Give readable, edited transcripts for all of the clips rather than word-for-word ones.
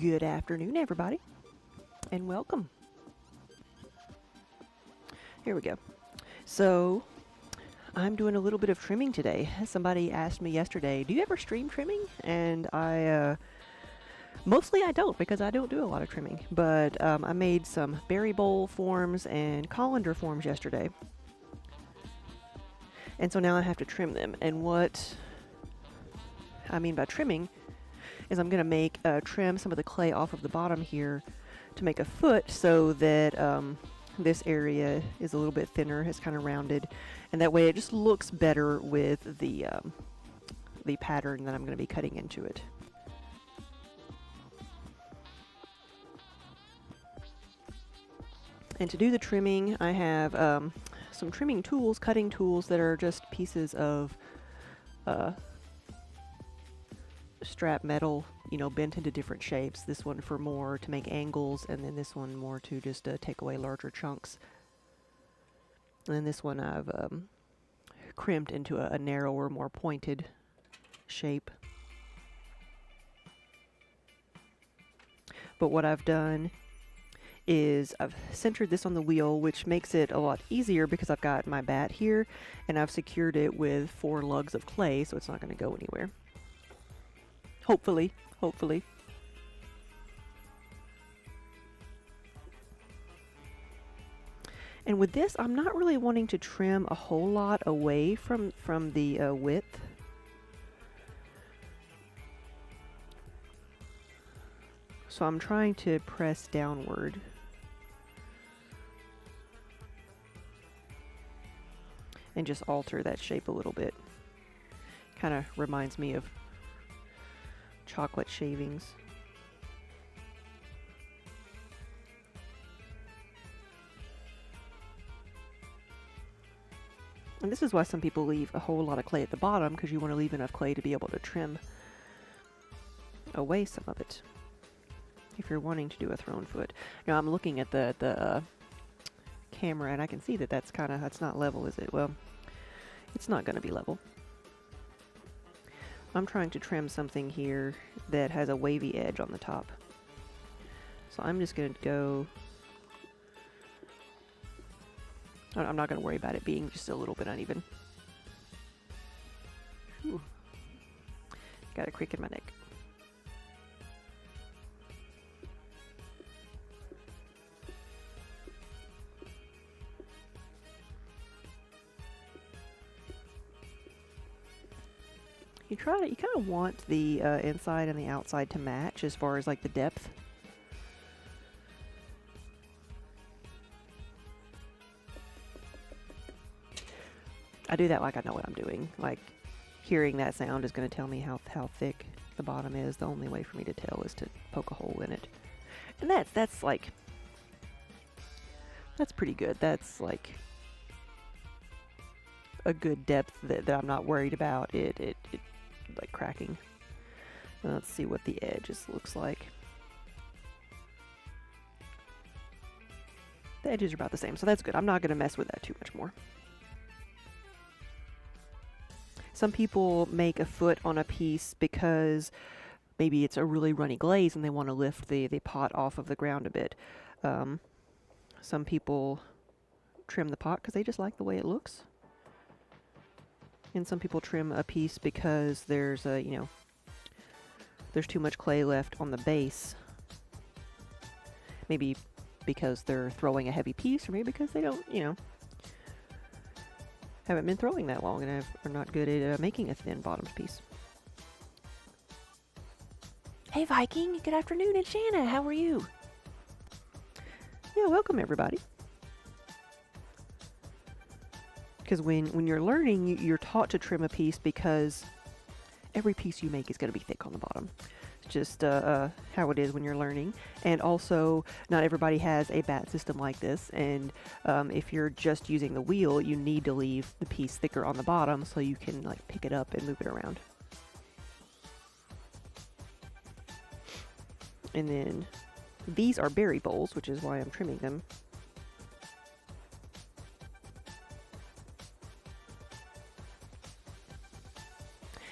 Good afternoon, everybody, and welcome. Here we go. So, I'm doing a little bit of trimming today. Somebody asked me yesterday, do you ever stream trimming? And mostly I don't, because I don't do a lot of trimming. But I made some berry bowl forms and colander forms yesterday. And so now I have to trim them. And what I mean by trimming is I'm going to trim some of the clay off of the bottom here to make a foot so that this area is a little bit thinner, it's kind of rounded, and that way it just looks better with the pattern that I'm going to be cutting into it. And to do the trimming, I have some trimming tools, cutting tools that are just pieces of strap metal, bent into different shapes. This one for more to make angles, and then this one more to just take away larger chunks. And then this one I've crimped into a narrower, more pointed shape. But what I've done is I've centered this on the wheel, which makes it a lot easier because I've got my bat here, and I've secured it with 4 lugs of clay, so it's not going to go anywhere. Hopefully. And with this, I'm not really wanting to trim a whole lot away from the width. So I'm trying to press downward. And just alter that shape a little bit. Kind of reminds me of chocolate shavings. And this is why some people leave a whole lot of clay at the bottom, because you want to leave enough clay to be able to trim away some of it if you're wanting to do a thrown foot. Now I'm looking at the camera, and I can see that that's not level, is it? Well, it's not going to be level. I'm trying to trim something here that has a wavy edge on the top. So I'm just going to go... I'm not going to worry about it being just a little bit uneven. Whew. Got a crick in my neck. You kind of want the inside and the outside to match as far as like the depth. I do that like I know what I'm doing. Like, hearing that sound is going to tell me how thick the bottom is. The only way for me to tell is to poke a hole in it. And that's pretty good. That's like a good depth that I'm not worried about it like cracking. Let's see what the edges looks like. The edges are about the same, so that's good. I'm not going to mess with that too much more. Some people make a foot on a piece because maybe it's a really runny glaze and they want to lift the pot off of the ground a bit. Some people trim the pot because they just like the way it looks. And some people trim a piece because there's there's too much clay left on the base. Maybe because they're throwing a heavy piece, or maybe because they don't, haven't been throwing that long and are not good at making a thin bottoms piece. Hey Viking, good afternoon, it's Shanna, how are you? Yeah, welcome everybody. Because when you're learning, you're taught to trim a piece because every piece you make is going to be thick on the bottom. It's just how it is when you're learning. And also, not everybody has a bat system like this. And if you're just using the wheel, you need to leave the piece thicker on the bottom so you can like pick it up and move it around. And then these are berry bowls, which is why I'm trimming them.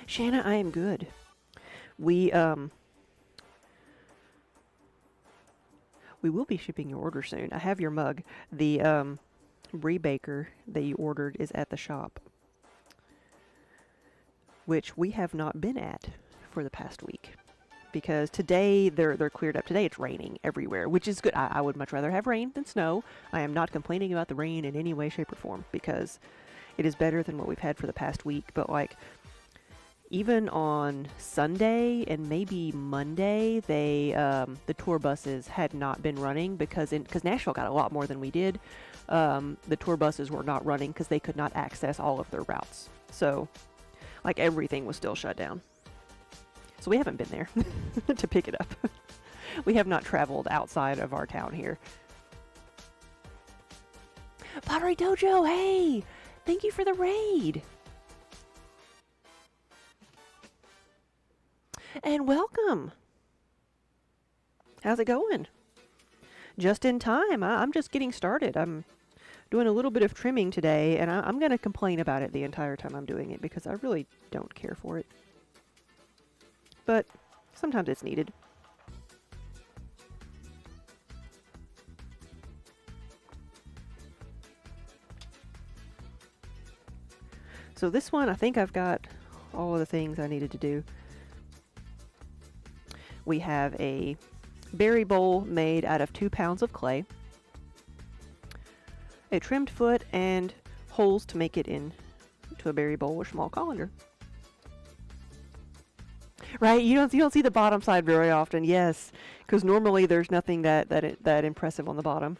Shanna, I am good. We we will be shipping your order soon. I have your mug. The rebaker that you ordered is at the shop, which we have not been at for the past week. Because today they're cleared up. Today it's raining everywhere, which is good. I would much rather have rain than snow. I am not complaining about the rain in any way, shape, or form, because it is better than what we've had for the past week. But like, even on Sunday and maybe Monday, the tour buses had not been running because Nashville got a lot more than we did. The tour buses were not running because they could not access all of their routes. So, like, everything was still shut down. So we haven't been there to pick it up. We have not traveled outside of our town here. Pottery Dojo, hey! Thank you for the raid! And welcome! How's it going? Just in time. I'm just getting started. I'm doing a little bit of trimming today, and I'm going to complain about it the entire time I'm doing it because I really don't care for it. But sometimes it's needed. So this one, I think I've got all of the things I needed to do. We have a berry bowl made out of 2 pounds of clay, a trimmed foot, and holes to make it into a berry bowl with small colander. Right, you don't see the bottom side very often. Yes, because normally there's nothing that impressive on the bottom.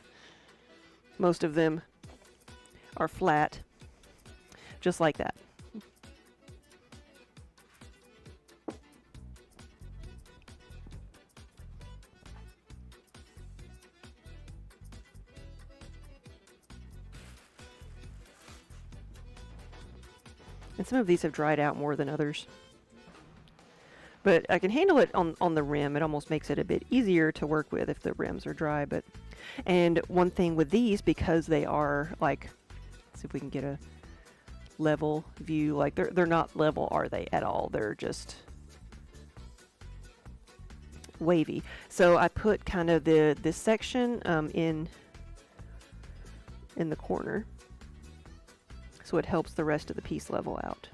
Most of them are flat, just like that. And some of these have dried out more than others. But I can handle it on the rim. It almost makes it a bit easier to work with if the rims are dry. And one thing with these, because they are like, let's see if we can get a level view. Like they're not level, are they, at all? They're just wavy. So I put kind of this section in the corner, so it helps the rest of the piece level out.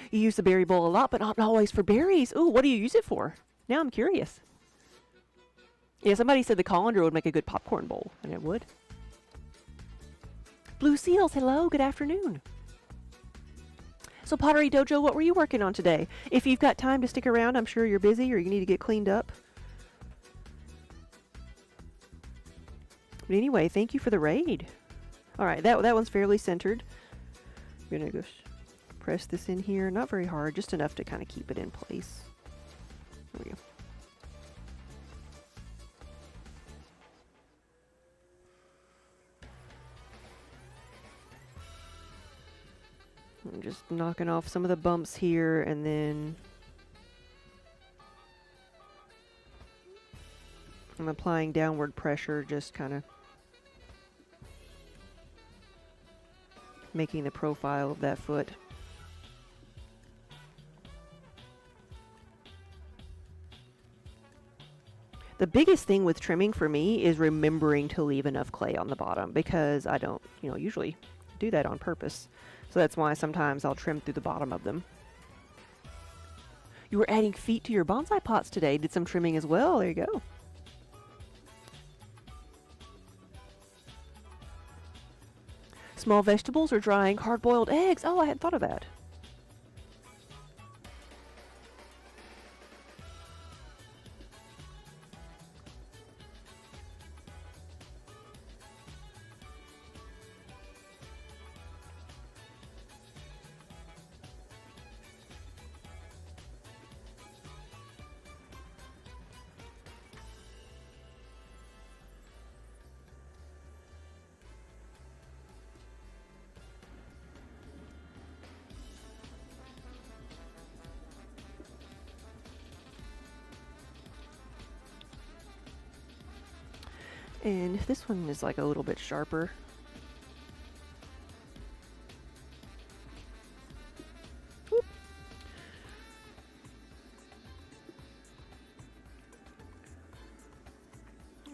You use the berry bowl a lot, but not always for berries. Ooh, what do you use it for? Now I'm curious. Yeah, somebody said the colander would make a good popcorn bowl, and it would. Blue Seals, hello, good afternoon. So Pottery Dojo, what were you working on today? If you've got time to stick around, I'm sure you're busy or you need to get cleaned up. But anyway, thank you for the raid. All right, that one's fairly centered. I'm gonna go press this in here, not very hard, just enough to kind of keep it in place. There we go. I'm just knocking off some of the bumps here, and then I'm applying downward pressure, just kind of making the profile of that foot. The biggest thing with trimming for me is remembering to leave enough clay on the bottom, because I don't, usually do that on purpose. So that's why sometimes I'll trim through the bottom of them. You were adding feet to your bonsai pots today. Did some trimming as well. There you go. Small vegetables or drying hard-boiled eggs. Oh, I hadn't thought of that. And this one is like a little bit sharper.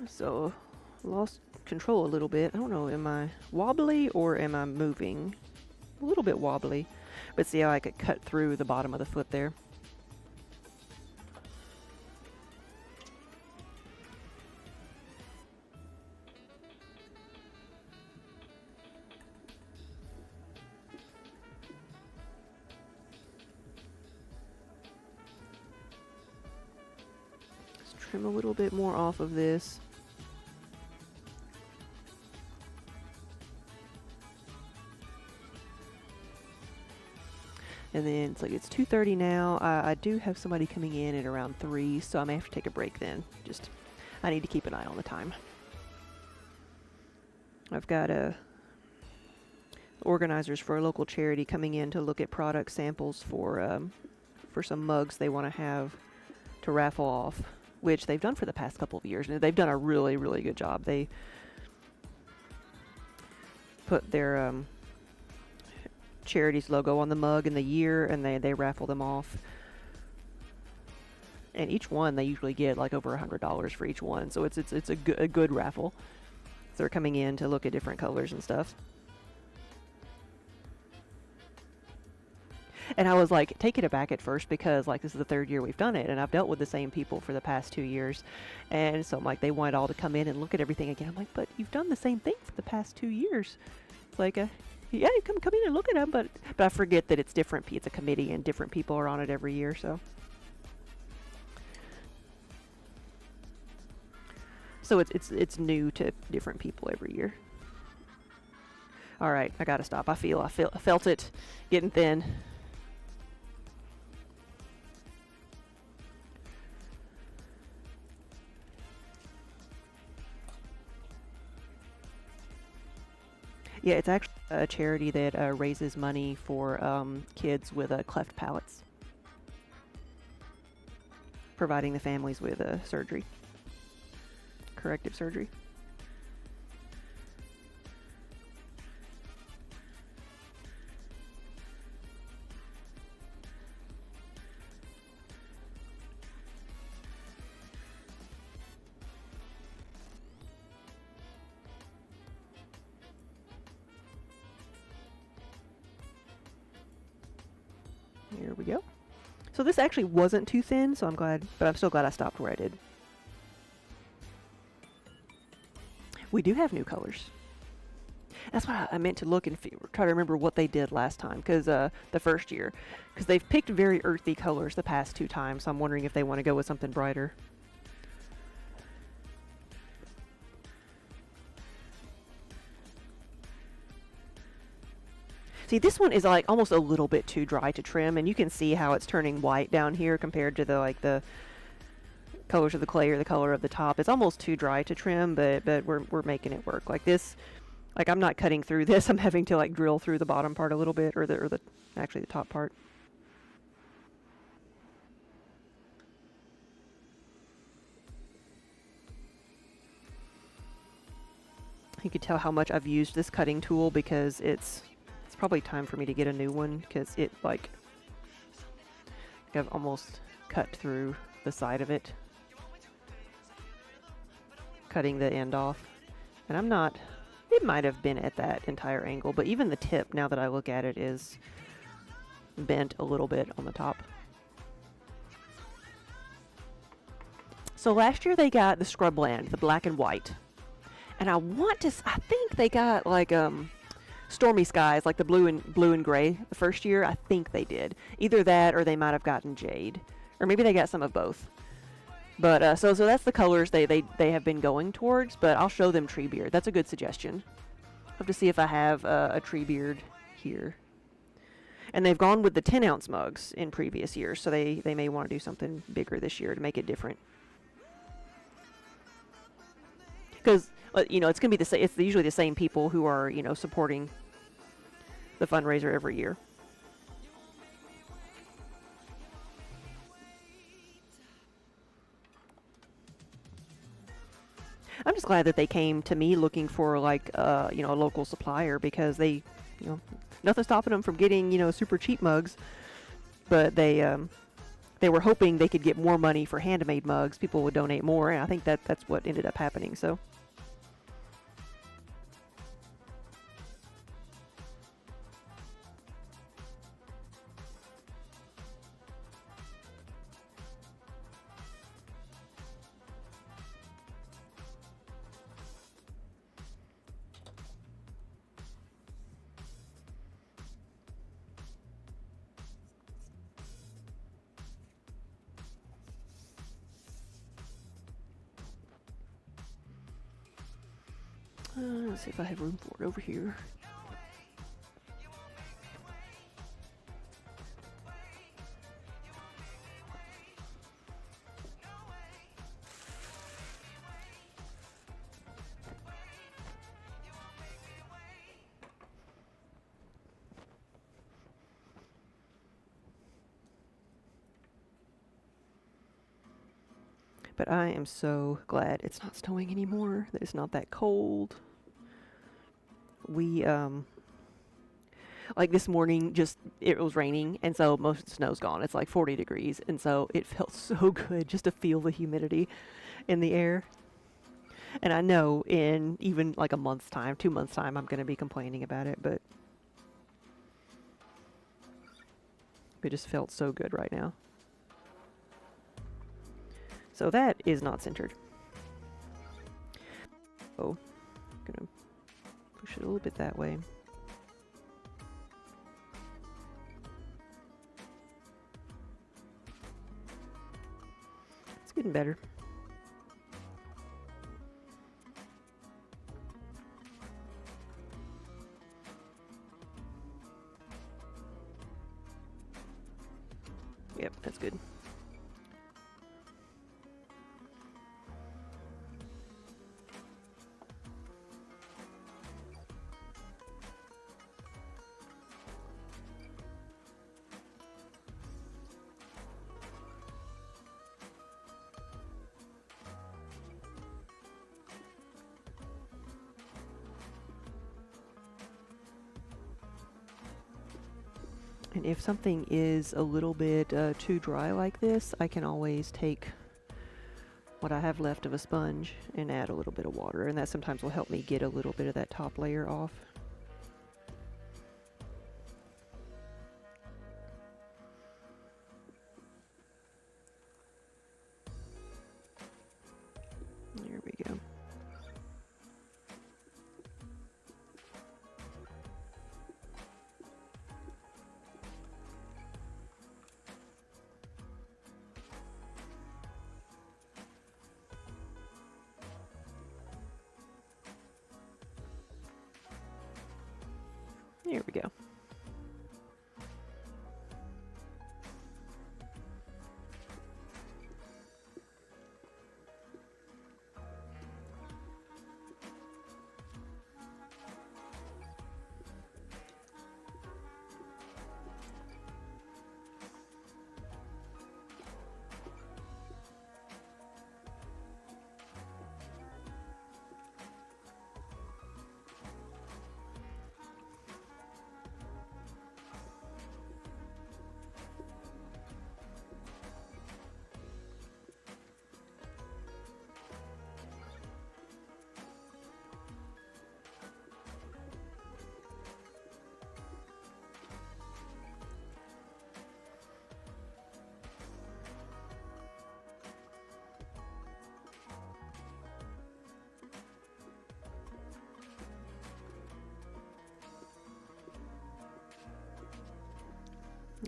So, lost control a little bit. I don't know, am I wobbly or am I moving? A little bit wobbly. But see how I could cut through the bottom of the foot there. Let's trim a little bit more off of this. And then it's like it's 2:30 now. I do have somebody coming in at around 3, so I may have to take a break then. Just, I need to keep an eye on the time. I've got organizers for a local charity coming in to look at product samples for some mugs they want to have to raffle off, which they've done for the past couple of years. And they've done a really, really good job. They put their charity's logo on the mug and the year, and they raffle them off. And each one they usually get like over $100 for each one, so it's a good raffle. So they're coming in to look at different colors and stuff. And I was like taken aback at first because like this is the 3rd year we've done it, and I've dealt with the same people for the past 2 years, and so I'm like, they wanted all to come in and look at everything again. I'm like, but you've done the same thing for the past 2 years. It's like yeah, you come in and look at them, but I forget that it's different. It's a committee, and different people are on it every year. So it's new to different people every year. All right, I gotta stop. I felt it getting thin. Yeah, it's actually a charity that raises money for kids with cleft palates, providing the families with surgery, corrective surgery. Here we go. So this actually wasn't too thin, so I'm glad, but I'm still glad I stopped where I did. We do have new colors. That's what I meant to look and try to remember what they did last time, because the first year, because they've picked very earthy colors the past 2 times. So I'm wondering if they want to go with something brighter. See, this one is like almost a little bit too dry to trim, and you can see how it's turning white down here compared to the colors of the clay or the color of the top. It's almost too dry to trim, but we're making it work. Like this, like I'm not cutting through this. I'm having to like drill through the bottom part a little bit, or actually the top part. You can tell how much I've used this cutting tool because it's probably time for me to get a new one, because it like I've almost cut through the side of it, cutting the end off. And I'm not, it might have been at that entire angle, but even the tip, now that I look at it, is bent a little bit on the top. So last year they got the Scrubland, the black and white. And I think they got like Stormy Skies, like the blue and gray the first year. I think they did either that, or they might have gotten jade, or maybe they got some of both. But so that's the colors they have been going towards. But I'll show them tree beard. That's a good suggestion. I'll have to see if I have a tree beard here. And they've gone with the 10-ounce mugs in previous years, so they may want to do something bigger this year to make it different. Because you know, it's gonna be it's usually the same people who are, you know, supporting the fundraiser every year. I'm just glad that they came to me looking for like you know, a local supplier, because they, you know, nothing's stopping them from getting, you know, super cheap mugs, but they they were hoping they could get more money for handmade mugs. People would donate more, and I think that's what ended up happening. So. Let's see if I have room for it over here. But I am so glad it's not snowing anymore, that it's not that cold. We, like this morning, it was raining, and so most of the snow's gone. It's like 40 degrees, and so it felt so good just to feel the humidity in the air. And I know in even like a month's time, 2 months' time, I'm going to be complaining about it, but it just felt so good right now. So that is not centered. Oh, I'm going to push it a little bit that way. It's getting better. Yep, that's good. And if something is a little bit too dry like this, I can always take what I have left of a sponge and add a little bit of water, and that sometimes will help me get a little bit of that top layer off. There we go. There we go.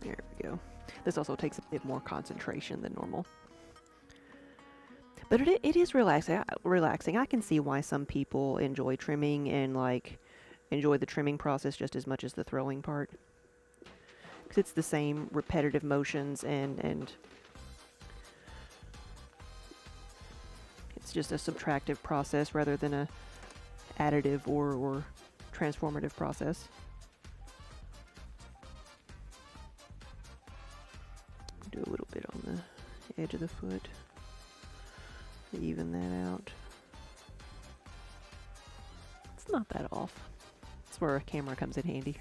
There we go. This also takes a bit more concentration than normal. But it is relaxing. I can see why some people enjoy trimming and like enjoy the trimming process just as much as the throwing part. Because it's the same repetitive motions and it's just a subtractive process rather than a additive or transformative process. Do a little bit on the edge of the foot to even that out. It's not that off. That's where a camera comes in handy.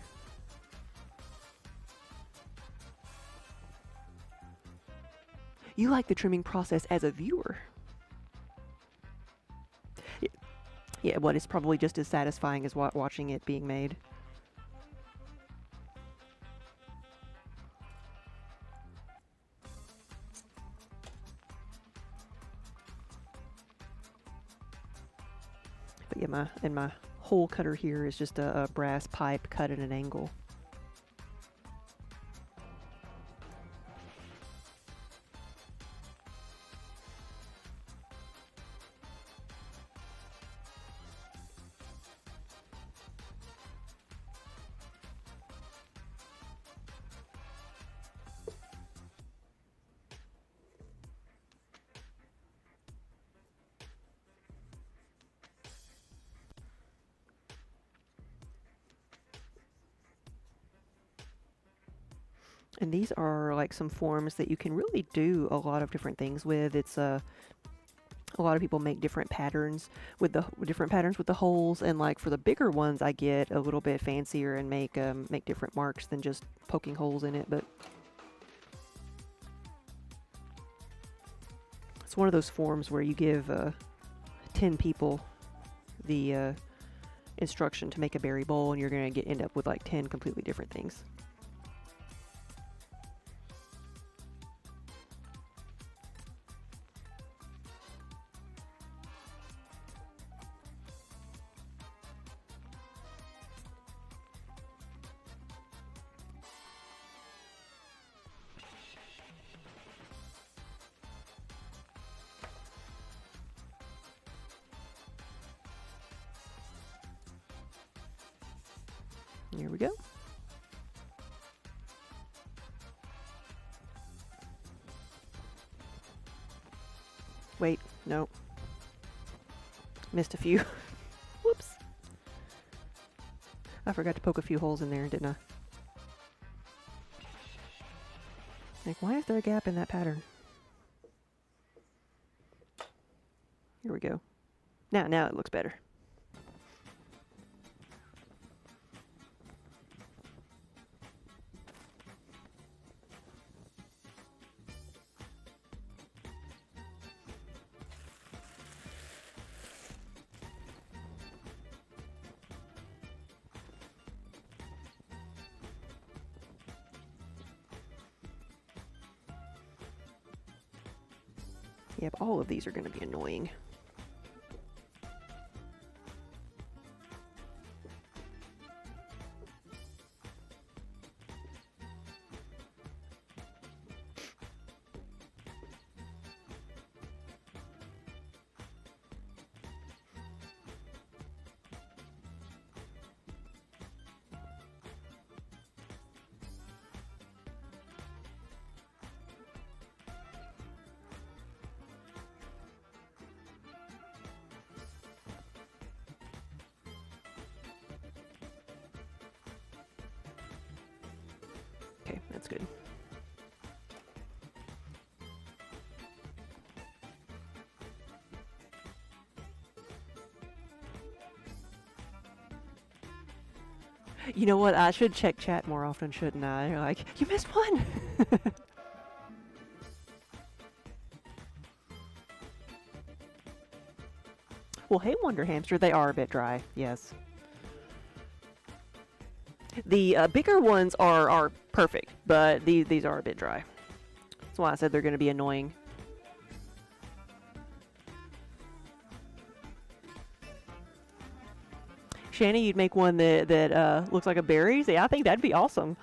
You like the trimming process as a viewer. Yeah, what is probably just as satisfying as watching it being made. But yeah, my hole cutter here is just a brass pipe cut at an angle. And these are like some forms that you can really do a lot of different things with. It's a lot of people make different patterns with the holes, and like for the bigger ones, I get a little bit fancier and make different marks than just poking holes in it. But it's one of those forms where you give 10 people the instruction to make a berry bowl, and you're going to end up with like 10 completely different things. Here we go. Wait, no. Missed a few. Whoops. I forgot to poke a few holes in there, didn't I? Like, why is there a gap in that pattern? Here we go. Now it looks better. Yep, all of these are going to be annoying. Okay, that's good. You know what? I should check chat more often, shouldn't I? You're like, you missed one! Well, hey, Wonder Hamster, they are a bit dry, yes. The bigger ones are perfect, but these are a bit dry. That's why I said they're going to be annoying. Shani, you'd make one that looks like a berry? Yeah, I think that'd be awesome.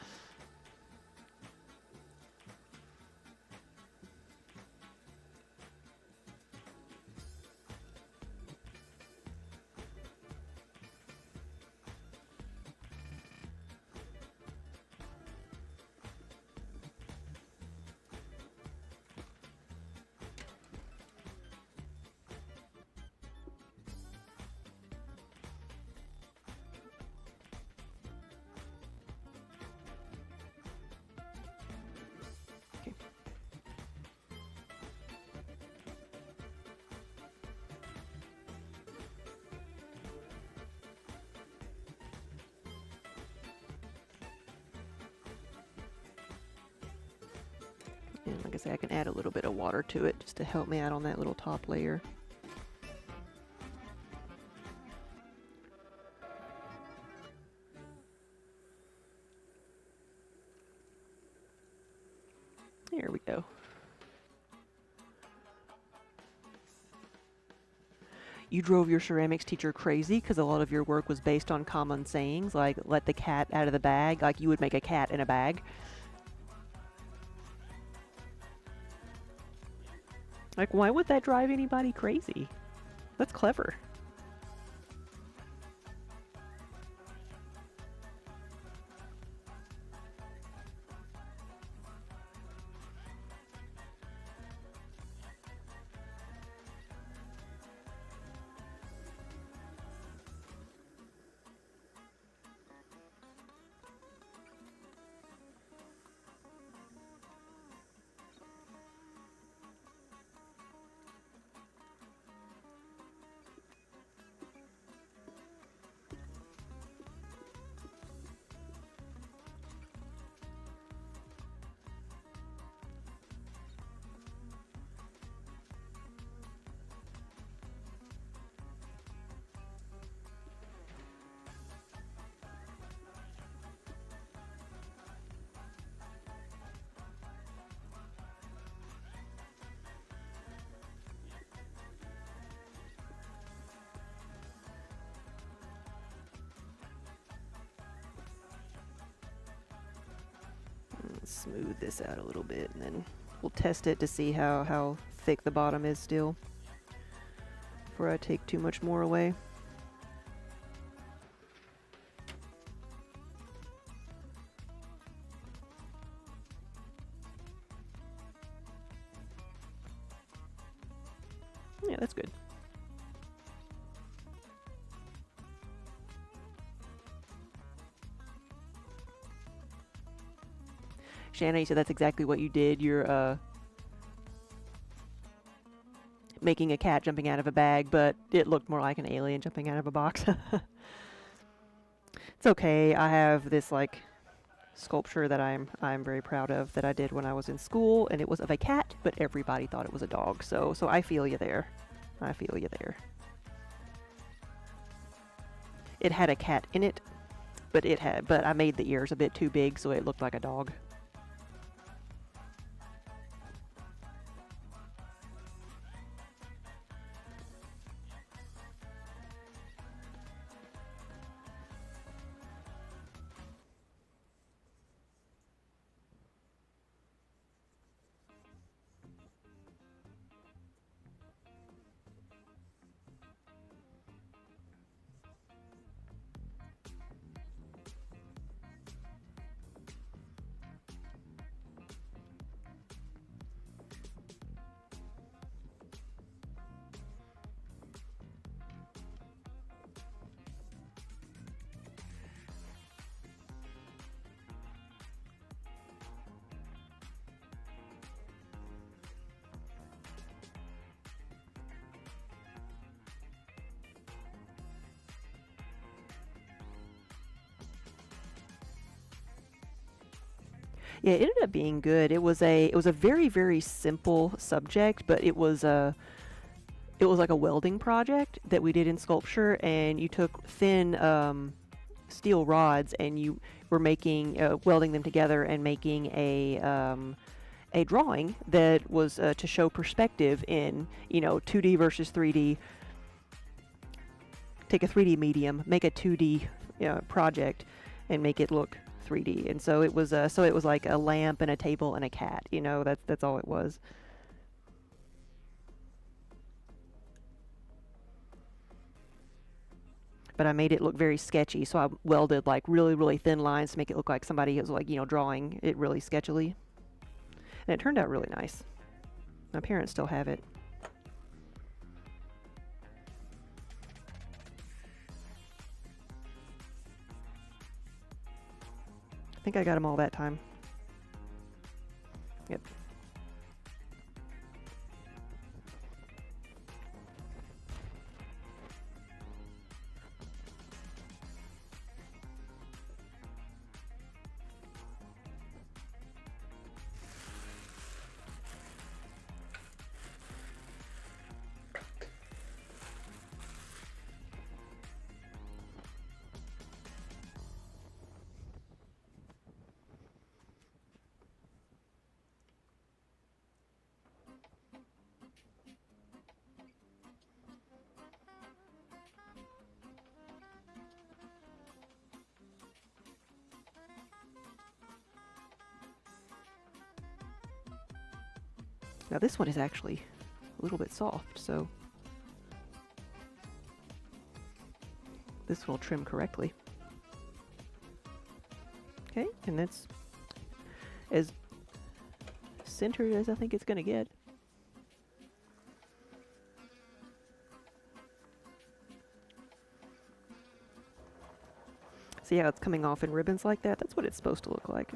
And like I say, I can add a little bit of water to it just to help me out on that little top layer. There we go. You drove your ceramics teacher crazy because a lot of your work was based on common sayings, like let the cat out of the bag, like you would make a cat in a bag. Like, why would that drive anybody crazy? That's clever. Smooth this out a little bit, and then we'll test it to see how thick the bottom is still before I take too much more away. Yeah, that's good. Shanna, you said that's exactly what you did. You're making a cat jumping out of a bag, but it looked more like an alien jumping out of a box. It's okay. I have this like sculpture that I'm very proud of that I did when I was in school, and it was of a cat, but everybody thought it was a dog. So I feel you there. I feel you there. It had a cat in it, but I made the ears a bit too big, so it looked like a dog. Yeah, it ended up being good. It was a very, very simple subject, but it was like a welding project that we did in sculpture, and you took thin steel rods and you were making welding them together and making a drawing that was to show perspective in 2D versus 3D. Take a 3D medium, make a 2D project, and make it look 3D. And so it was like a lamp and a table and a cat. That's all it was. But I made it look very sketchy, so I welded like really, really thin lines to make it look like somebody was like drawing it really sketchily. And it turned out really nice. My parents still have it. I think I got them all that time. Yep. Now this one is actually a little bit soft, so this one will trim correctly. Okay, and that's as centered as I think it's going to get. See how it's coming off in ribbons like that? That's what it's supposed to look like.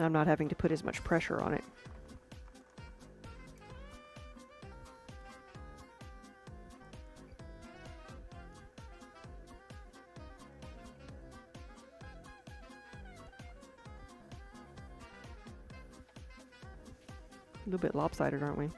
I'm not having to put as much pressure on it. A little bit lopsided, aren't we?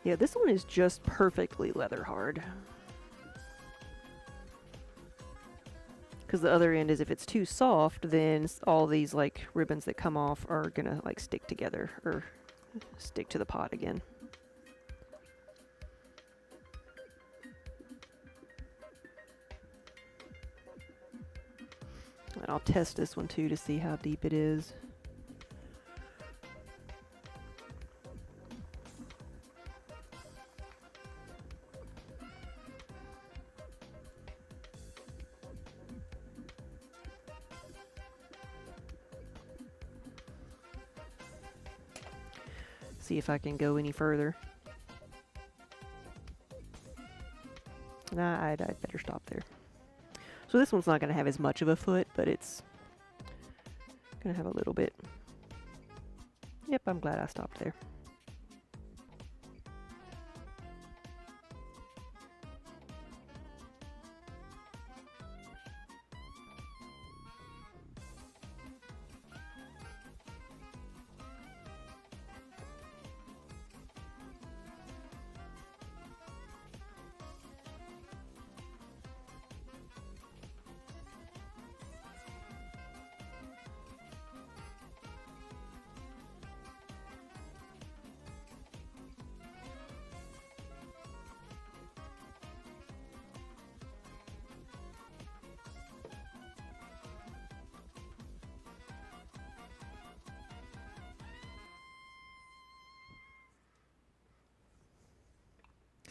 Yeah, this one is just perfectly leather hard. Because the other end is if it's too soft, then all these like ribbons that come off are gonna like stick together or stick to the pot again. And I'll test this one too to see how deep it is. See if I can go any further. Nah, I'd better stop there. So this one's not going to have as much of a foot, but it's going to have a little bit. Yep, I'm glad I stopped there.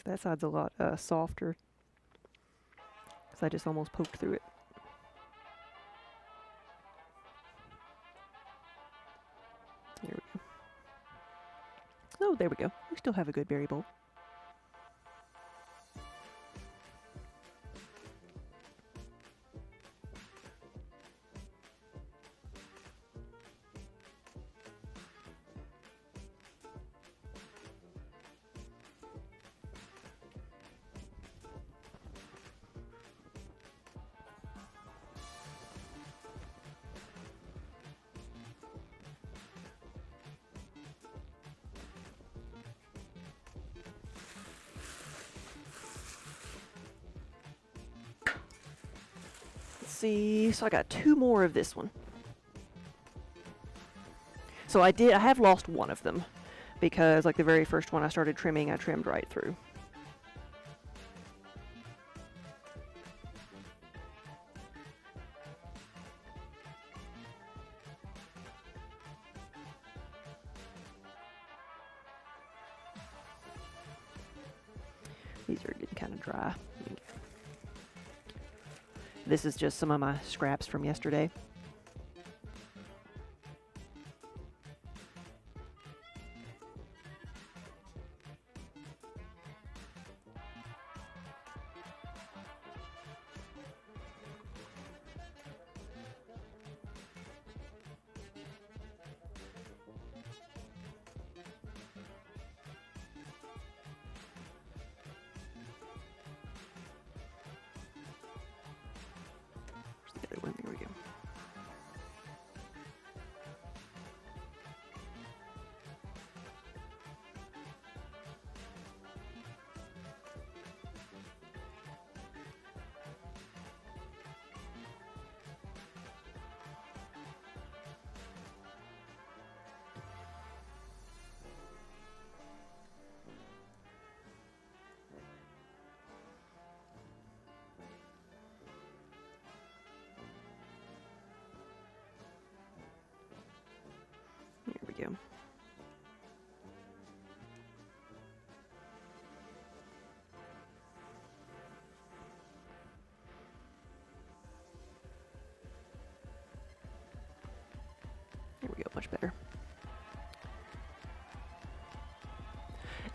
That side's a lot softer because I just almost poked through it. There we go. Oh, there we go. We still have a good berry bowl. See, so I got 2 more of this one. So I have lost one of them because like the very first one I started trimming, I trimmed right through. These are getting kind of dry. This is just some of my scraps from yesterday. There we go. we go, much better.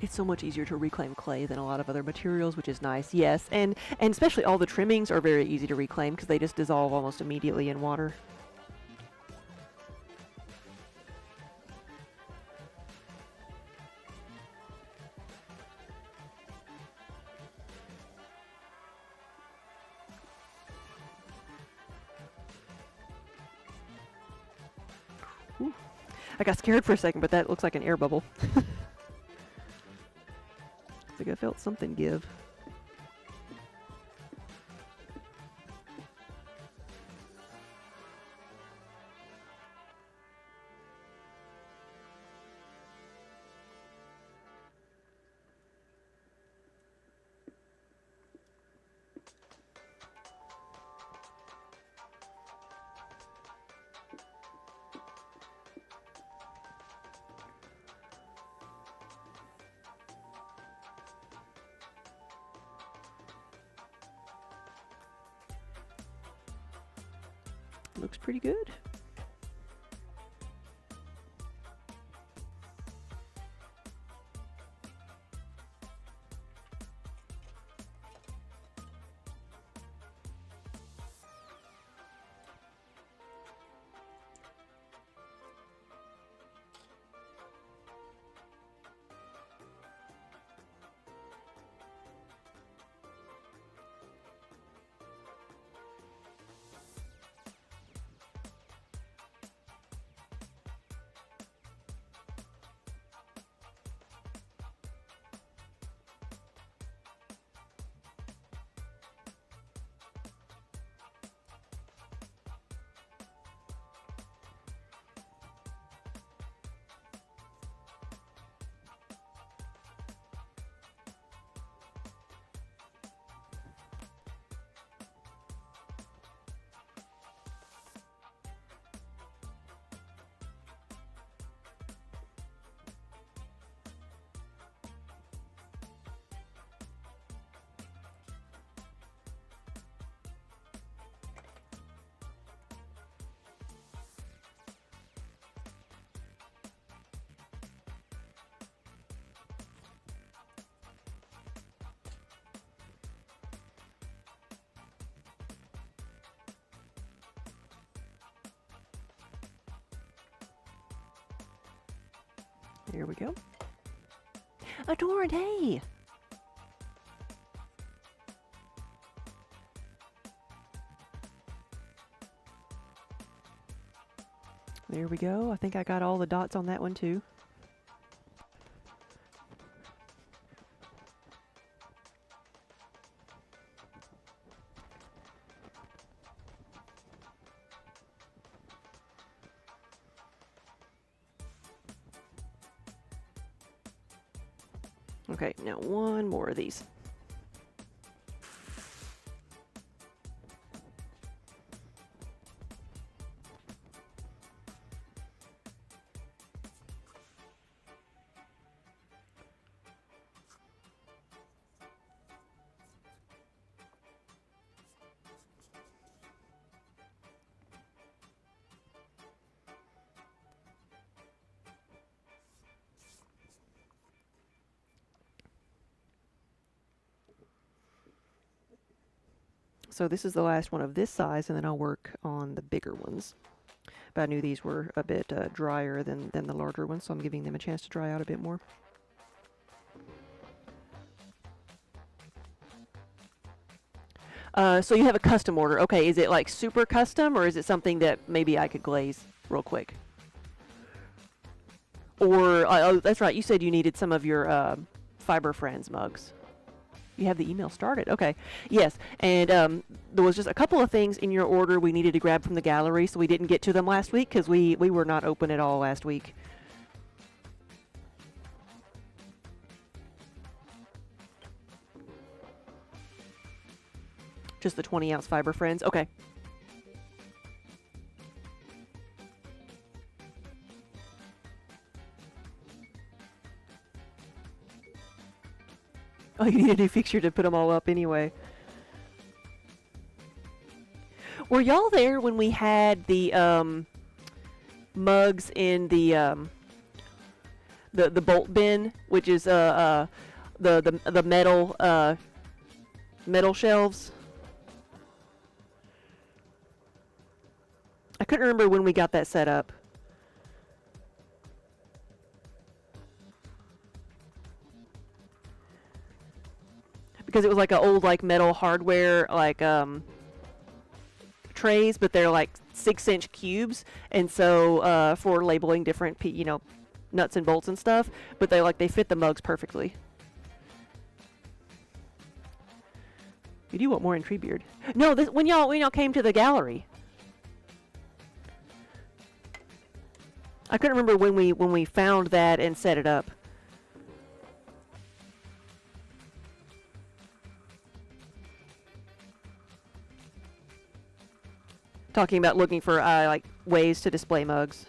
It's so much easier to reclaim clay than a lot of other materials, which is nice. Yes, and especially all the trimmings are very easy to reclaim because they just dissolve almost immediately in water. Ooh. I got scared for a second, but that looks like an air bubble. I think I felt something give. Looks pretty good. Here we go. Adorned, hey! There we go. I think I got all the dots on that one too. Okay, now one more of these. So this is the last one of this size, and then I'll work on the bigger ones. But I knew these were a bit drier than the larger ones, so I'm giving them a chance to dry out a bit more. So you have a custom order. Okay, is it like super custom, or is it something that maybe I could glaze real quick? Or, oh, that's right, you said you needed some of your Fiber Friends mugs. You have the email started. Okay. Yes. And there was just a couple of things in your order we needed to grab from the gallery, so we didn't get to them last week because we were not open at all last week. Just the 20-ounce Fiber Friends. Okay. Oh, you need a new fixture to put them all up anyway. Were y'all there when we had the mugs in the bolt bin, which is the metal shelves. I couldn't remember when we got that set up. Because it was like an old like metal hardware like trays, but they're like 6-inch cubes, and so for labeling different nuts and bolts and stuff, but they fit the mugs perfectly. You do want more in Treebeard. No, when y'all came to the gallery. I couldn't remember when we found that and set it up. Talking about looking for like ways to display mugs.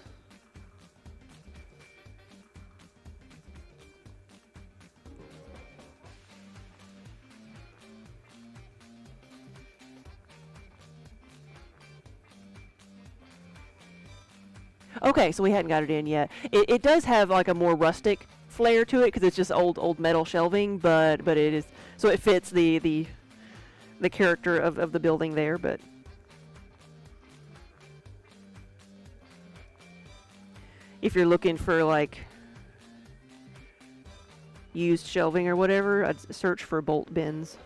Okay, so we hadn't got it in yet. It does have like a more rustic flair to it because it's just old metal shelving, but it is, so it fits the character of the building there. But if you're looking for like used shelving or whatever, I'd search for bolt bins.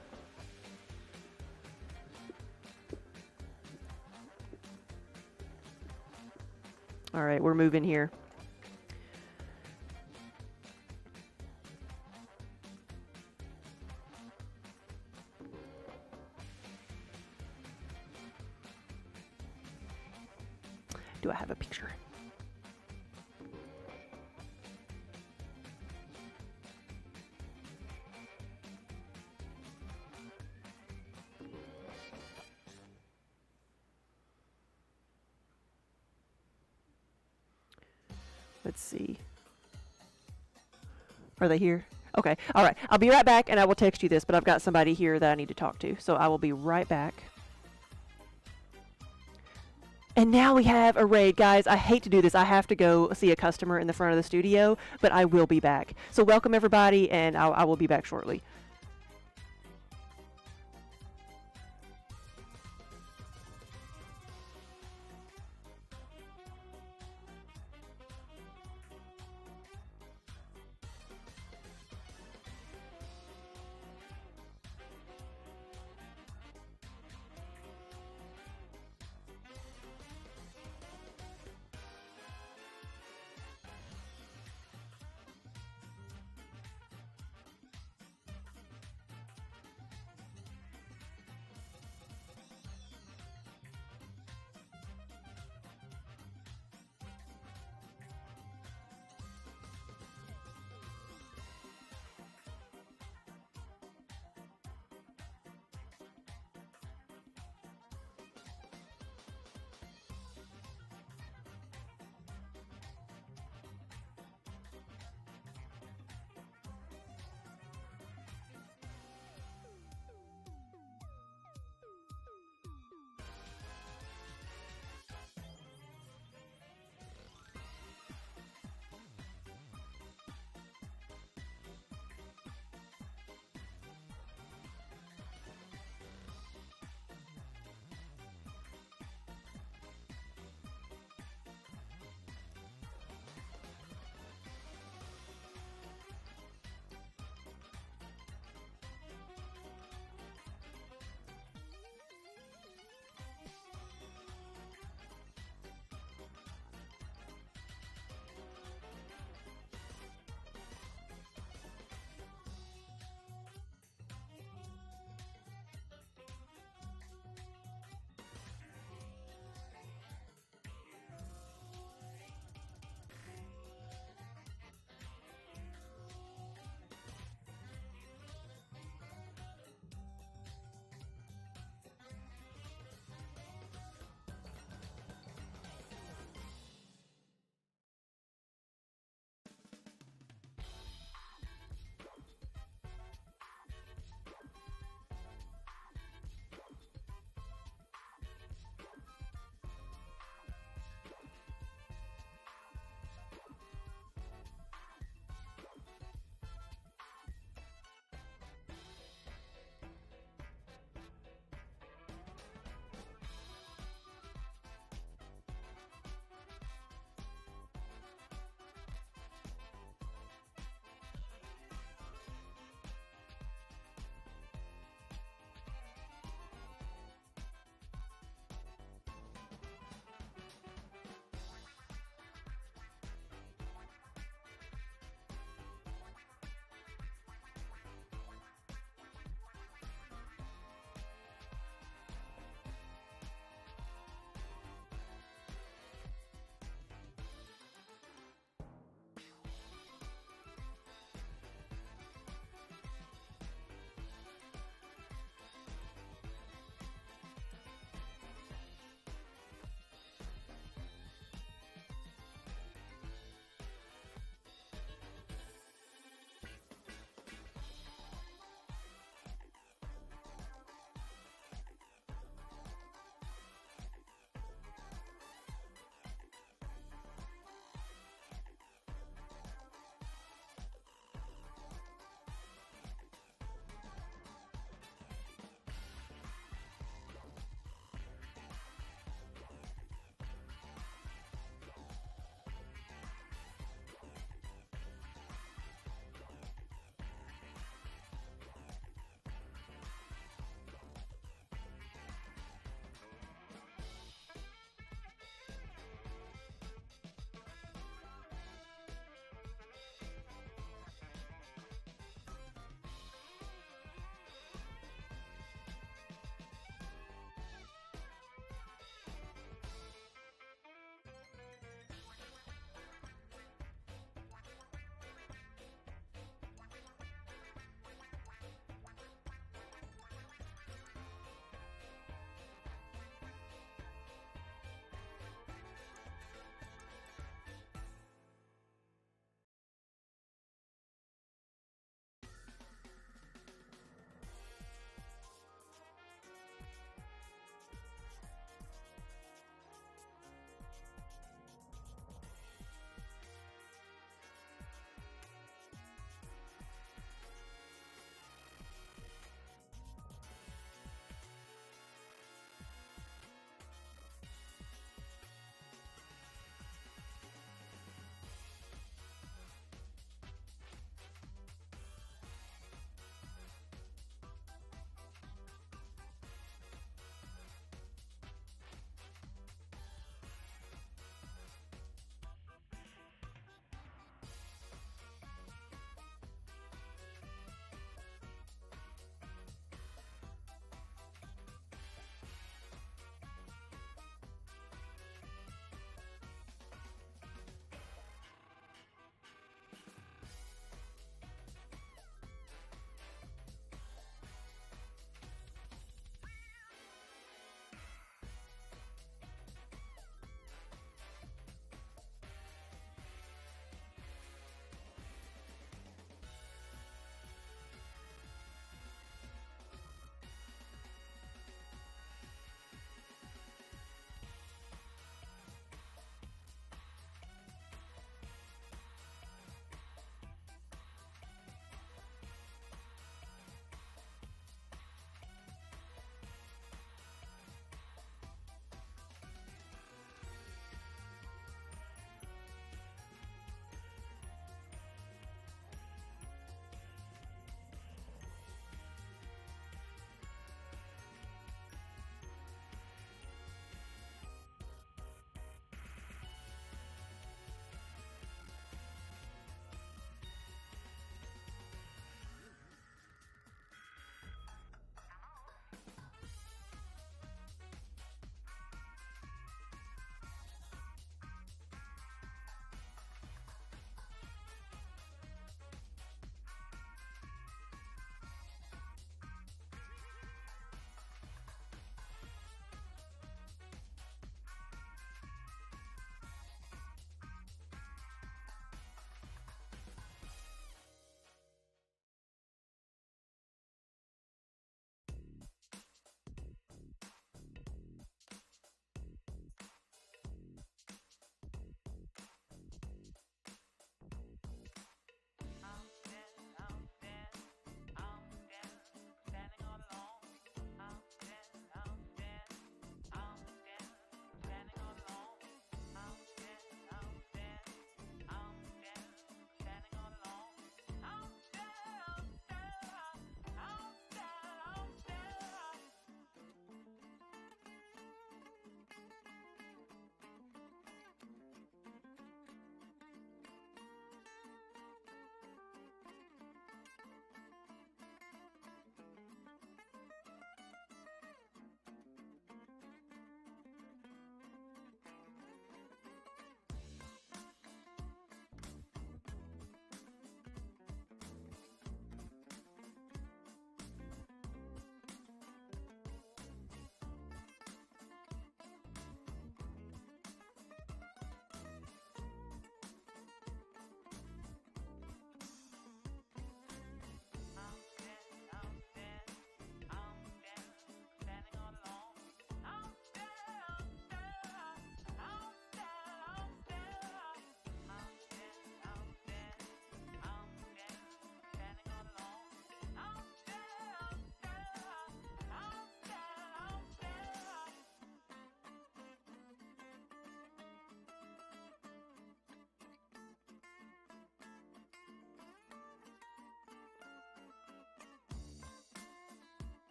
All right, we're moving here. Do I have a picture? Let's see. Are they here? Okay. All right. I'll be right back, and I will text you this, but I've got somebody here that I need to talk to, so I will be right back. And now we have a raid. Guys, I hate to do this. I have to go see a customer in the front of the studio, but I will be back. So welcome, everybody, and I will be back shortly.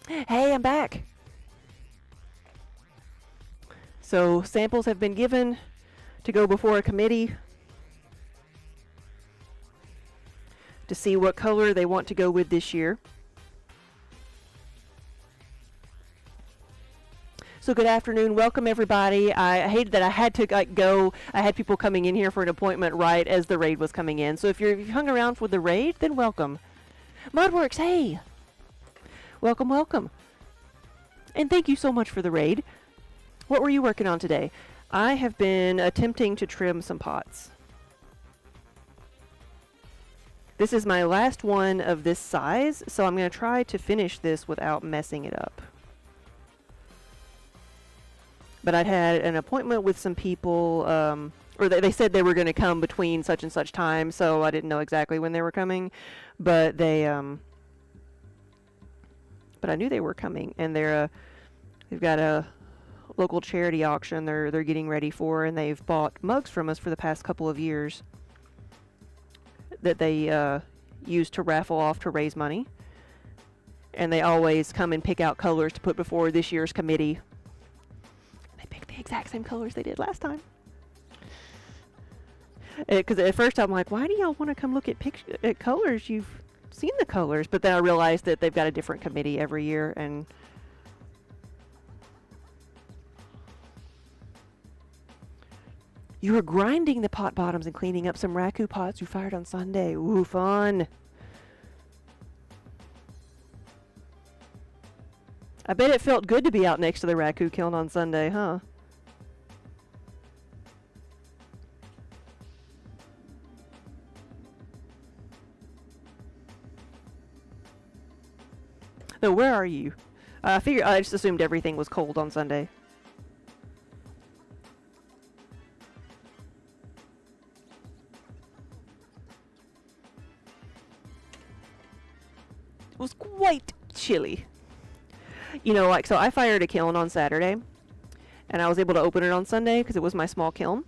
Hey, I'm back. So samples have been given to go before a committee to see what color they want to go with this year. So good afternoon, welcome everybody. I hated that I had to go. I had people coming in here for an appointment right as the raid was coming in. So if you hung around for the raid, then welcome. Mudworks, hey! Welcome, welcome. And thank you so much for the raid. What were you working on today? I have been attempting to trim some pots. This is my last one of this size, so I'm going to try to finish this without messing it up. But I'd had an appointment with some people, or they said they were going to come between such and such time, so I didn't know exactly when they were coming, but but I knew they were coming, and they've got a local charity auction they're getting ready for, and they've bought mugs from us for the past couple of years that they use to raffle off to raise money, and they always come and pick out colors to put before this year's committee. The exact same colors they did last time. Because at first I'm like, why do y'all want to come look at colors? You've seen the colors. But then I realized that they've got a different committee every year. And you were grinding the pot bottoms and cleaning up some raku pots you fired on Sunday. Ooh, fun. I bet it felt good to be out next to the raku kiln on Sunday, huh? So where are you? I just assumed everything was cold on Sunday. It was quite chilly. You know, so I fired a kiln on Saturday, and I was able to open it on Sunday because it was my small kiln,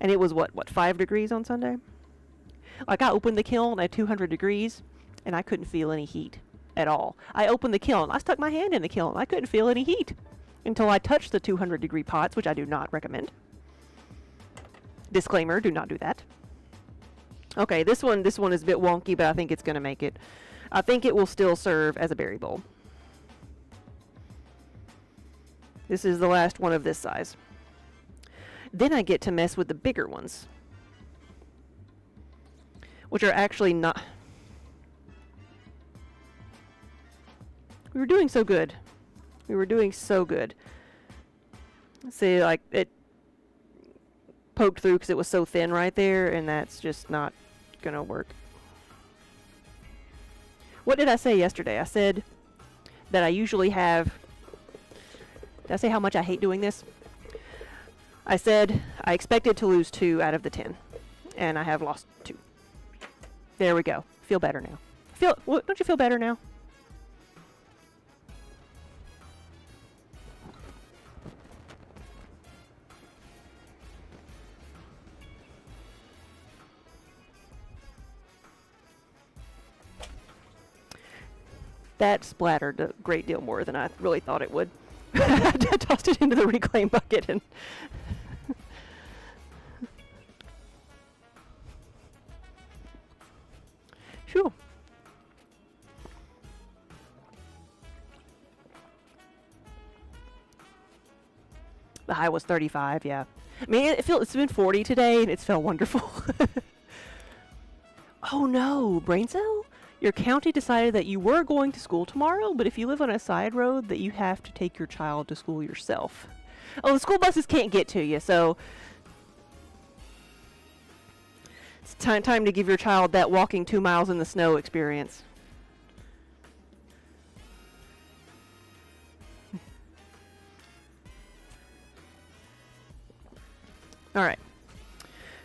and it was what 5 degrees on Sunday. Like I opened the kiln at 200 degrees, and I couldn't feel any heat at all. I opened the kiln. I stuck my hand in the kiln. I couldn't feel any heat until I touched the 200-degree pots, which I do not recommend. Disclaimer: do not do that. Okay, this one is a bit wonky, but I think it's going to make it. I think it will still serve as a berry bowl. This is the last one of this size. Then I get to mess with the bigger ones, which are actually not... We were doing so good. We were doing so good. See, like, it poked through because it was so thin right there, and that's just not gonna work. What did I say yesterday? I said that I usually have... Did I say how much I hate doing this? I said I expected to lose 2 out of the 10, and I have lost 2. There we go. Feel better now. Don't you feel better now? That splattered a great deal more than I really thought it would. I tossed it into the reclaim bucket and... Phew. The high was 35, yeah. I mean, it's been 40 today, and it's felt wonderful. Oh no, brain cell? Your county decided that you were going to school tomorrow, but if you live on a side road, that you have to take your child to school yourself. Oh, the school buses can't get to you, so... It's time to give your child that walking 2 miles in the snow experience. Alright.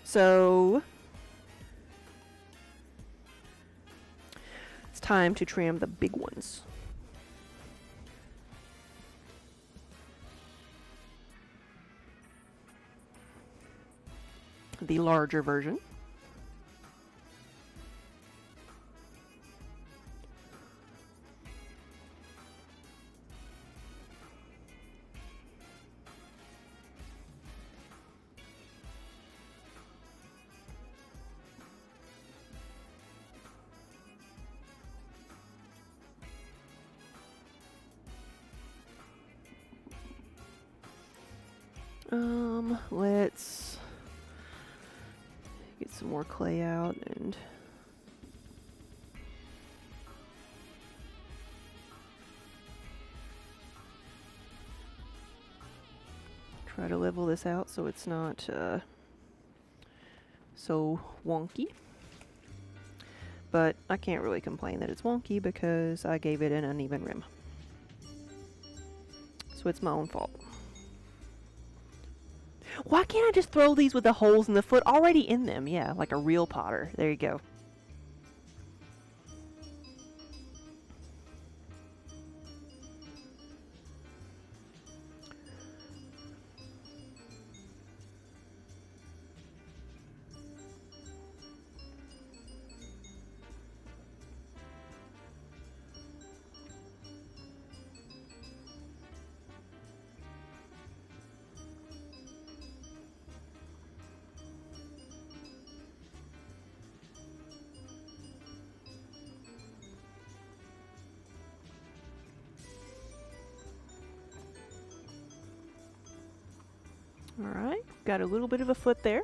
So... it's time to trim the big ones. The larger version. Let's get some more clay out and try to level this out so it's not so wonky. But I can't really complain that it's wonky because I gave it an uneven rim. So it's my own fault. Why can't I just throw these with the holes in the foot already in them? Yeah, like a real potter. There you go. Alright, got a little bit of a foot there.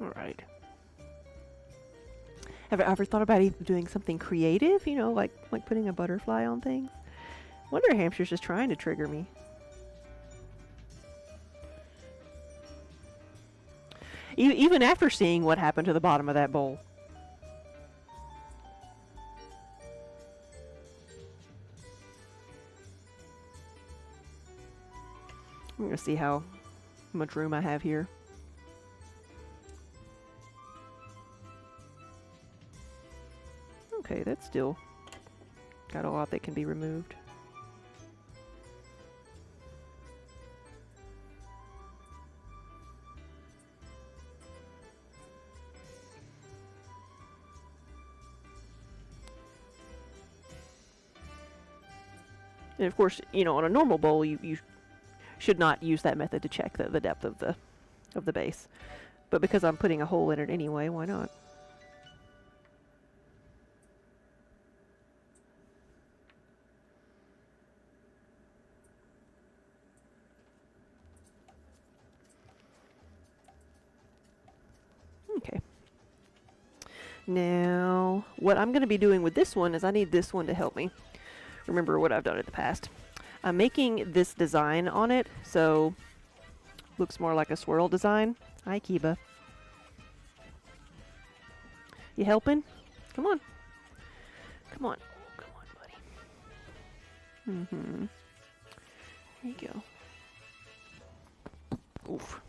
Alright. Have I ever thought about even doing something creative? You know, like putting a butterfly on things? Wonder if Hamster's just trying to trigger me. Even after seeing what happened to the bottom of that bowl. I'm gonna see how much room I have here. Okay, that's still got a lot that can be removed. And of course, you know, on a normal bowl, you should not use that method to check the depth of the base. But because I'm putting a hole in it anyway, why not? Okay. Now, what I'm going to be doing with this one is I need this one to help me remember what I've done in the past. I'm making this design on it, so looks more like a swirl design. Hi, Kiba. You helping? Come on. Come on. Come on, buddy. Mm-hmm. There you go. Oof.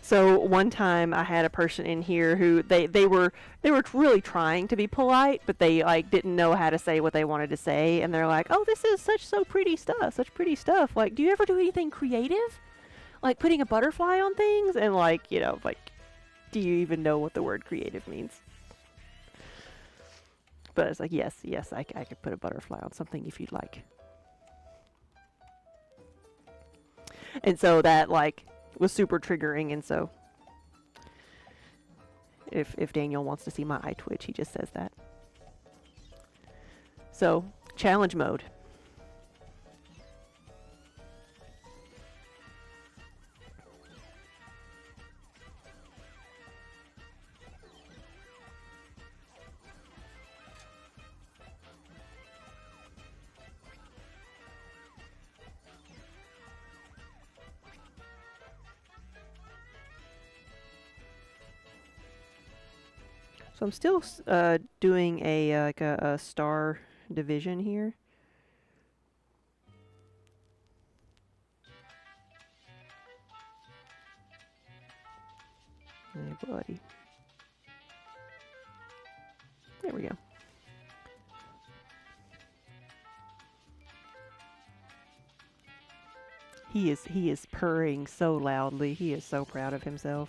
So one time I had a person in here who they were really trying to be polite, but they like didn't know how to say what they wanted to say, and they're like, "Oh, this is such pretty stuff. Like, do you ever do anything creative? Like putting a butterfly on things?" And like, you know, like, do you even know what the word creative means? But it's like, yes, I could put a butterfly on something if you'd like. And so that like was super triggering, and so if Daniel wants to see my eye twitch, he just says that. So, challenge mode. So I'm still doing a like a star division here. Hey, buddy. There we go. He is purring so loudly. He is so proud of himself.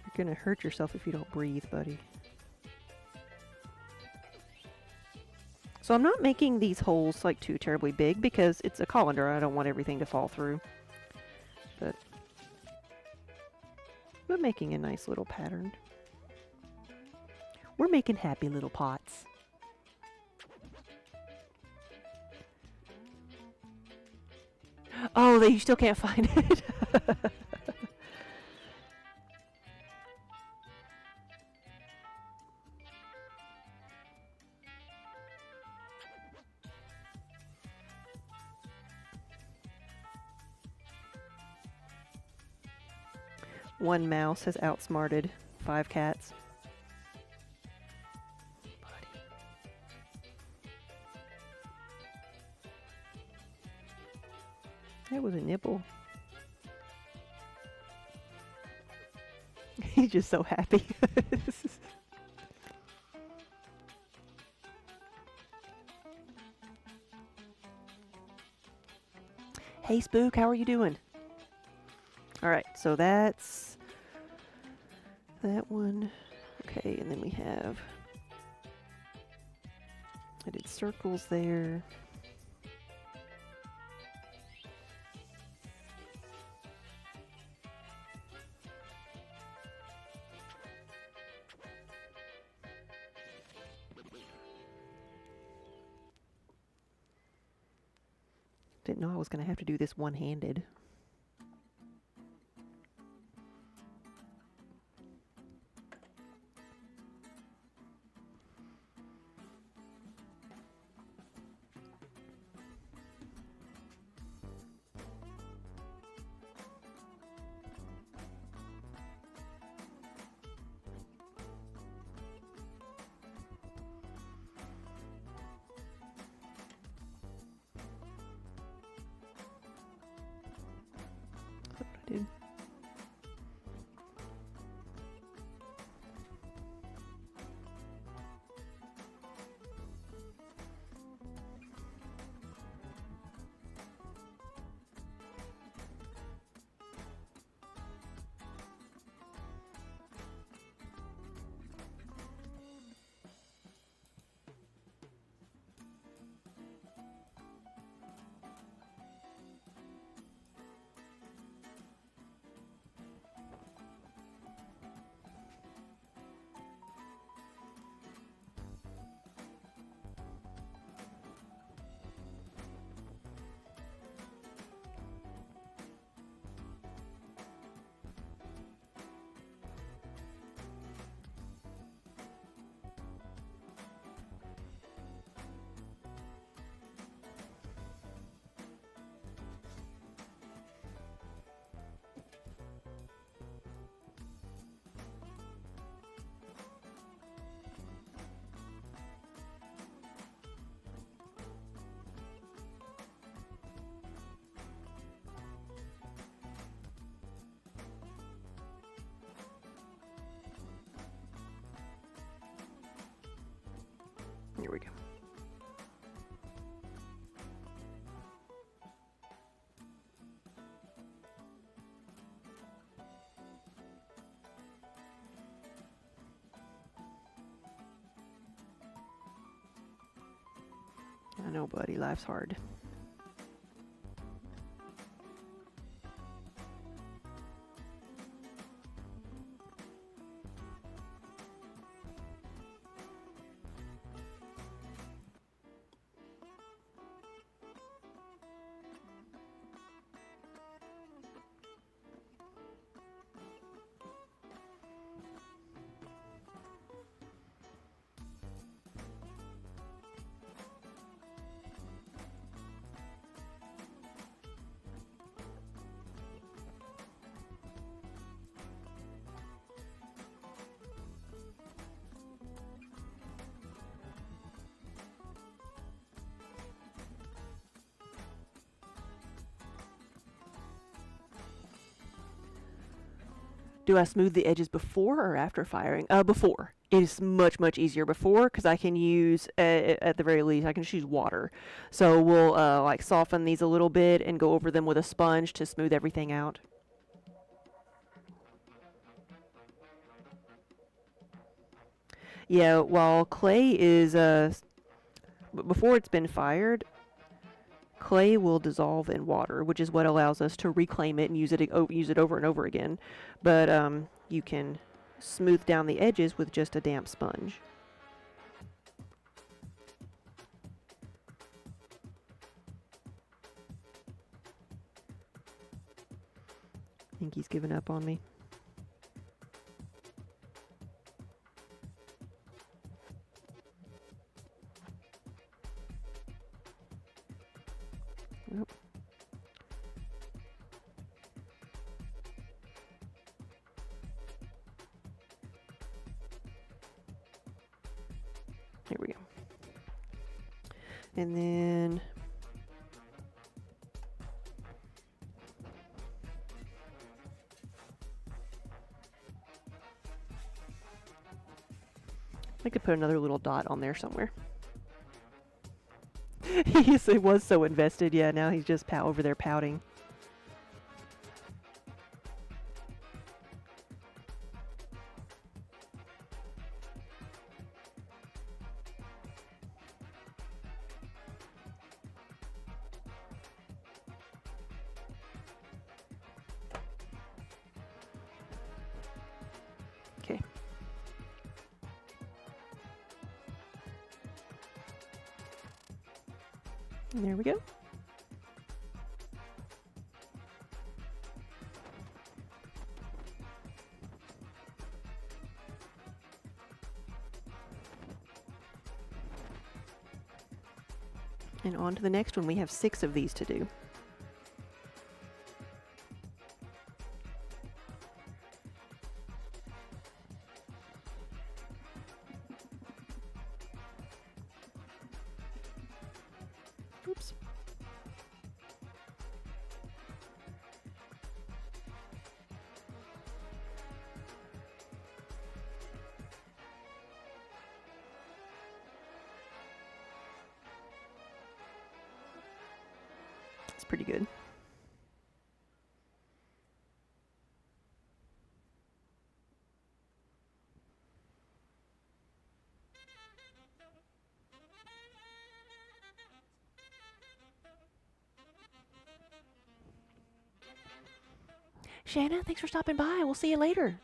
You're gonna hurt yourself if you don't breathe, buddy. So I'm not making these holes like too terribly big because it's a colander. I don't want everything to fall through. But making a nice little pattern. We're making happy little pots. Oh, you still can't find it. One mouse has outsmarted 5 cats. Buddy. That was a nibble. He's just so happy. Hey Spook, how are you doing? Alright, so that's that one. Okay, and then we have, I did circles there. Didn't know I was going to have to do this one-handed. Dude. Here we go. I know, buddy. Life's hard. Do I smooth the edges before or after firing? Before. It is much, much easier before because I can use, at the very least, I can just use water. So we'll like soften these a little bit and go over them with a sponge to smooth everything out. Yeah, while clay is, before it's been fired, clay will dissolve in water, which is what allows us to reclaim it and use it over and over again. But you can smooth down the edges with just a damp sponge. I think he's given up on me. Nope. Here we go. And then I could put another little dot on there somewhere. He was so invested. Yeah, now he's just over there pouting. Okay. And there we go. And on to the next one. We have 6 of these to do. Oops. It's pretty good. Shanna, thanks for stopping by. We'll see you later.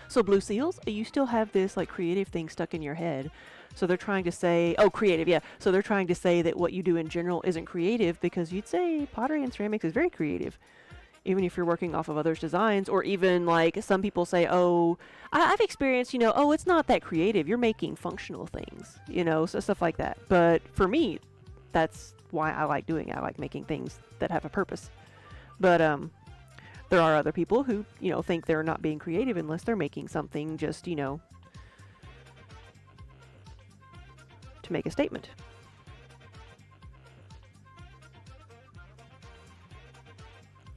So Blue Seals, you still have this like creative thing stuck in your head. So they're trying to say, oh, creative, yeah. So they're trying to say that what you do in general isn't creative, because you'd say pottery and ceramics is very creative, even if you're working off of others' designs. Or even like some people say, oh, I've experienced, oh, it's not that creative. You're making functional things, so stuff like that. But for me, that's why I like doing it. I like making things that have a purpose. But there are other people who, think they're not being creative unless they're making something just, to make a statement.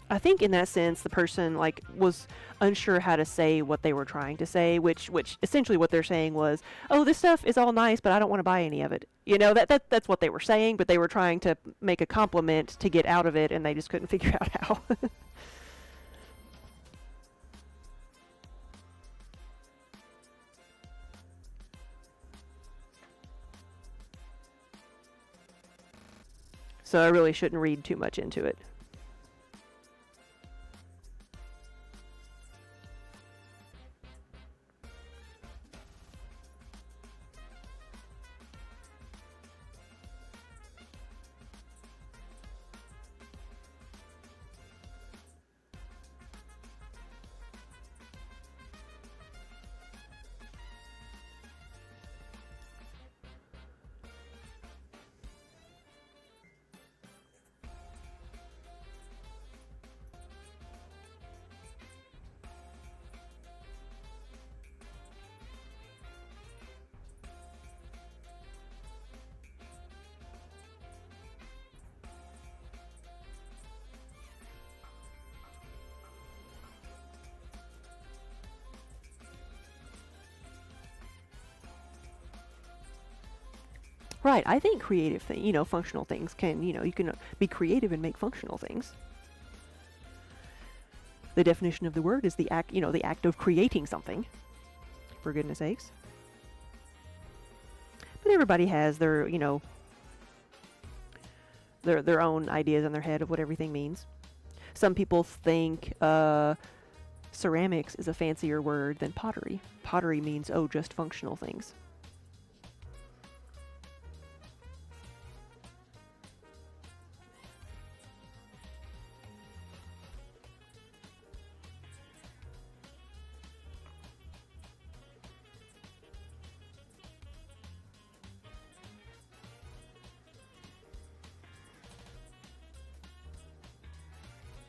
I think in that sense, the person was unsure how to say what they were trying to say, which essentially what they're saying was, oh, this stuff is all nice, but I don't want to buy any of it. That's what they were saying, but they were trying to make a compliment to get out of it, and they just couldn't figure out how. So I really shouldn't read too much into it. Right, I think creative functional things can, you can be creative and make functional things. The definition of the word is the act, the act of creating something, for goodness sakes. But everybody has their, their own ideas in their head of what everything means. Some people think ceramics is a fancier word than pottery. Pottery means, oh, just functional things.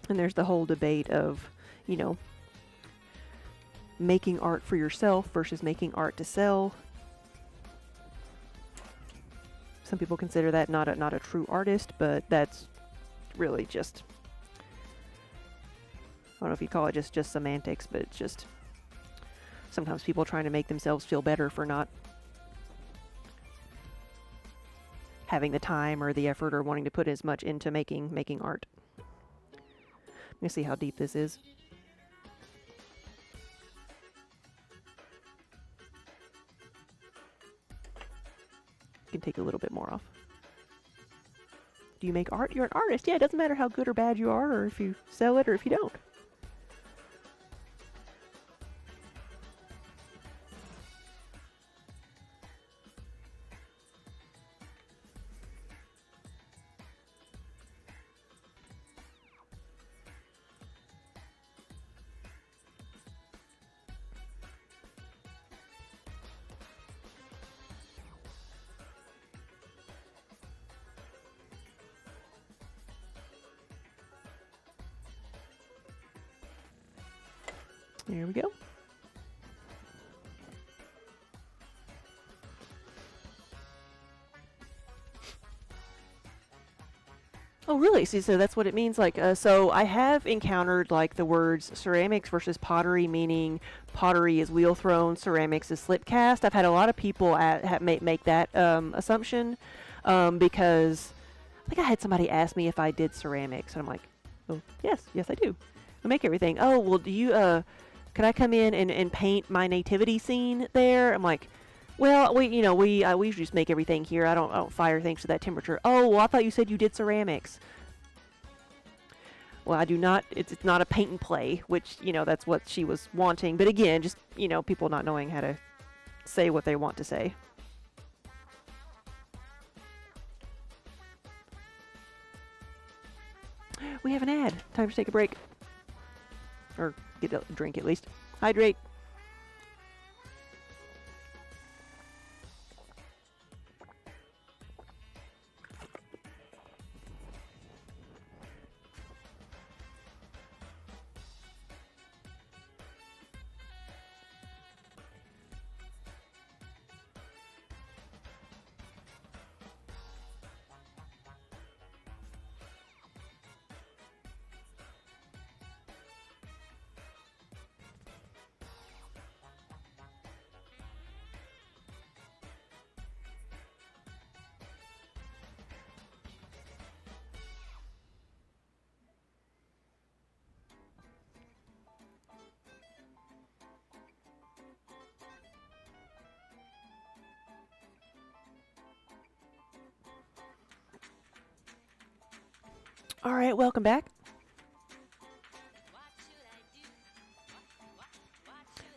And there's the whole debate of, making art for yourself versus making art to sell. Some people consider that not a true artist, but that's really just, I don't know if you call it just semantics, but it's just sometimes people trying to make themselves feel better for not having the time or the effort or wanting to put as much into making art. Let me see how deep this is. You can take a little bit more off. Do you make art? You're an artist. Yeah, it doesn't matter how good or bad you are, or if you sell it or if you don't. There we go. Oh, really? See, so that's what it means. So I have encountered the words ceramics versus pottery, meaning pottery is wheel thrown, ceramics is slip cast. I've had a lot of people make that assumption because I think I had somebody ask me if I did ceramics, and I'm like, oh, yes, I do. I make everything. Oh, well, do you could I come in and paint my nativity scene there? I'm like, well, we usually just make everything here. I don't fire things to that temperature. Oh, well, I thought you said you did ceramics. Well, I do not. It's not a paint and play, which that's what she was wanting. But again, just people not knowing how to say what they want to say. We have an ad. Time to take a break. Or get a drink at least. Hydrate. All right, welcome back.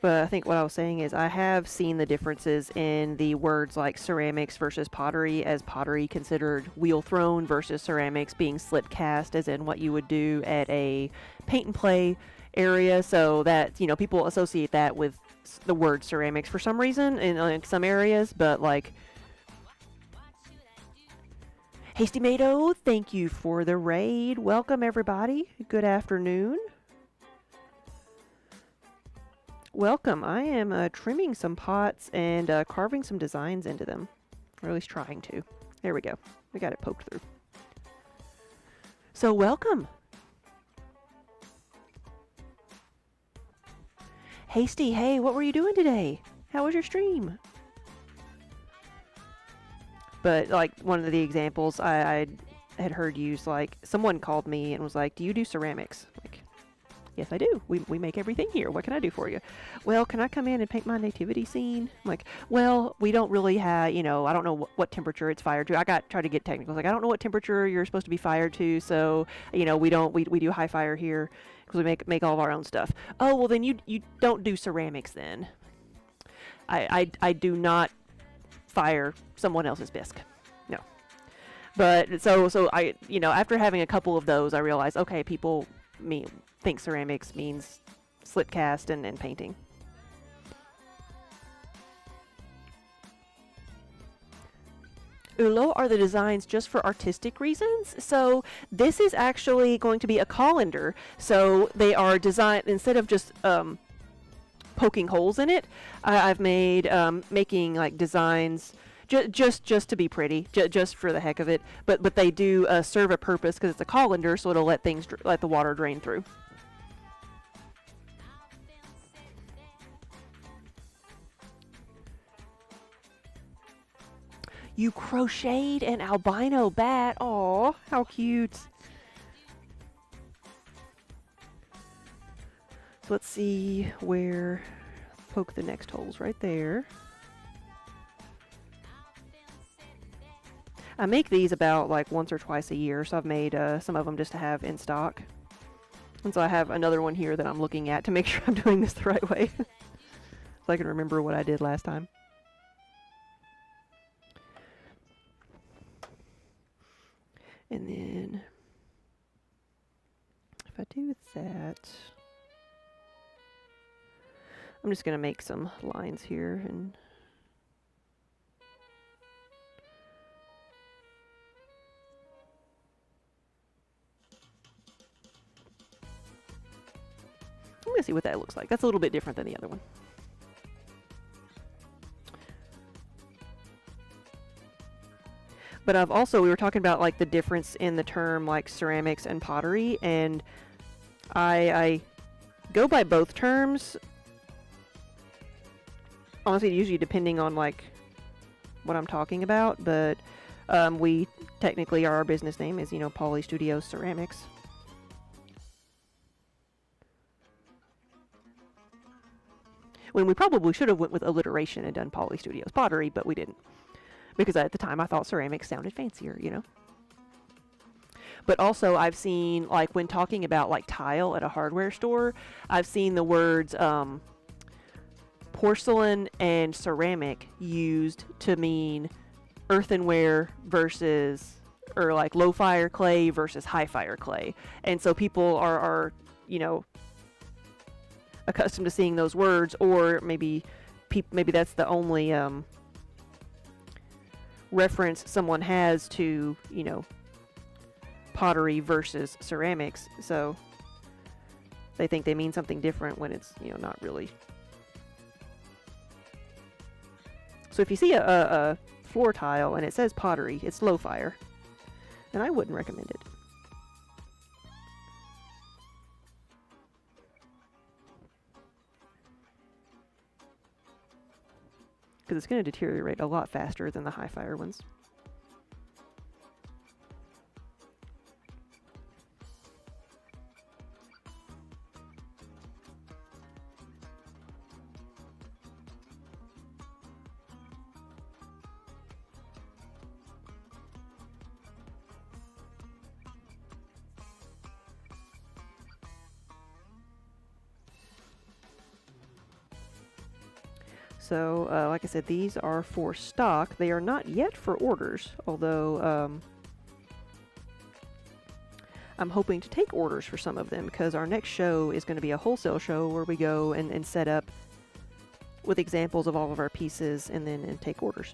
But I think what I was saying is I have seen the differences in the words like ceramics versus pottery, as pottery considered wheel thrown versus ceramics being slip cast, as in what you would do at a paint and play area. So that, you know, people associate that with the word ceramics for some reason in some areas, but like Hasty Mato, thank you for the raid. Welcome, everybody. Good afternoon. Welcome. I am trimming some pots and carving some designs into them. Or at least trying to. There we go. We got it poked through. So welcome. Hasty, hey, what were you doing today? How was your stream? But like one of the examples I had heard used, like someone called me and was like, "Do you do ceramics?" Like, yes, I do. We make everything here. What can I do for you? Well, can I come in and paint my nativity scene? I'm like, well, we don't really have, you know, I don't know what temperature it's fired to. Try to get technical. Like, I don't know what temperature you're supposed to be fired to. So, you know, we do high fire here because we make all of our own stuff. Oh, well, then you don't do ceramics then. I do not fire someone else's bisque. No. But so I, you know, after having a couple of those, I realized, okay, people think ceramics means slip cast and painting. Ulo, are the designs just for artistic reasons? So this is actually going to be a colander. So they are designed, instead of just poking holes in it, I've made making like designs just to be pretty, just for the heck of it. But they do serve a purpose because it's a colander, so it'll let the water drain through. You crocheted an albino bat. Aw, how cute. So let's see where, poke the next holes right there. I make these about like once or twice a year, so I've made some of them just to have in stock. And so I have another one here that I'm looking at to make sure I'm doing this the right way. So I can remember what I did last time. And then if I do that, I'm just going to make some lines here and I'm going to see what that looks like. That's a little bit different than the other one. But I've also, we were talking about like the difference in the term like ceramics and pottery, and I go by both terms. Honestly, usually depending on like what I'm talking about, but we technically, our business name is, you know, Poly Studios Ceramics. When we probably should have went with alliteration and done Poly Studios Pottery, but we didn't. Because at the time I thought ceramics sounded fancier, you know. But also I've seen, like when talking about like tile at a hardware store, I've seen the words porcelain and ceramic used to mean earthenware versus or like low fire clay versus high fire clay. And so people are you know, accustomed to seeing those words, or maybe that's the only reference someone has to, you know, pottery versus ceramics. So they think they mean something different when it's, you know, not really. So if you see a floor tile and it says pottery, it's low fire, then I wouldn't recommend it. Because it's going to deteriorate a lot faster than the high fire ones. So, like I said, these are for stock. They are not yet for orders, although I'm hoping to take orders for some of them, because our next show is going to be a wholesale show where we go and set up with examples of all of our pieces and take orders.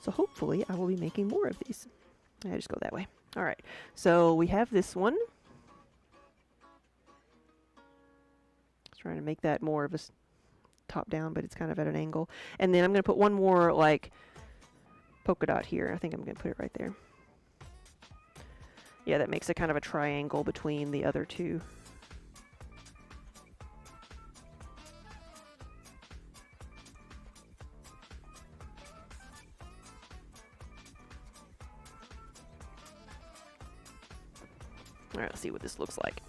So hopefully I will be making more of these. I just go that way. All right, so we have this one. Just trying to make that more of a top down, but it's kind of at an angle. And then I'm going to put one more like polka dot here. I think I'm going to put it right there. Yeah, that makes a kind of a triangle between the other two. All right, let's see what this looks like.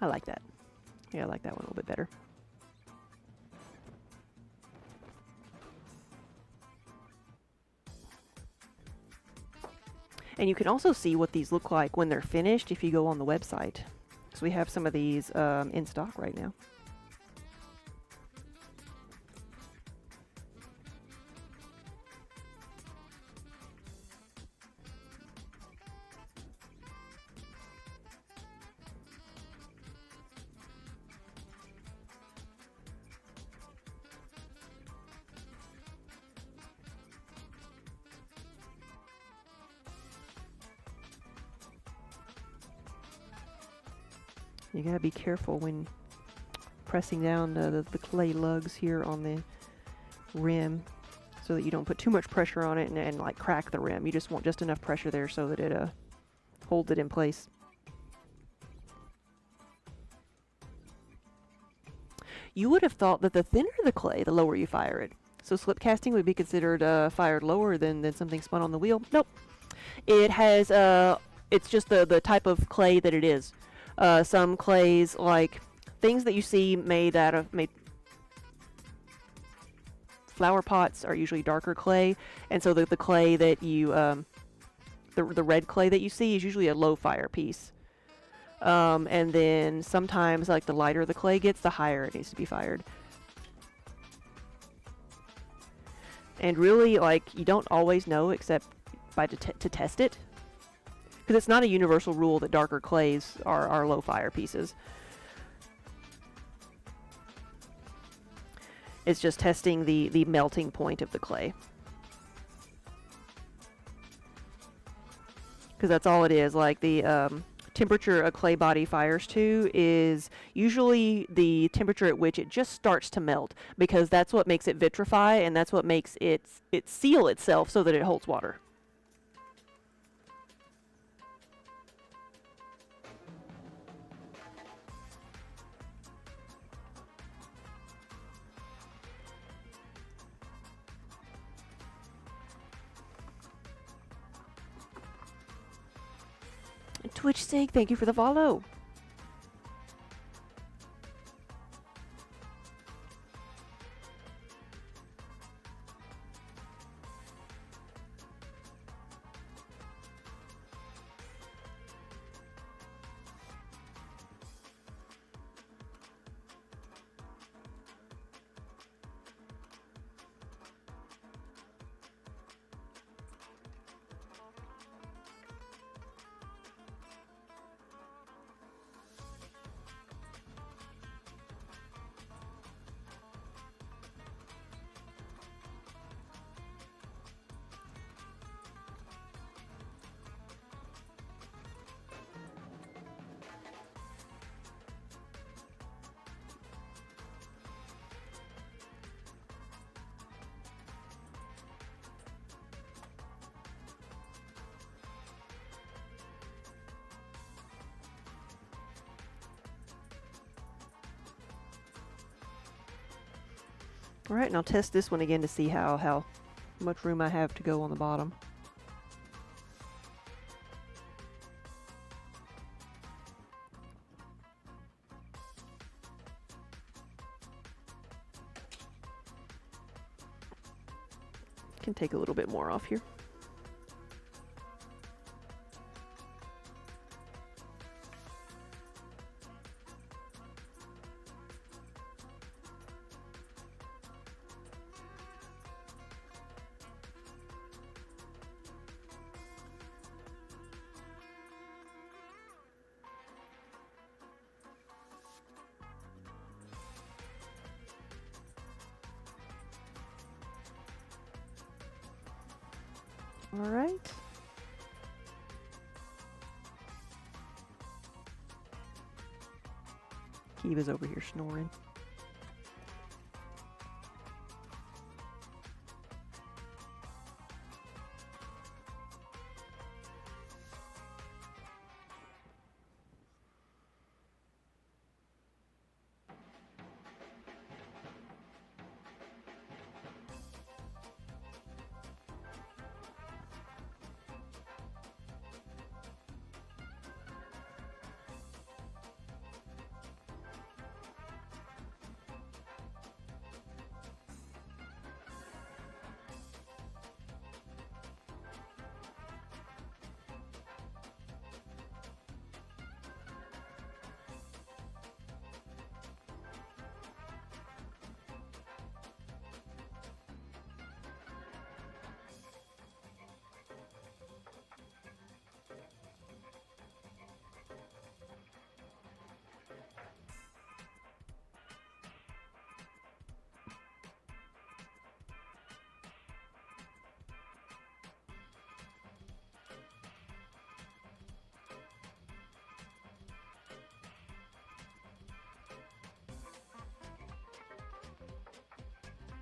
I like that. Yeah, I like that one a little bit better. And you can also see what these look like when they're finished if you go on the website. So we have some of these in stock right now. You gotta be careful when pressing down the clay lugs here on the rim, so that you don't put too much pressure on it and like crack the rim. You just want just enough pressure there so that it holds it in place. You would have thought that the thinner the clay, the lower you fire it. So slip casting would be considered fired lower than something spun on the wheel. Nope. It has it's just the type of clay that it is. Some clays, like things that you see made flower pots, are usually darker clay, and so the clay that you the red clay that you see is usually a low fire piece. And then sometimes, like, the lighter the clay gets, the higher it needs to be fired. And really, like, you don't always know except by to test it. Because it's not a universal rule that darker clays are low fire pieces. It's just testing the melting point of the clay. Because that's all it is. Like, the temperature a clay body fires to is usually the temperature at which it just starts to melt. Because that's what makes it vitrify, and that's what makes it seal itself so that it holds water. Twitch Sig, thank you for the follow. All right, and I'll test this one again to see how much room I have to go on the bottom. Can take a little bit more off here. All right. Kiba's over here snoring.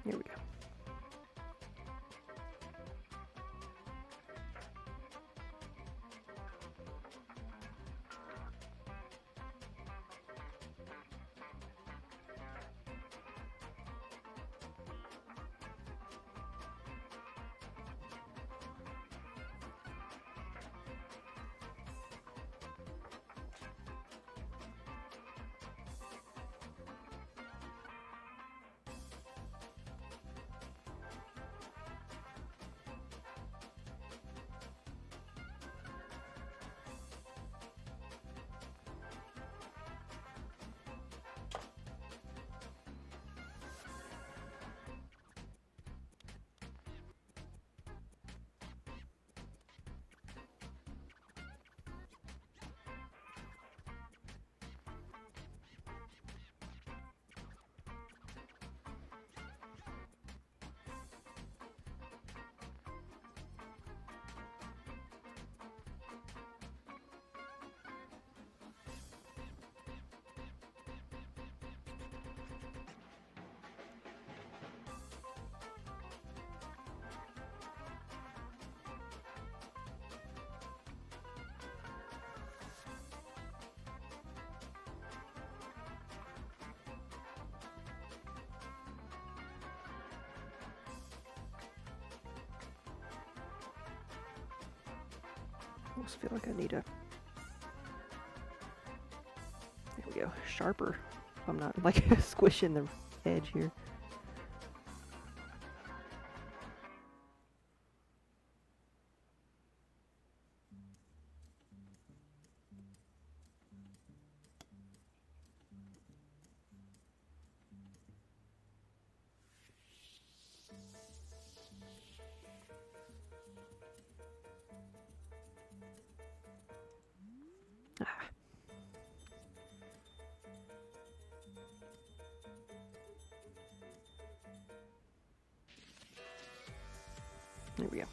Here we go. I almost feel like I need a, there we go, sharper. I'm not like squishing the edge here. Ah. There we go.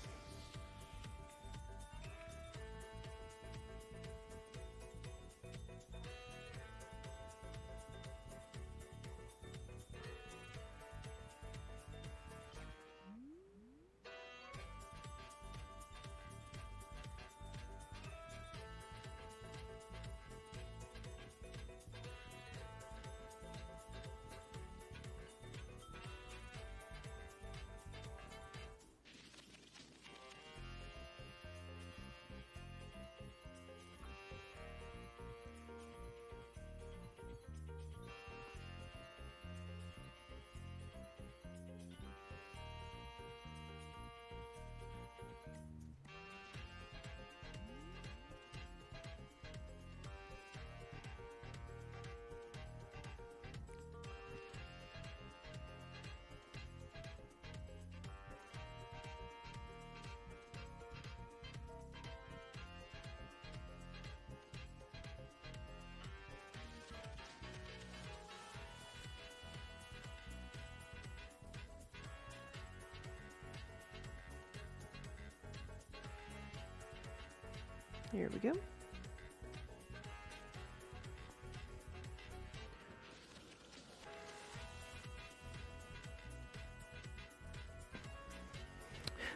Here we go.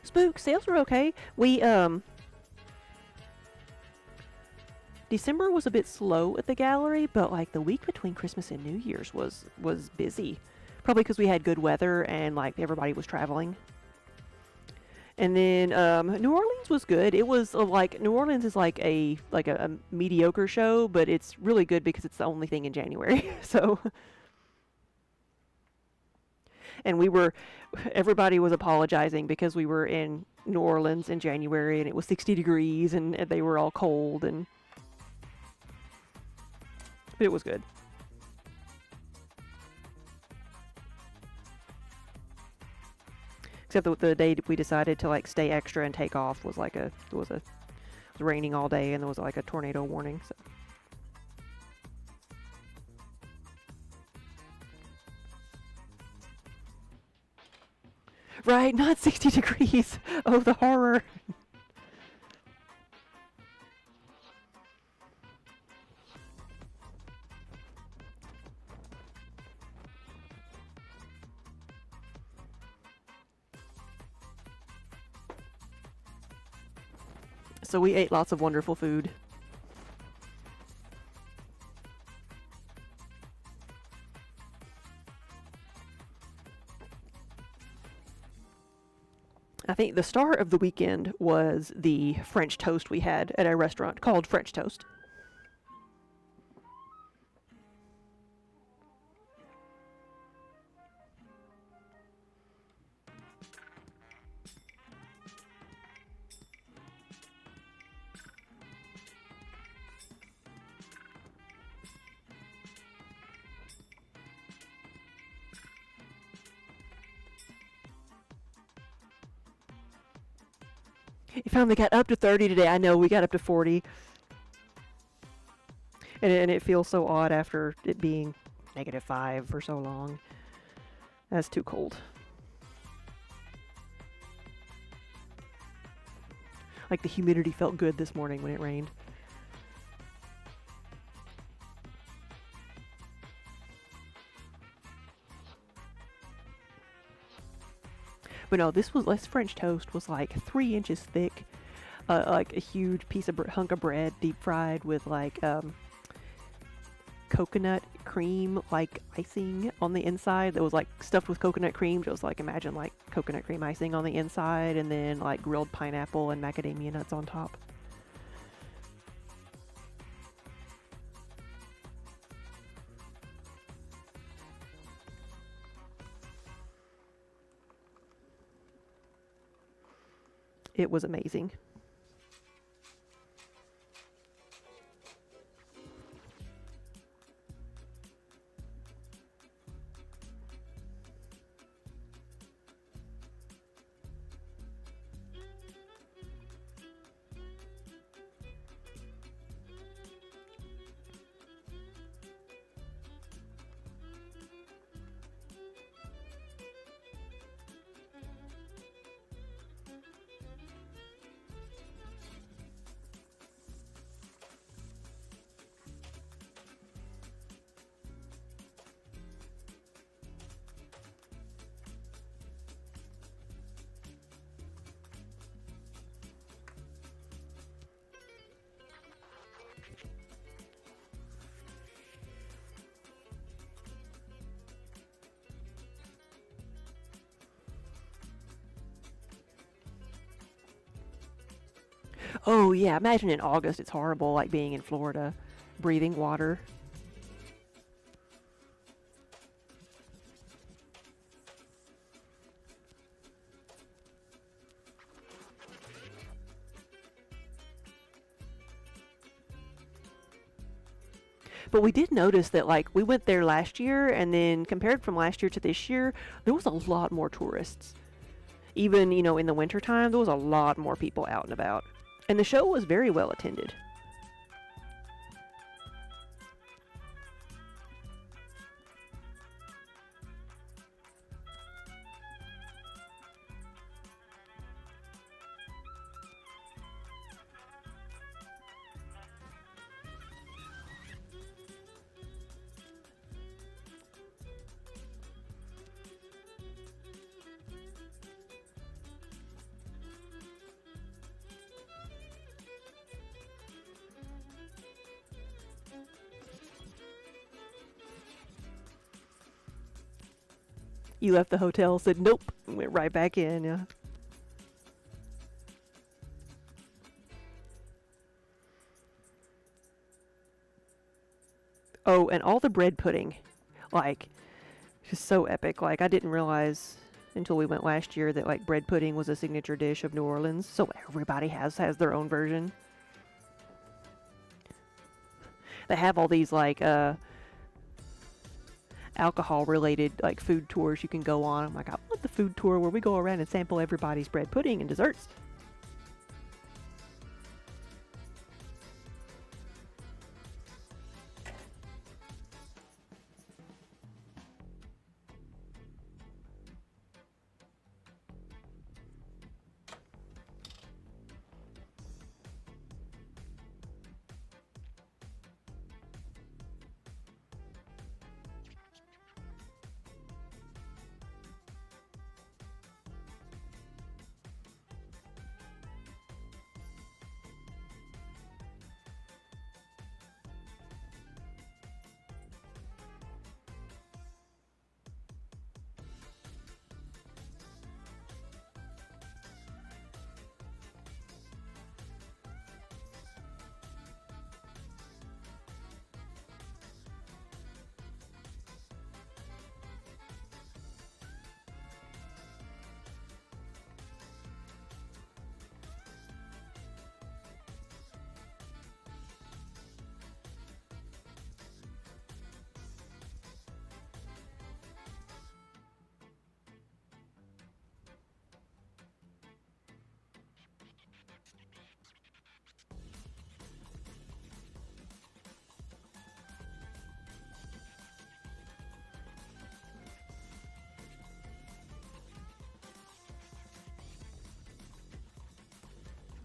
Spook sales were okay. We December was a bit slow at the gallery, but like the week between Christmas and New Year's was busy. Probably because we had good weather and like everybody was traveling. And then New Orleans was good. It was like New Orleans is like a mediocre show, but it's really good because it's the only thing in January. So, and everybody was apologizing because we were in New Orleans in January and it was 60 degrees and they were all cold but it was good. Except the day we decided to like stay extra and take off was like it was raining all day and there was like a tornado warning. So. Right, not 60 degrees. Oh, the horror. So we ate lots of wonderful food. I think the star of the weekend was the French toast we had at a restaurant called French Toast. You finally got up to 30 today. I know we got up to 40. And it feels so odd after it being -5 for so long. That's too cold. Like the humidity felt good this morning when it rained. But no, this French toast was like 3 inches thick, like a huge piece of hunk of bread, deep fried with like coconut cream like icing on the inside that was like stuffed with coconut cream. Just like imagine like coconut cream icing on the inside, and then like grilled pineapple and macadamia nuts on top. It was amazing. Oh yeah, imagine in August it's horrible like being in Florida, breathing water. But we did notice that like we went there last year and then compared from last year to this year, there was a lot more tourists. Even, in the wintertime, there was a lot more people out and about. And the show was very well attended. You left the hotel, said nope, and went right back in. Yeah. Oh, and all the bread pudding, like, just so epic. Like, I didn't realize until we went last year that like bread pudding was a signature dish of New Orleans. So everybody has their own version. They have all these like alcohol related like food tours you can go on. I'm like, I want the food tour where we go around and sample everybody's bread pudding and desserts.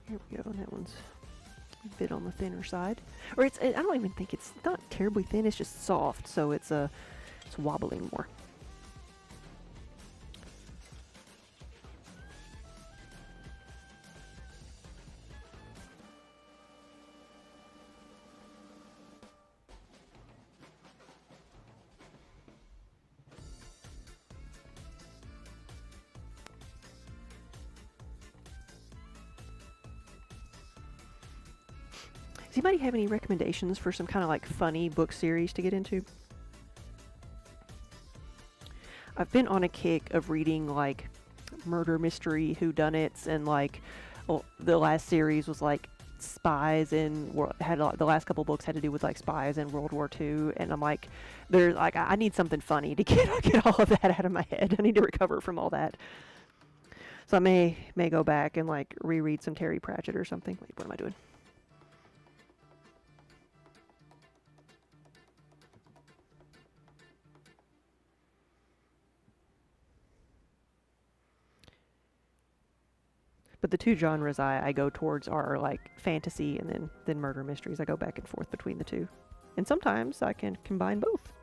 Here we go. That one's a bit on the thinner side, or I don't even think it's not terribly thin. It's just soft, so it's wobbling more. Does anybody have any recommendations for some kind of like funny book series to get into? I've been on a kick of reading like murder mystery whodunits, and like the last series was like spies in the last couple books had to do with like spies in World War II, and I'm like, there's like I need something funny to get all of that out of my head. I need to recover from all that. So I may go back and like reread some Terry Pratchett or something. Wait, what am I doing? But the two genres I go towards are like fantasy and then murder mysteries. I go back and forth between the two. And sometimes I can combine both.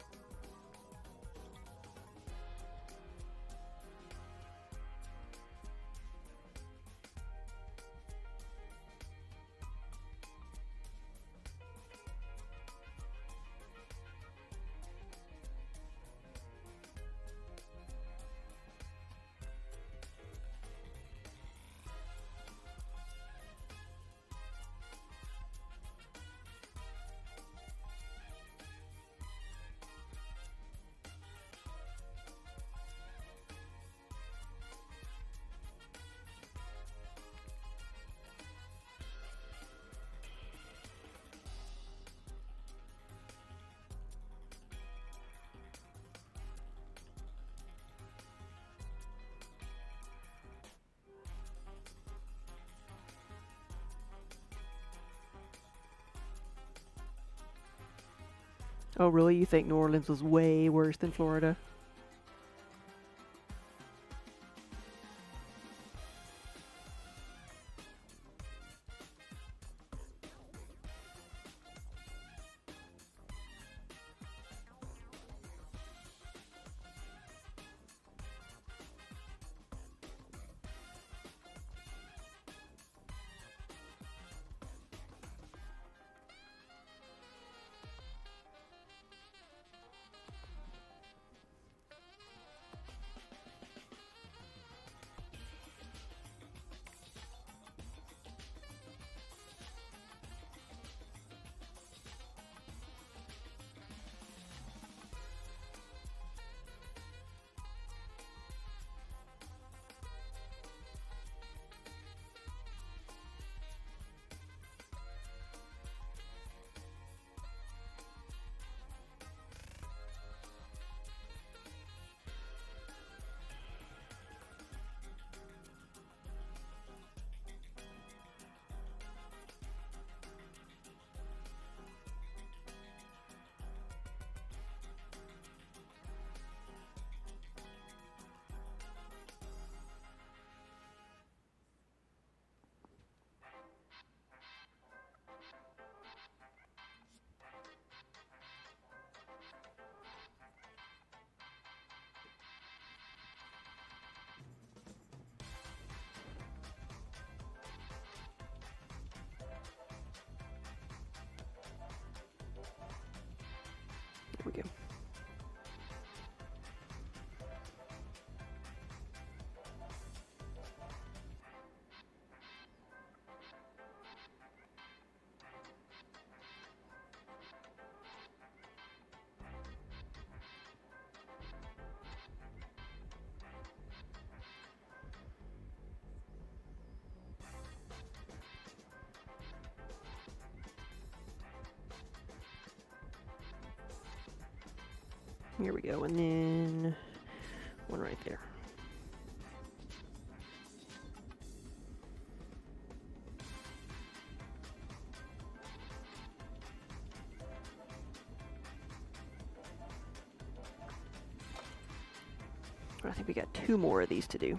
Oh, really? You think New Orleans was way worse than Florida? we go. Here we go, and then one right there. I think we got 2 more of these to do.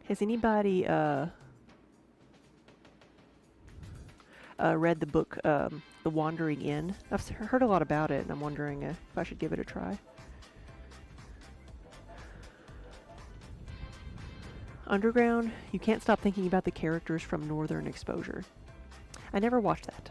Has anybody read the book The Wandering Inn? I've heard a lot about it, and I'm wondering if I should give it a try. Underground, you can't stop thinking about the characters from Northern Exposure. I never watched that.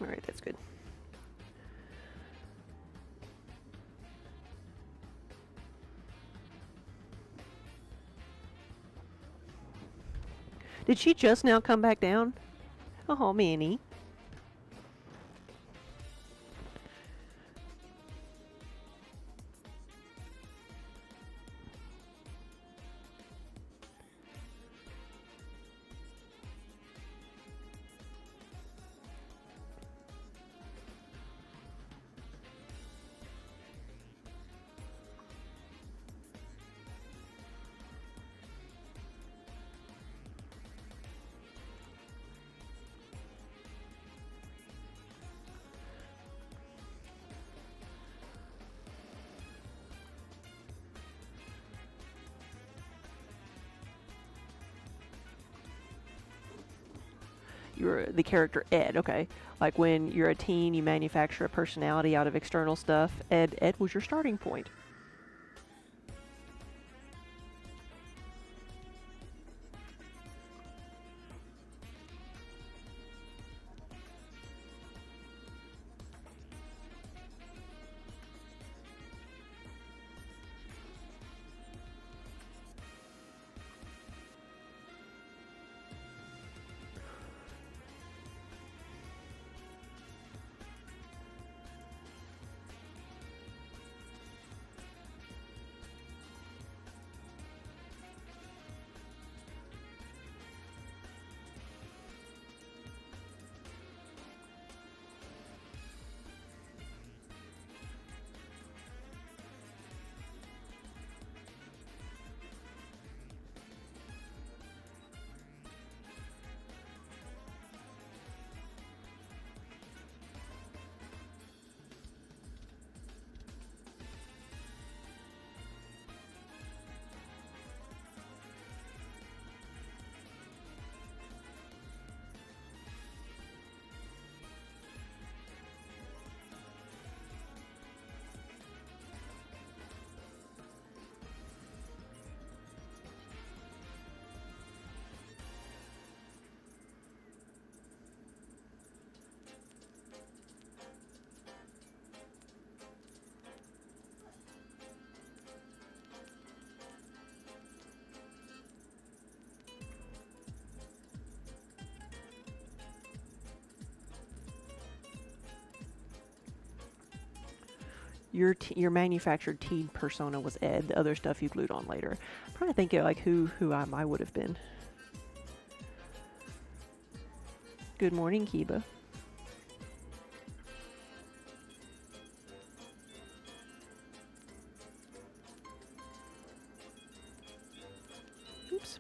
All right, that's good. Did she just now come back down? Oh, Minnie. You're the character Ed, okay. Like when you're a teen, you manufacture a personality out of external stuff. Ed was your starting point. Your manufactured teen persona was Ed. The other stuff you glued on later. I'm trying to think of like who I would have been. Good morning, Kiba. Oops.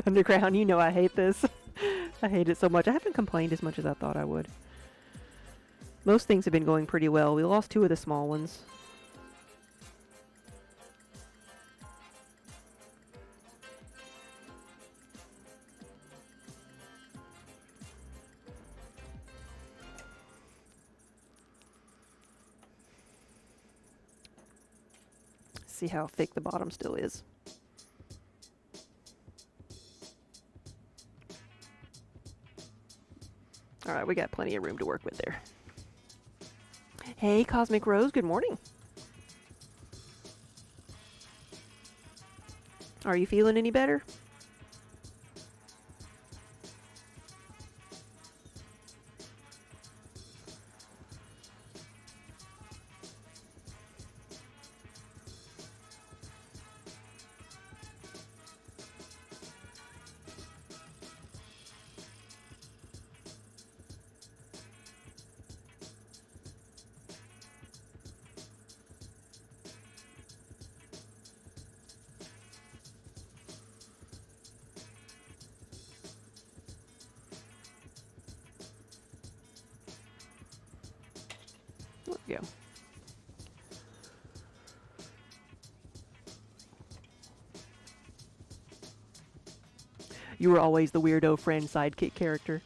Underground, you know I hate this. I hate it so much. I haven't complained as much as I thought I would. Most things have been going pretty well. We lost 2 of the small ones. See how thick the bottom still is. Alright, we got plenty of room to work with there. Hey, Cosmic Rose, good morning. Are you feeling any better? There we go. You were always the weirdo friend sidekick character.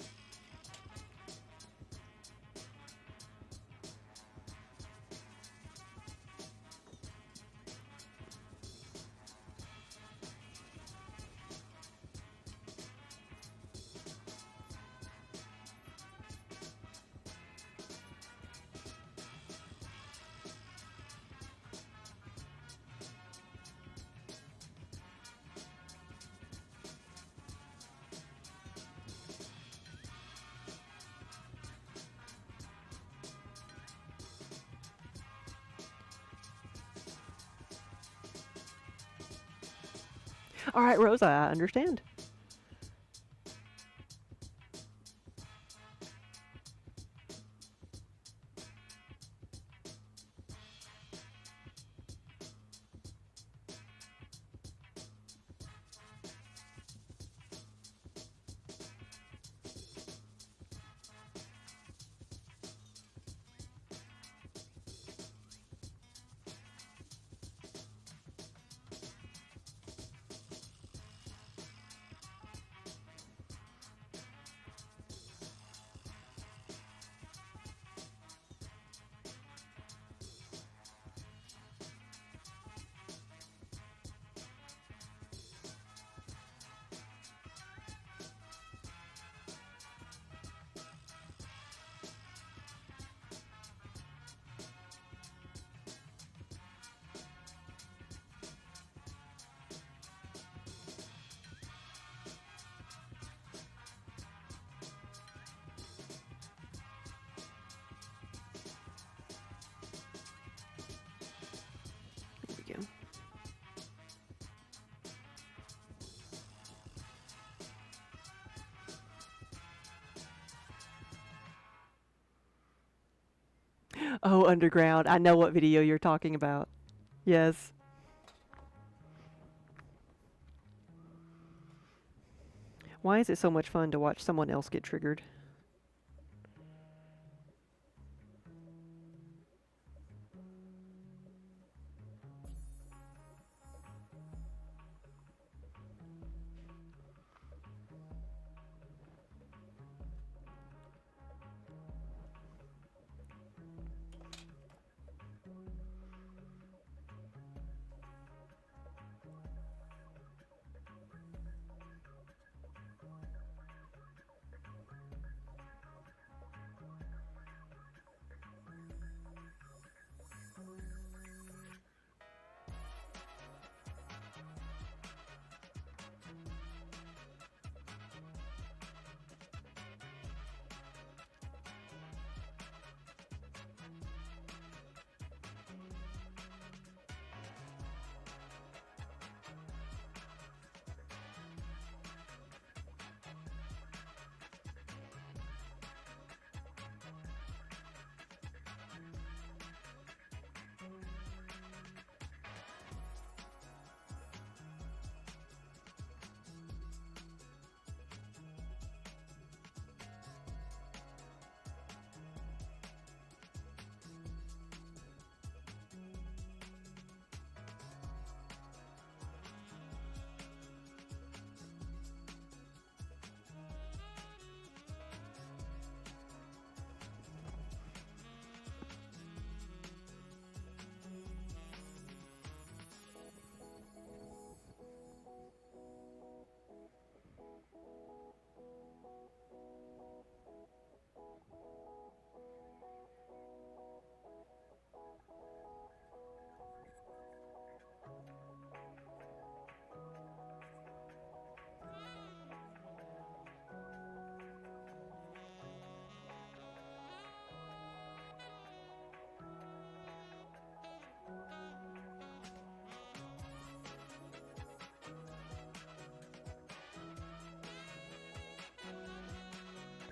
All right, Rosa, I understand. There we go. Oh, Underground. I know what video you're talking about. Yes. Why is it so much fun to watch someone else get triggered?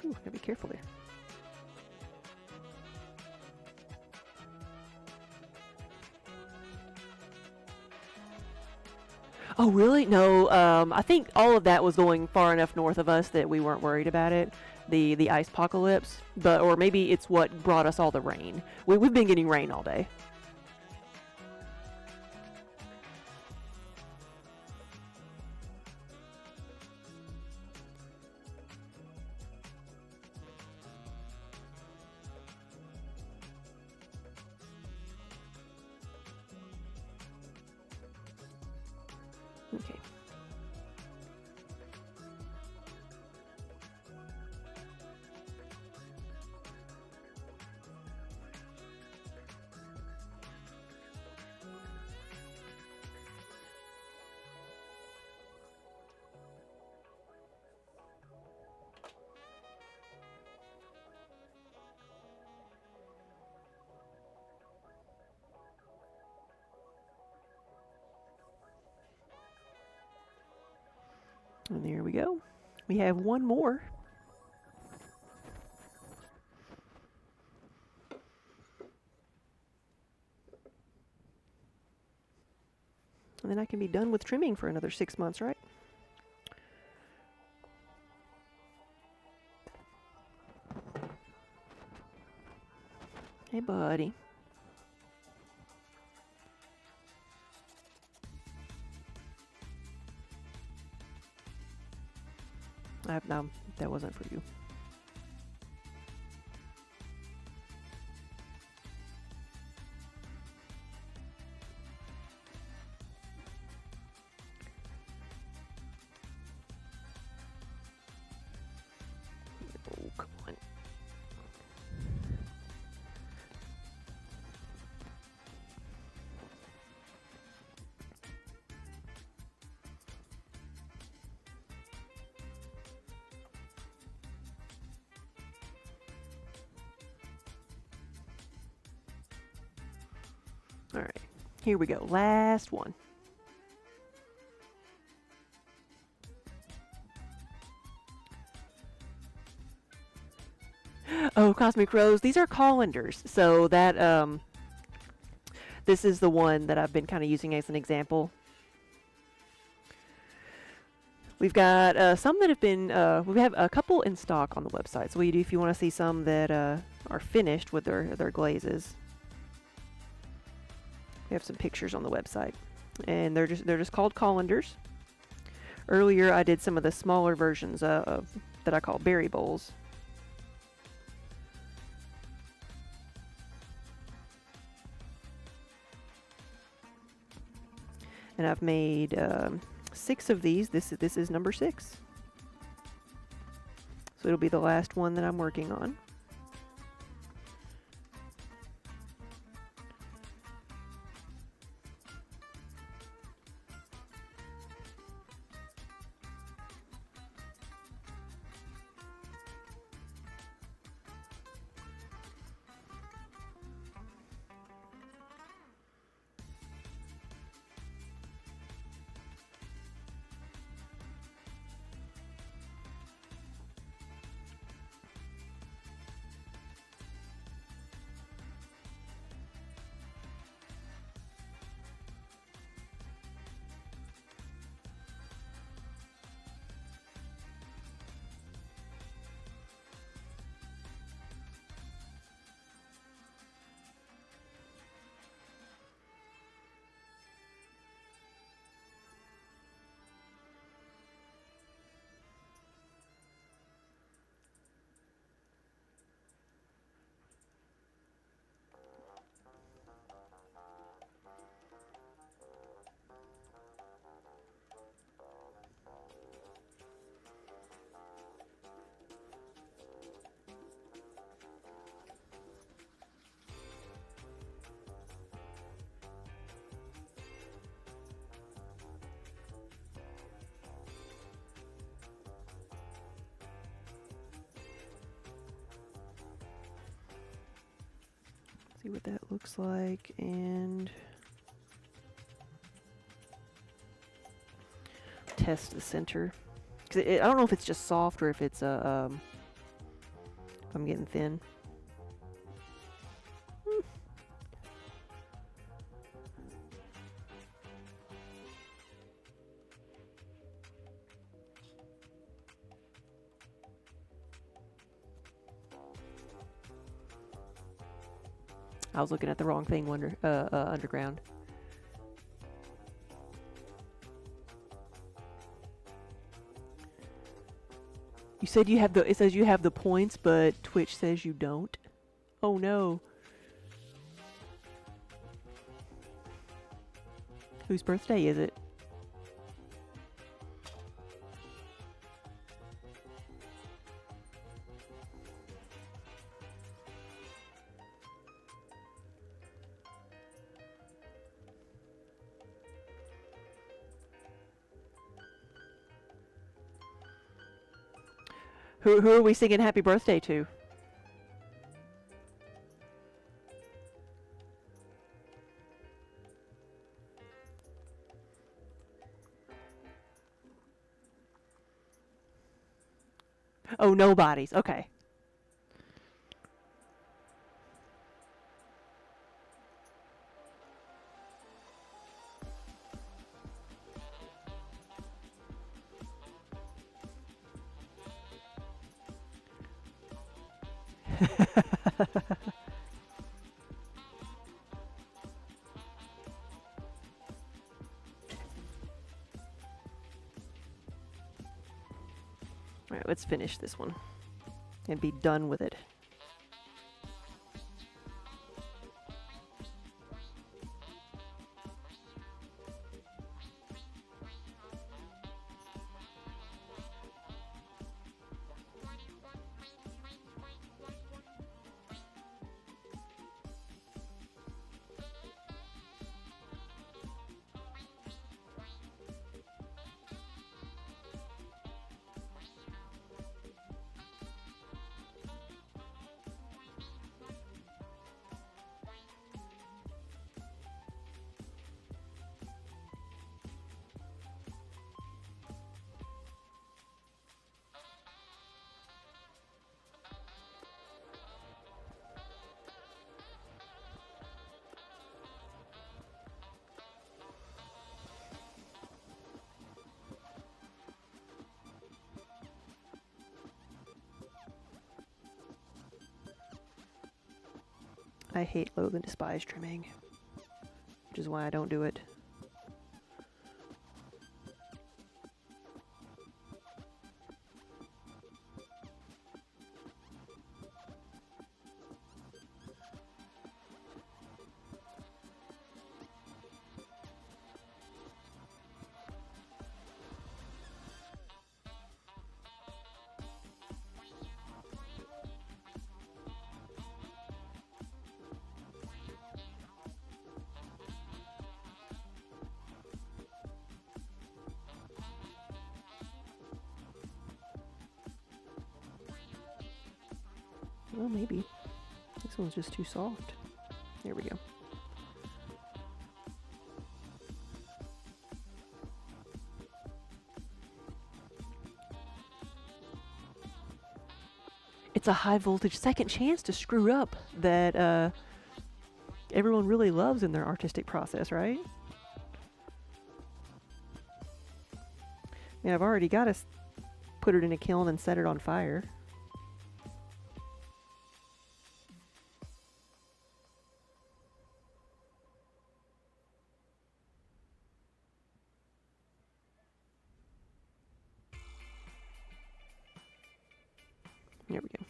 Ooh, gotta be careful there. Oh, really? No, I think all of that was going far enough north of us that we weren't worried about it. The ice apocalypse, but or maybe it's what brought us all the rain. We've been getting rain all day. Okay. And there we go. We have one more. And then I can be done with trimming for another 6 months, right? Hey, buddy. No, that wasn't for you. Oh, come on. All right, here we go. Last one. Oh, Cosmic Rose. These are colanders. So that this is the one that I've been kind of using as an example. We've got some that have been. We have a couple in stock on the website. So if you want to see some that are finished with their glazes, we have some pictures on the website, and they're just called colanders. Earlier, I did some of the smaller versions of that I call berry bowls. And I've made 6 of these. This is number 6. So it'll be the last one that I'm working on. See what that looks like, and test the center. 'Cause I don't know if it's just soft or if it's a I'm getting thin. I was looking at the wrong thing, underground. You said you have it says you have the points, but Twitch says you don't. Oh no. Whose birthday is it? Who are we singing happy birthday to? Oh, nobody's. Okay. Alright, let's finish this one and be done with it. I hate, loathe, and despise trimming, which is why I don't do it. Well, maybe. This one's just too soft. There we go. It's a high voltage second chance to screw up that everyone really loves in their artistic process, right? I mean, I've already got to put it in a kiln and set it on fire. There we go.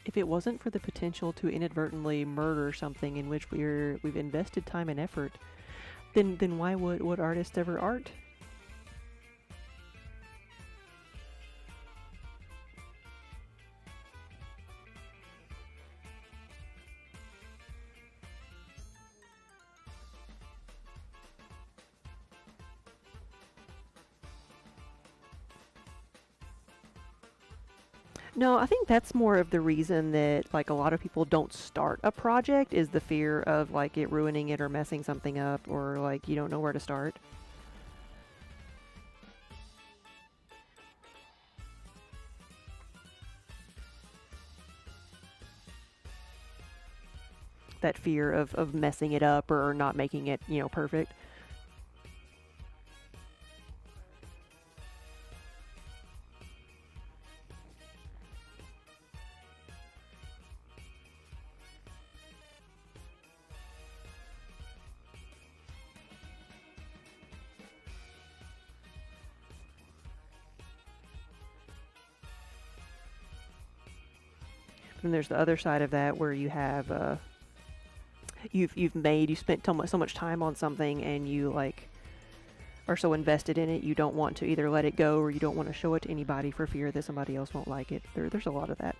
If it wasn't for the potential to inadvertently murder something in which we've invested time and effort, Then why would artists ever art? No, I think that's more of the reason that like a lot of people don't start a project is the fear of like it ruining it or messing something up or like you don't know where to start. That fear of messing it up or not making it, perfect. And there's the other side of that where you have you spent so much time on something and you like are so invested in it you don't want to either let it go or you don't want to show it to anybody for fear that somebody else won't like it. There's a lot of that.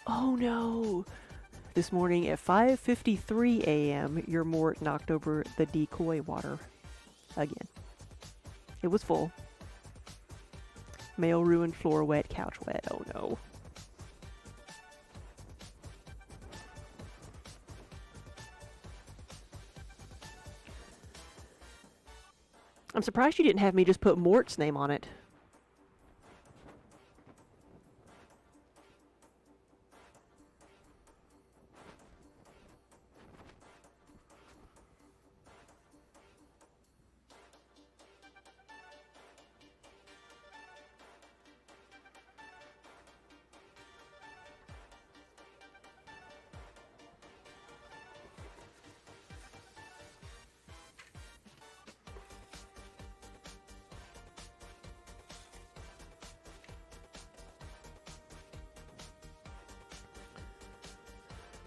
Oh no! This morning at 5:53 a.m., your Mort knocked over the decoy water again. It was full. Mail ruined, floor wet, couch wet. Oh no. I'm surprised you didn't have me just put Mort's name on it.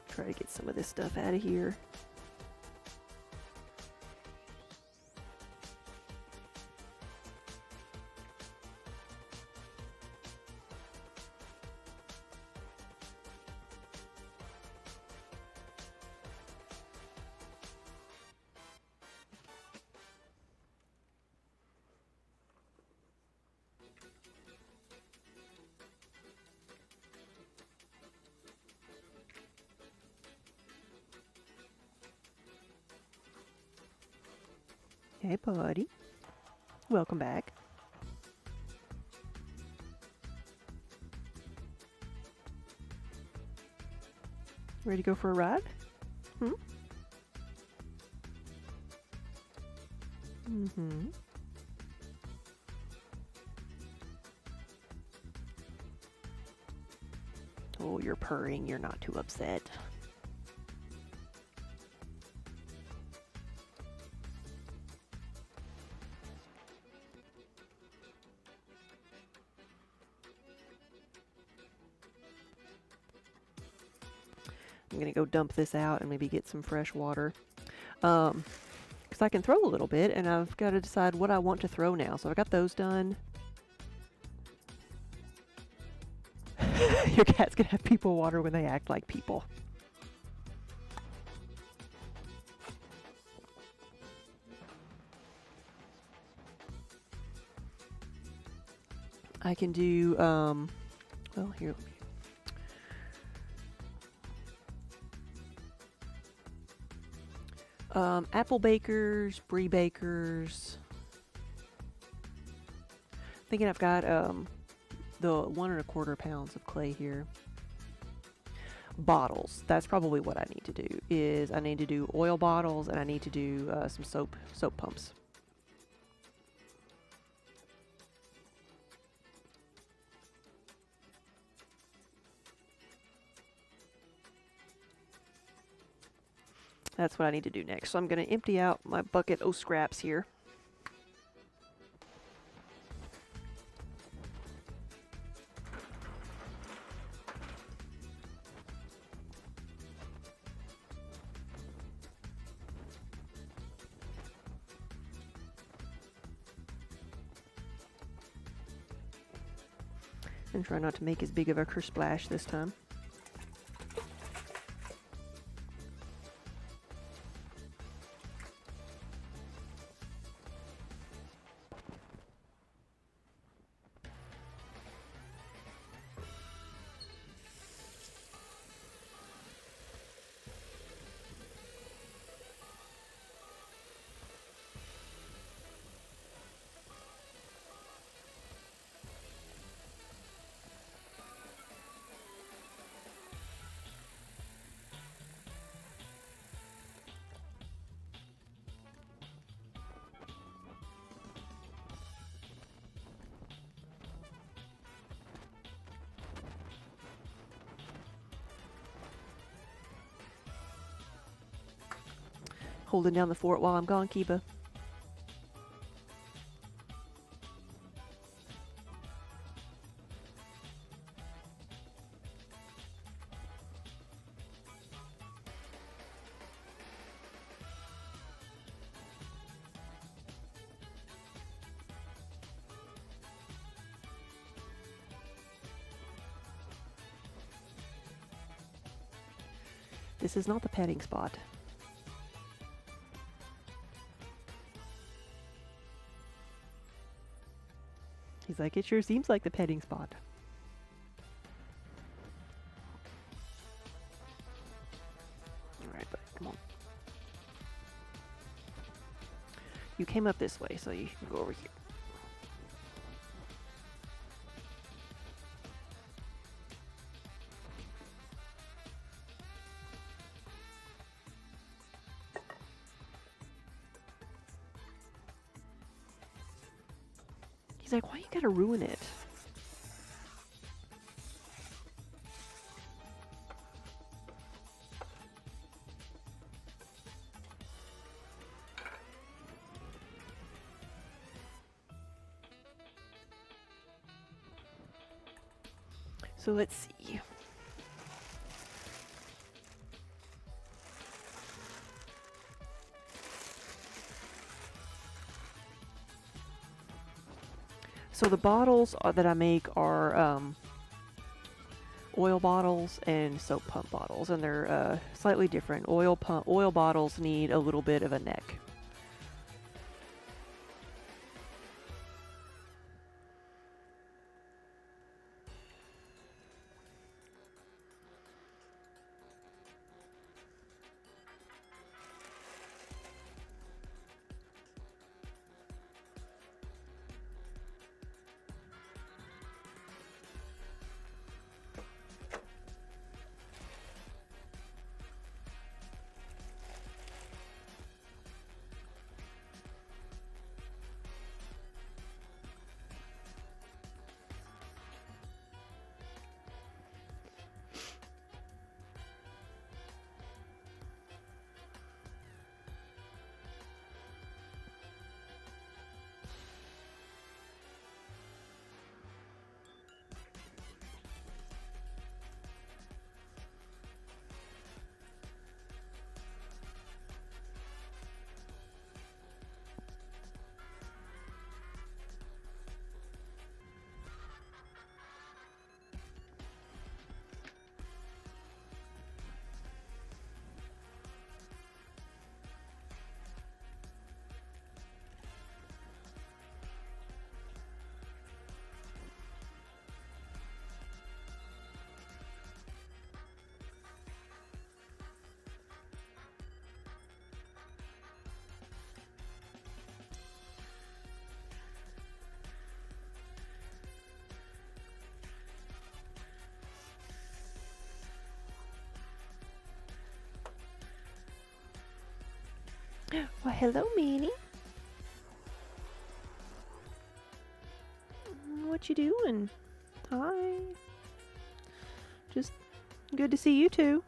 Try to get some of this stuff out of here. Hey, buddy. Welcome back. Ready to go for a ride? Hmm? Mm-hmm. Oh, you're purring. You're not too upset. I'm gonna go dump this out and maybe get some fresh water. Because because I can throw a little bit, and I've got to decide what I want to throw now. So I got those done. Your cat's gonna have people water when they act like people. I can do, well, here, apple bakers, brie bakers. Thinking I've got, the 1¼ pounds of clay here. Bottles. That's probably what I need to do. Is I need to do oil bottles, and I need to do some soap pumps. That's what I need to do next. So I'm going to empty out my bucket of scraps here. And try not to make as big of a kersplash this time. Holding down the fort while I'm gone, Kiba. This is not the petting spot. He's like, it sure seems like the petting spot. Alright, but come on. You came up this way, so you can go over here. He's like, why you gotta ruin it? So let's see. So the bottles that I make are oil bottles and soap pump bottles, and they're slightly different. Oil bottles need a little bit of a neck. Well, hello, Minnie. What you doing? Hi. Just good to see you too.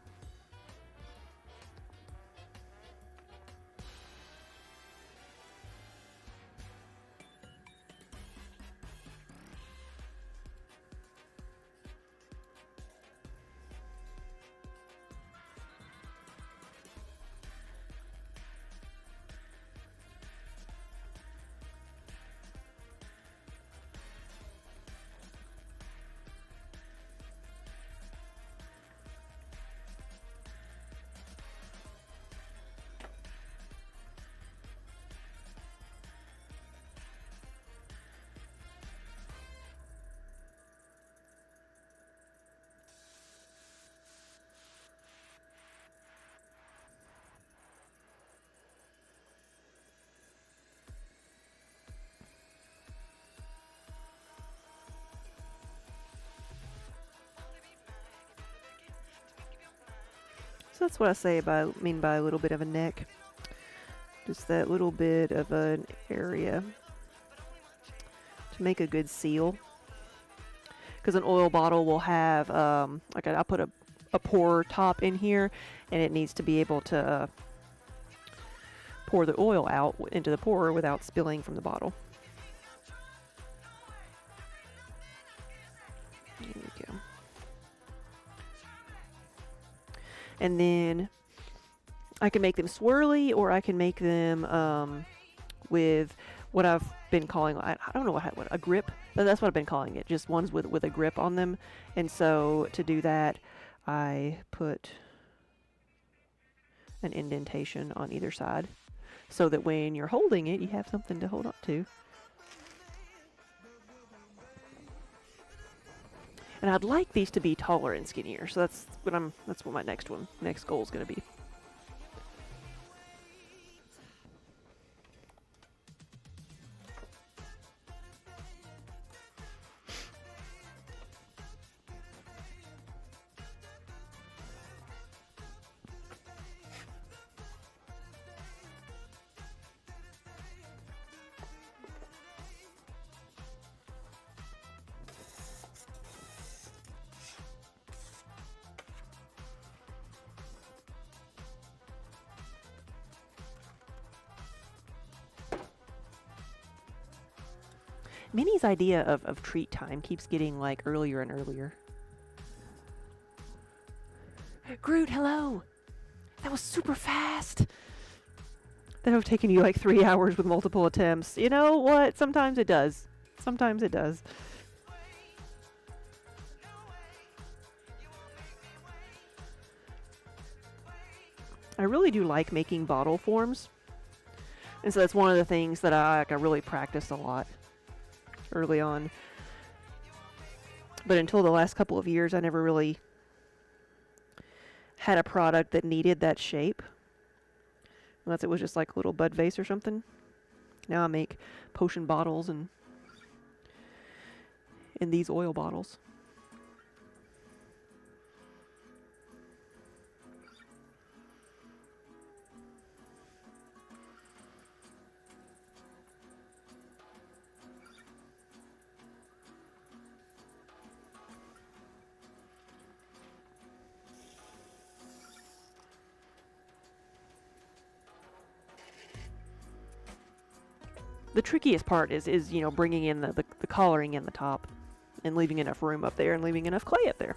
So that's what I mean by a little bit of a neck. Just that little bit of an area to make a good seal. Because an oil bottle will have, I put a pour top in here, and it needs to be able to pour the oil out into the pour without spilling from the bottle. There we go. And then I can make them swirly, or I can make them with what I've been calling, I don't know what a grip. That's what I've been calling it, just ones with a grip on them. And so to do that, I put an indentation on either side so that when you're holding it, you have something to hold on to. And I'd like these to be taller and skinnier, so that's what my next goal is going to be. Minnie's idea of treat time keeps getting like earlier and earlier. Groot, hello! That was super fast! That would have taken you like 3 hours with multiple attempts. You know what? Sometimes it does. Sometimes it does. I really do like making bottle forms. And so that's one of the things that I really practiced a lot early on. But until the last couple of years, I never really had a product that needed that shape. Unless it was just like a little bud vase or something. Now I make potion bottles and these oil bottles. The trickiest part is bringing in the collaring in the top and leaving enough room up there and leaving enough clay up there.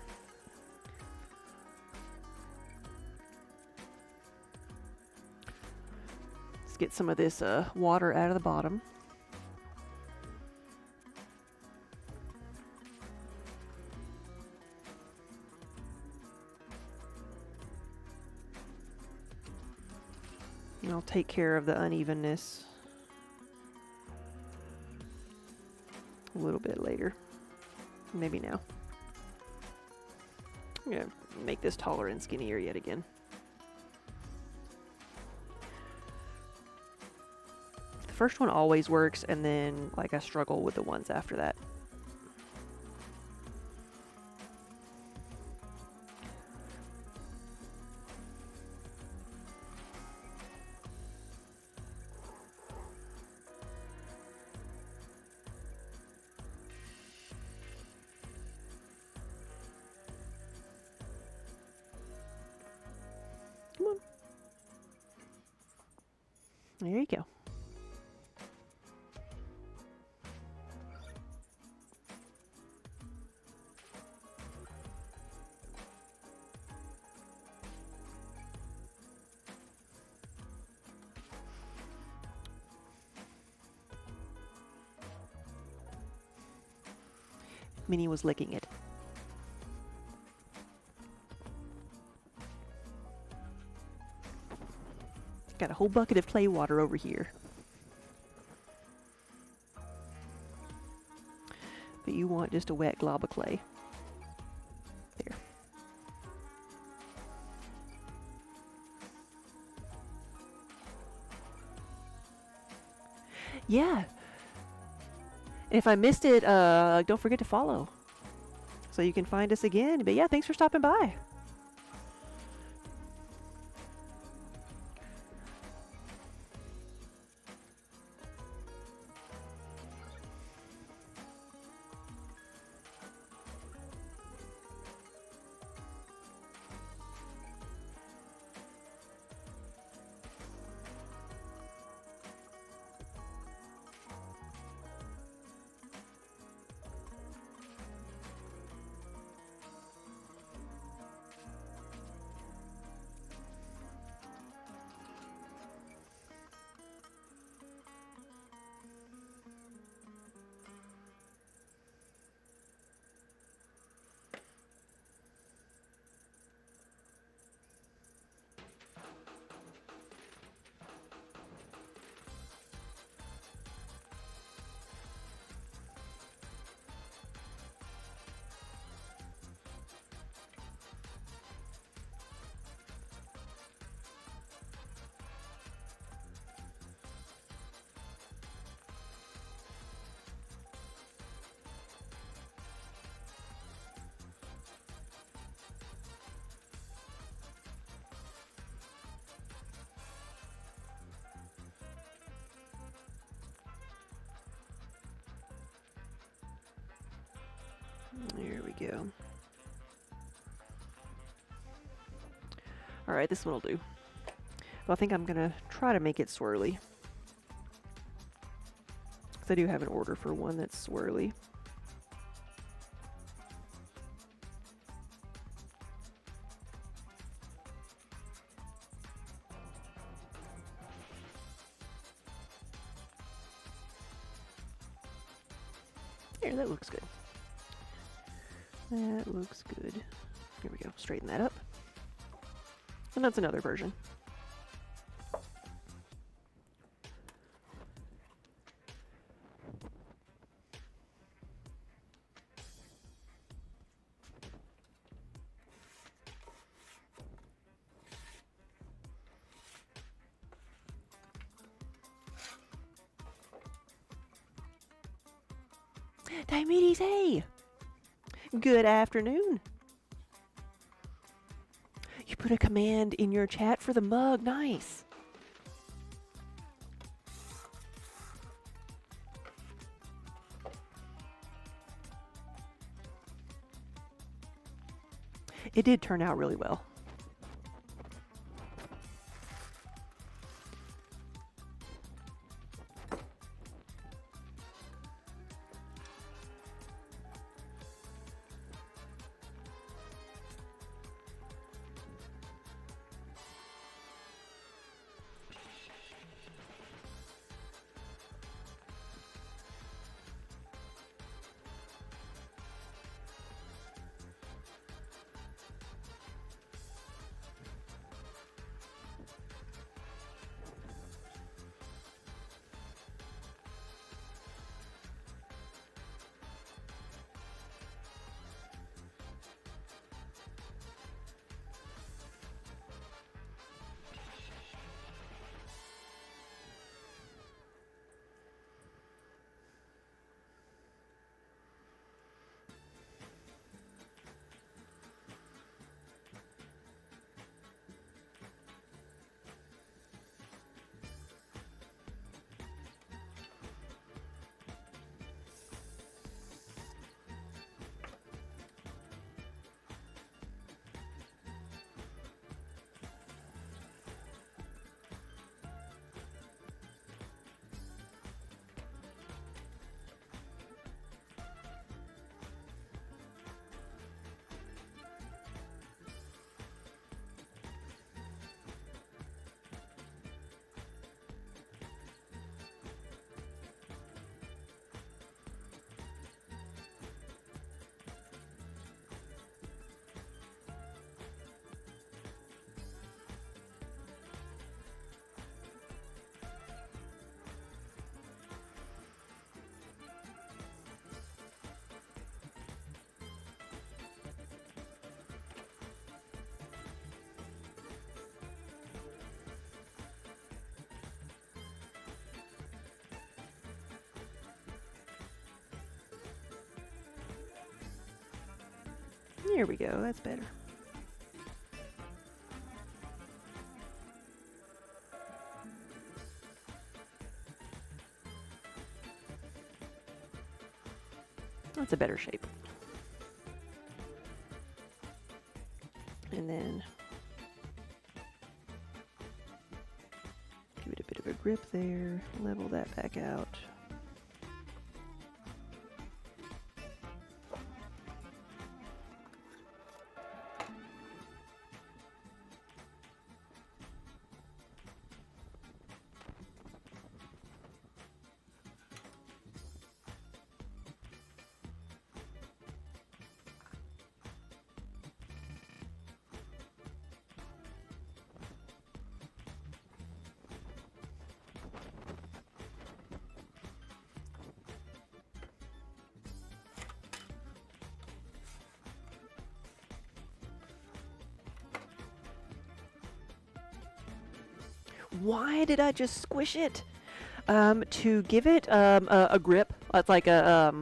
Let's get some of this water out of the bottom. And I'll take care of the unevenness a little bit later. Maybe now. I'm going to make this taller and skinnier yet again. The first one always works, and then I struggle with the ones after that. There you go. Minnie was licking it. Got a whole bucket of clay water over here. But you want just a wet glob of clay. There. Yeah. And if I missed it, don't forget to follow. So you can find us again. But yeah, thanks for stopping by. There we go. Alright, this one will do. Well, I think I'm going to try to make it swirly. Because I do have an order for one that's swirly. There, that looks good. That looks good. Here we go. Straighten that up. And that's another version. Diomedes, hey! Good afternoon. You put a command in your chat for the mug. Nice. It did turn out really well. There we go. That's better. That's a better shape. And then give it a bit of a grip there, level that back out. Why did I just squish it? To give it a grip. It's like a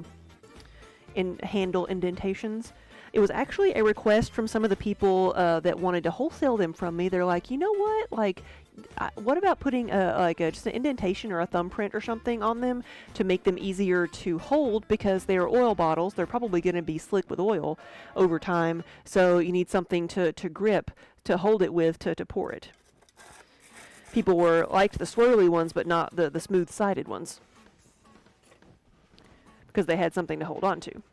handle indentations. It was actually a request from some of the people that wanted to wholesale them from me. They're like, you know what? Like, what about putting just an indentation or a thumbprint or something on them to make them easier to hold, because they are oil bottles. They're probably going to be slick with oil over time. So you need something to grip, to hold it with, to pour it. People liked the swirly ones, but not the smooth-sided ones, because they had something to hold on to.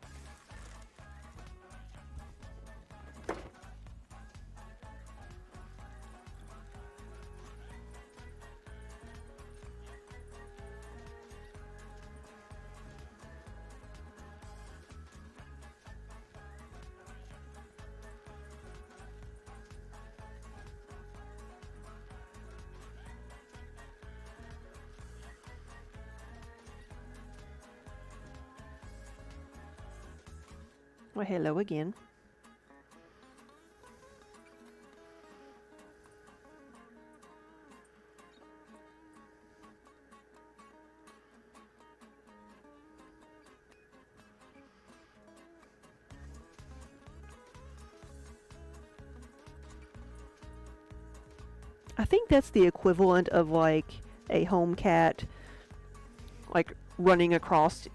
Well, hello again. I think that's the equivalent of like a home cat, like running across,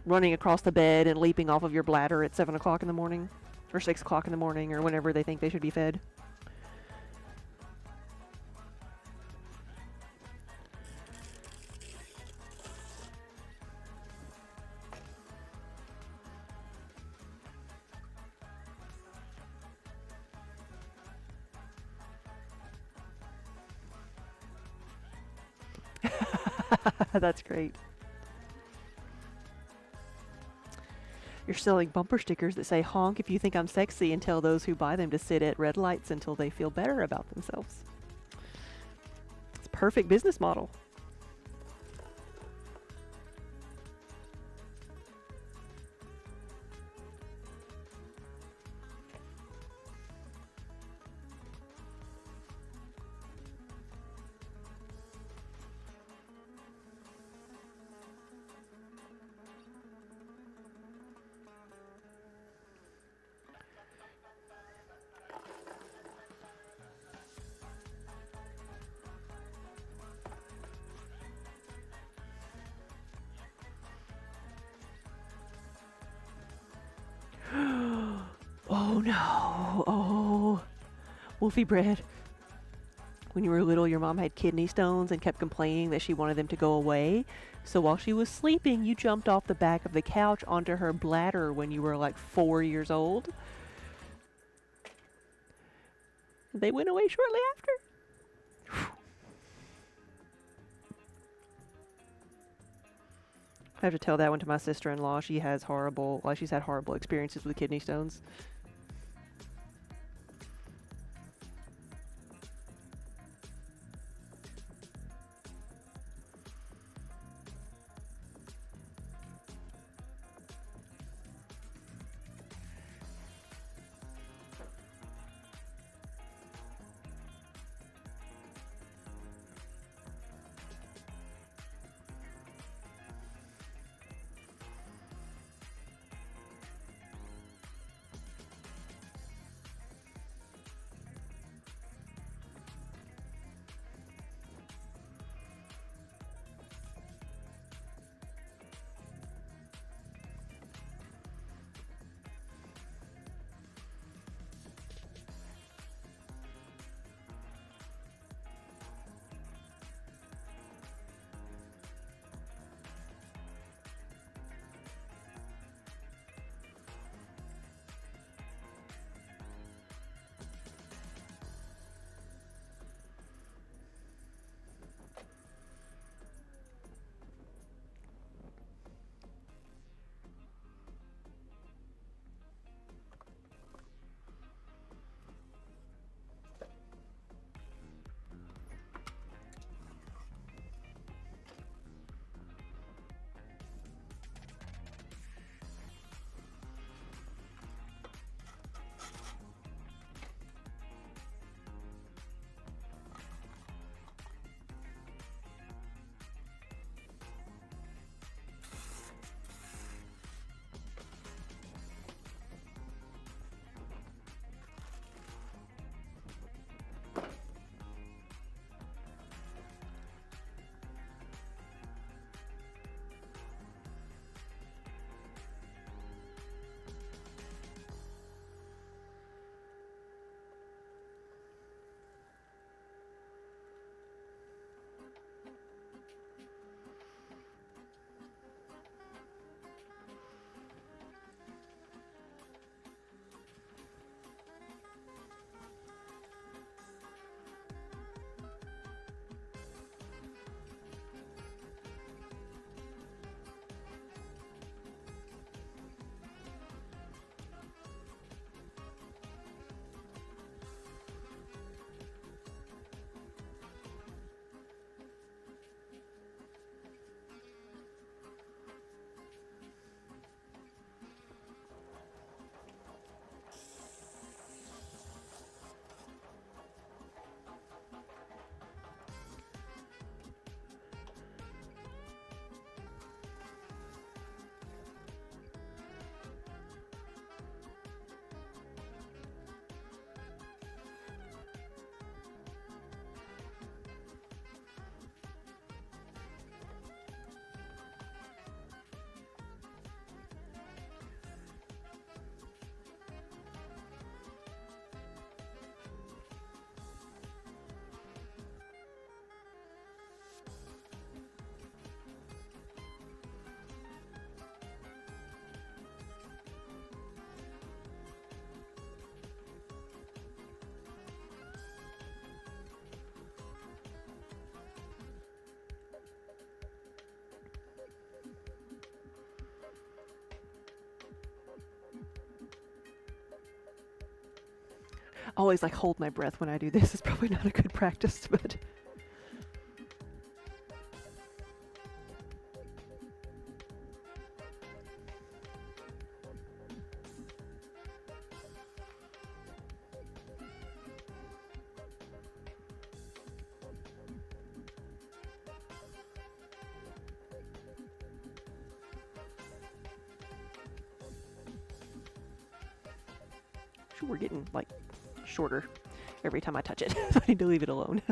running across the bed and leaping off of your bladder at 7 o'clock in the morning, or 6 o'clock in the morning, or whenever they think they should be fed. That's great. You're selling bumper stickers that say honk if you think I'm sexy, and tell those who buy them to sit at red lights until they feel better about themselves. It's a perfect business model. Oh no. Oh. Wolfie bread. When you were little, your mom had kidney stones and kept complaining that she wanted them to go away. So while she was sleeping, you jumped off the back of the couch onto her bladder when you were like 4 years old. They went away shortly after. I have to tell that one to my sister-in-law. She's had horrible experiences with kidney stones. always like hold my breath when I do this. It's probably not a good practice, but... We're getting like shorter every time I touch it, so I need to leave it alone.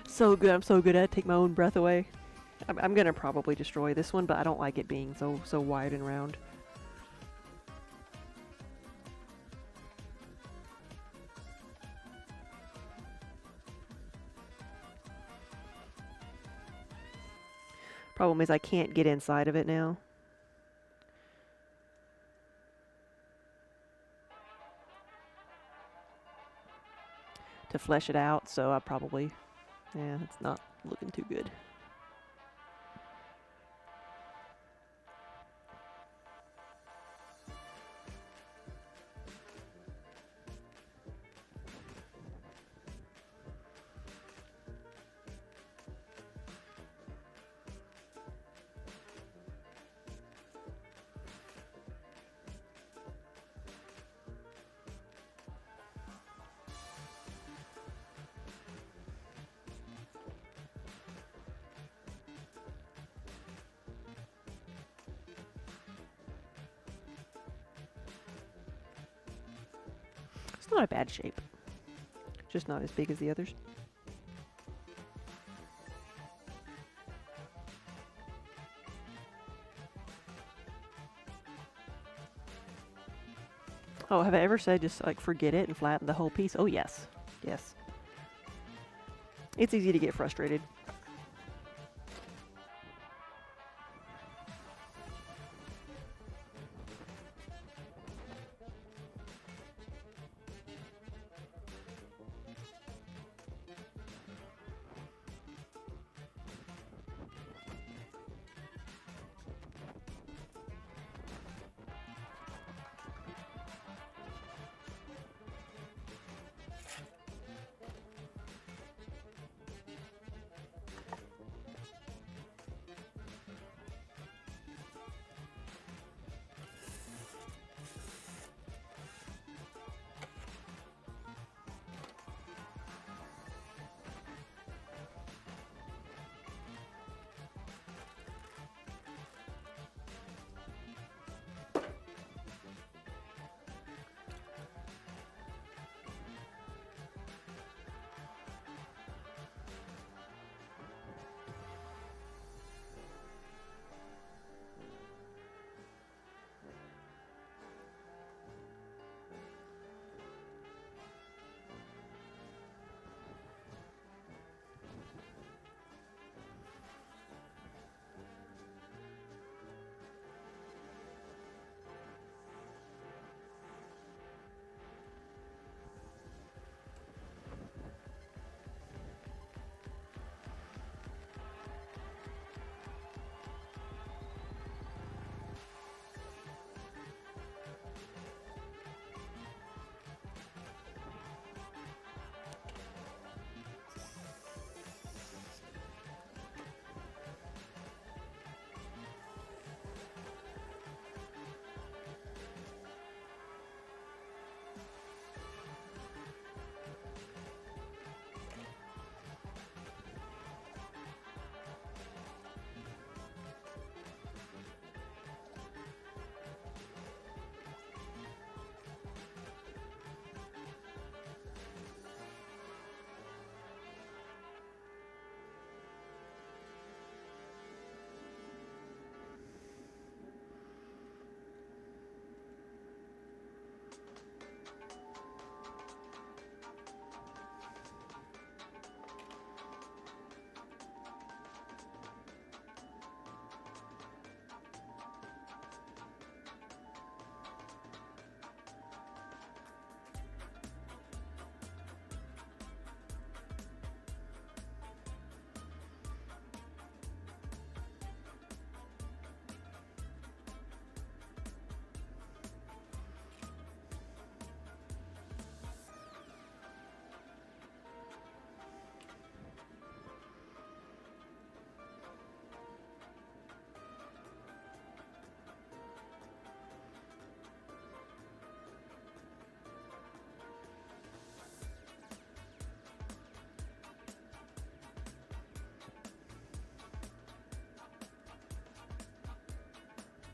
So good. I'm so good at it. Take my own breath away. I'm gonna probably destroy this one, but I don't like it being so wide and round. Problem is I can't get inside of it now. To flesh it out, so I probably... Yeah, it's not looking too good. It's not a bad shape. Just not as big as the others. Oh, have I ever said just like forget it and flatten the whole piece? Oh yes. Yes. It's easy to get frustrated.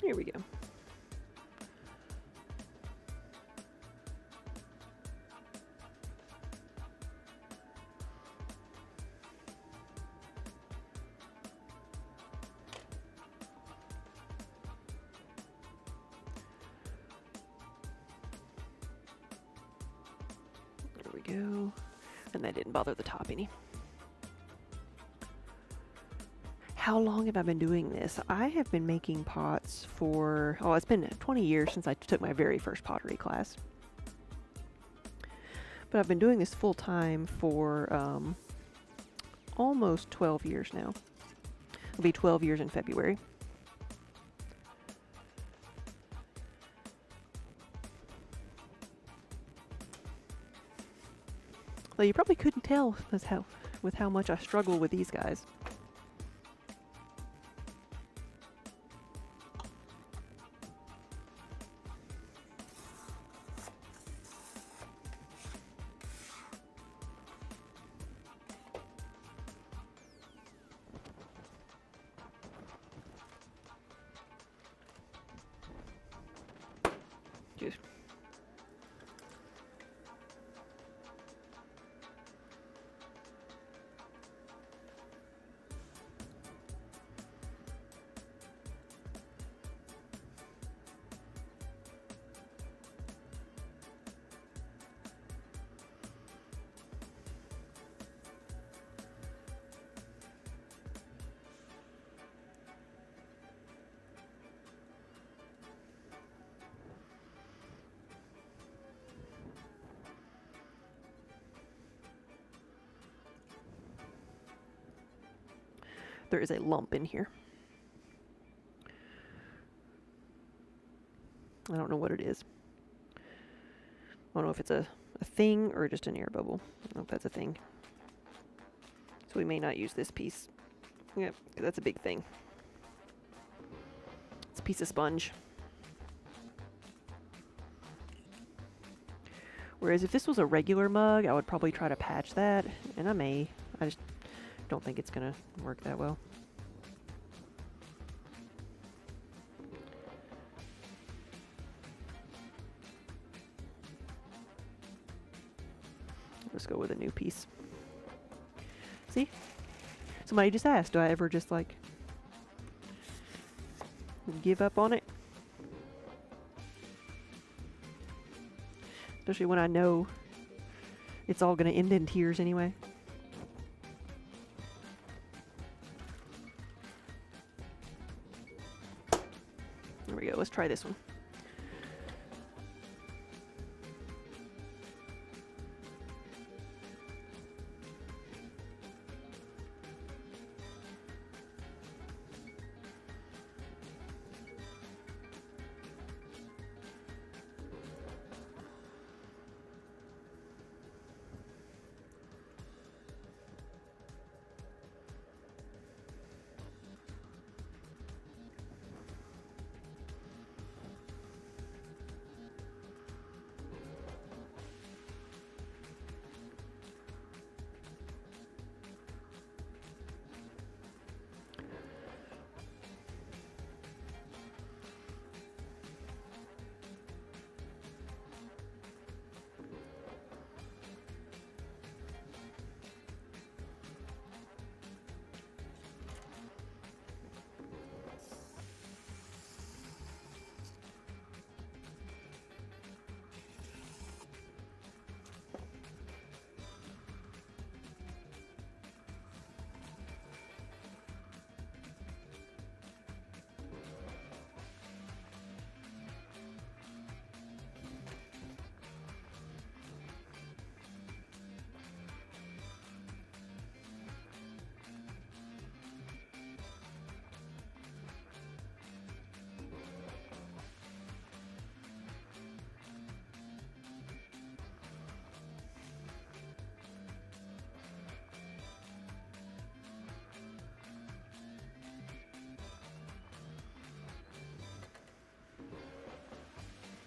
Here we go. There we go. And that didn't bother the top any. How long have I been doing this? I have been making pots for, oh, it's been 20 years since I took my very first pottery class. But I've been doing this full time for almost 12 years now. It'll be 12 years in February. Well, you probably couldn't tell with how much I struggle with these guys. Just there is a lump in here. I don't know what it is. I don't know if it's a thing or just an air bubble. I don't know if that's a thing. So we may not use this piece. Yep, that's a big thing. It's a piece of sponge. Whereas if this was a regular mug, I would probably try to patch that, and I may. I just don't think it's gonna work that well. Let's go with a new piece. See? Somebody just asked, do I ever just like give up on it? Especially when I know it's all gonna end in tears anyway. There we go, let's try this one.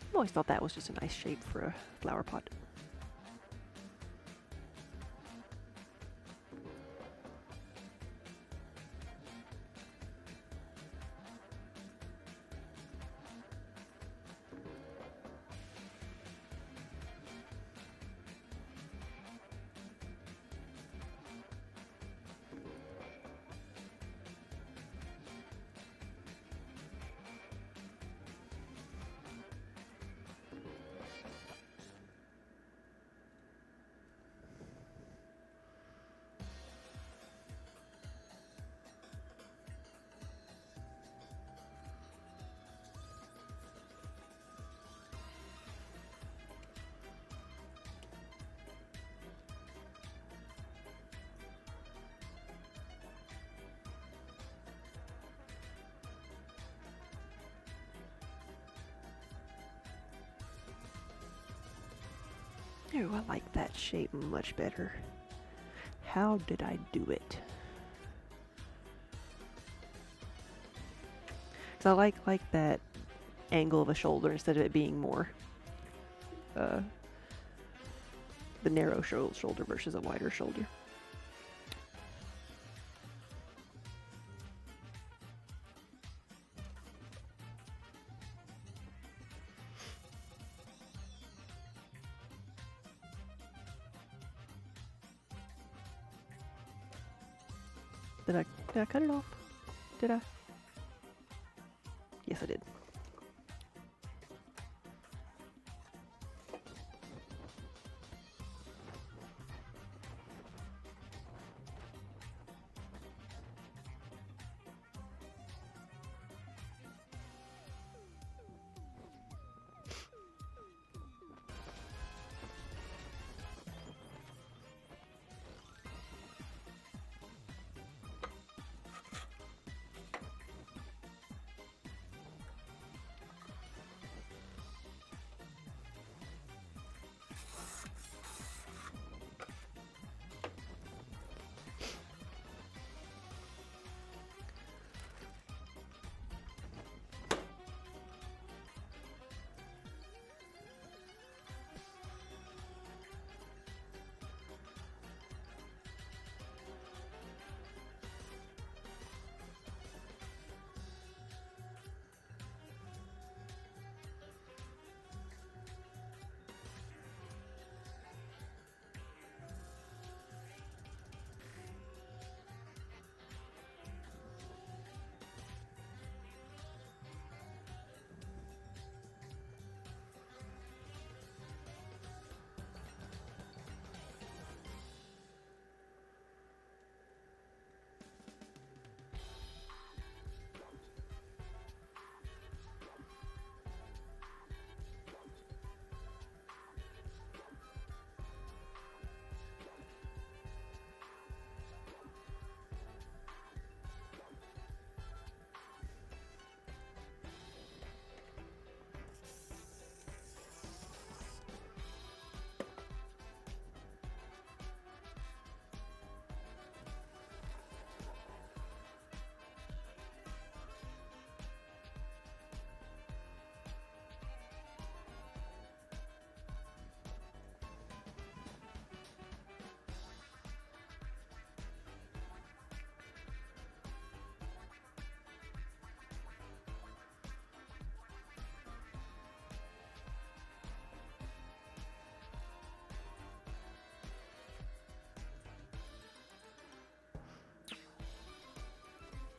I've always thought that was just a nice shape for a flower pot. Oh, I like that shape much better. How did I do it? So I like that angle of a shoulder instead of it being more the narrow shoulder versus a wider shoulder. Did I cut it off? Did I? Yes, I did.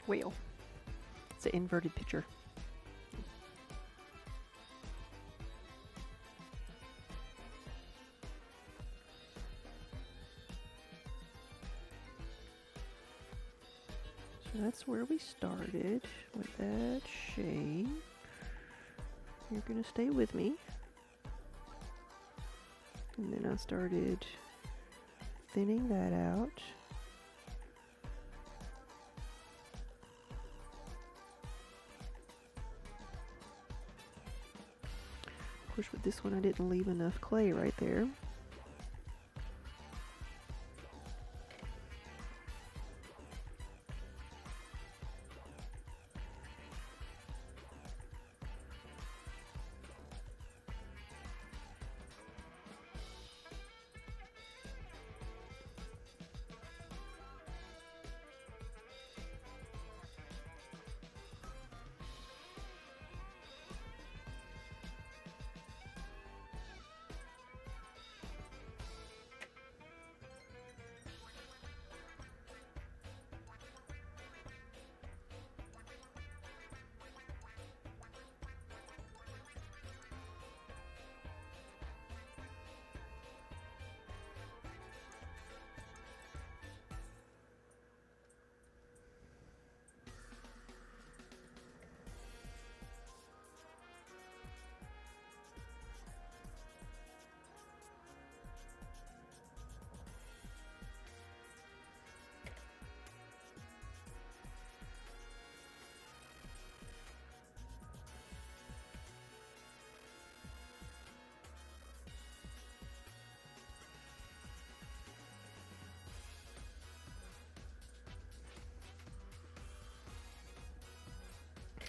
Whale. It's an inverted picture. So that's where we started with that shape. You're gonna stay with me. And then I started thinning that out. Of course, with this one, I didn't leave enough clay right there.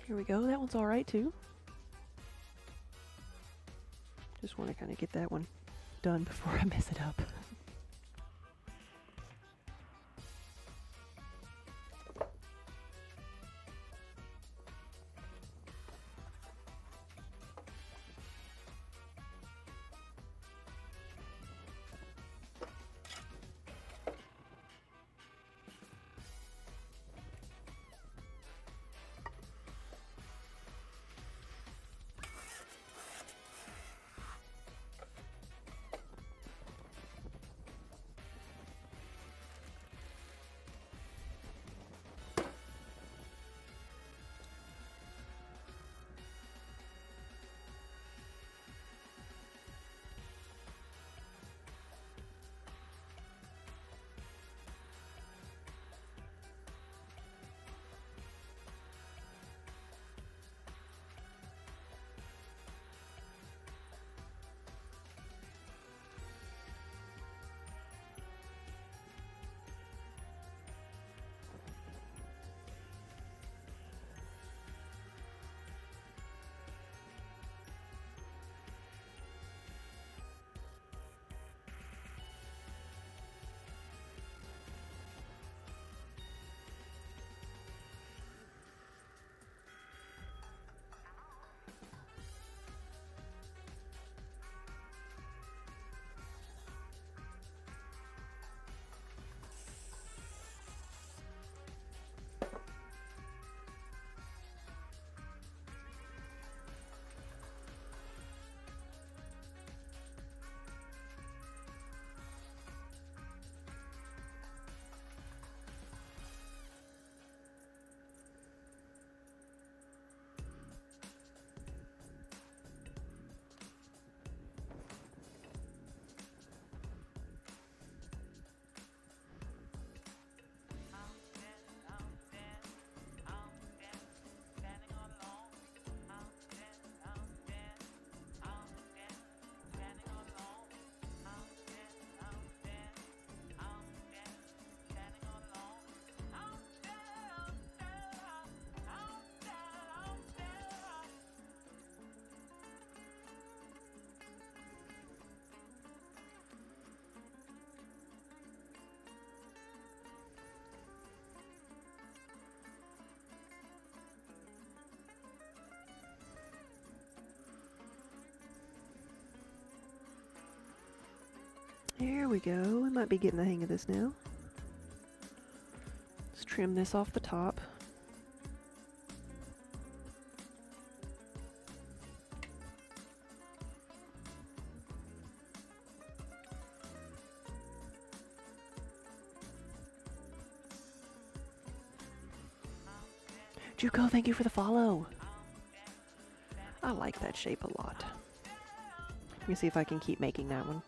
Here we go. That one's all right too. Just want to kind of get that one done before I mess it up. There we go. We might be getting the hang of this now. Let's trim this off the top. Juko, thank you for the follow. I like that shape a lot. Let me see if I can keep making that one.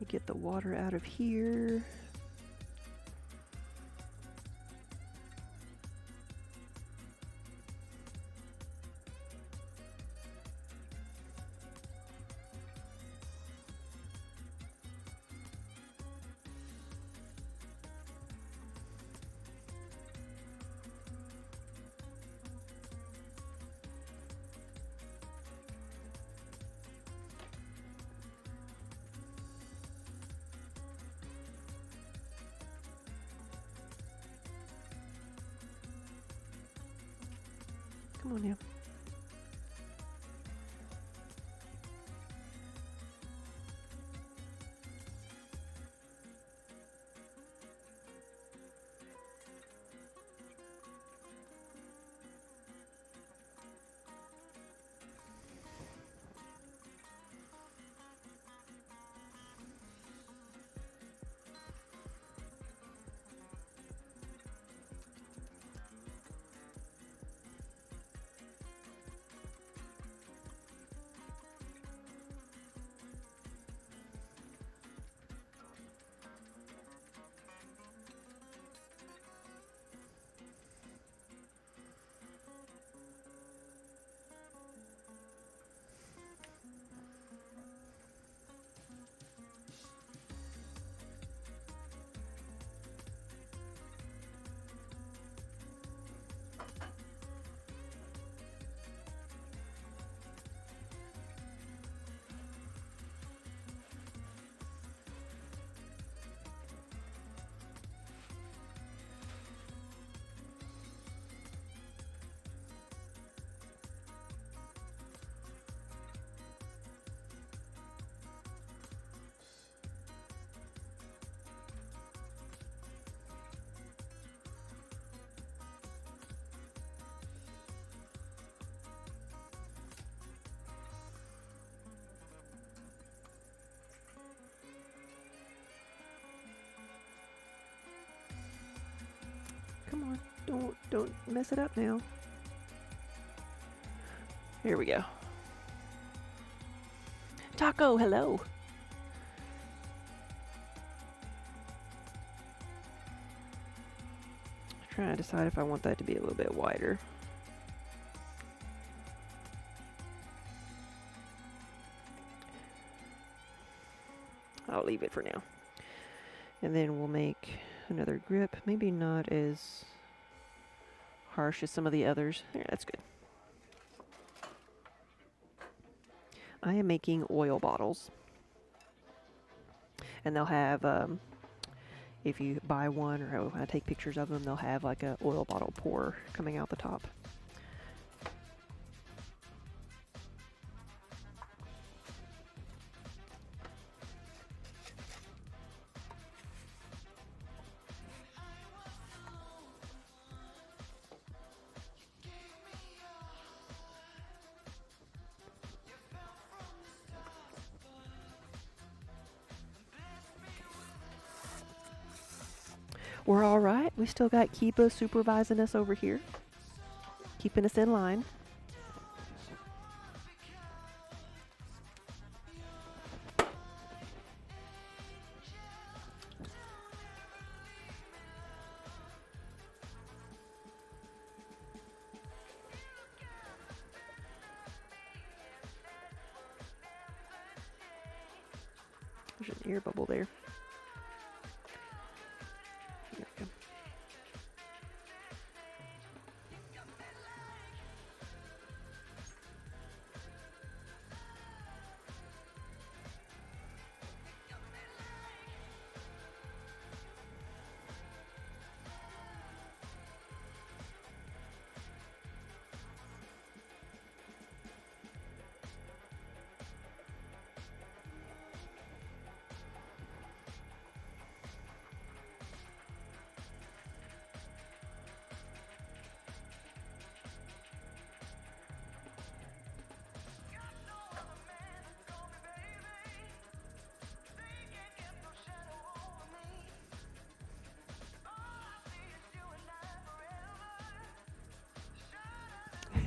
Get the water out of here. Come on now. Come on, don't mess it up now. Here we go. Taco, hello. Trying to decide if I want that to be a little bit wider. I'll leave it for now. And then we'll make another grip, maybe not as harsh as some of the others. There, that's good. I am making oil bottles. And they'll have, if you buy one or I take pictures of them, they'll have like a oil bottle pour coming out the top. We're all right. We still got Kiba supervising us over here, keeping us in line. There's an air bubble there. There we go.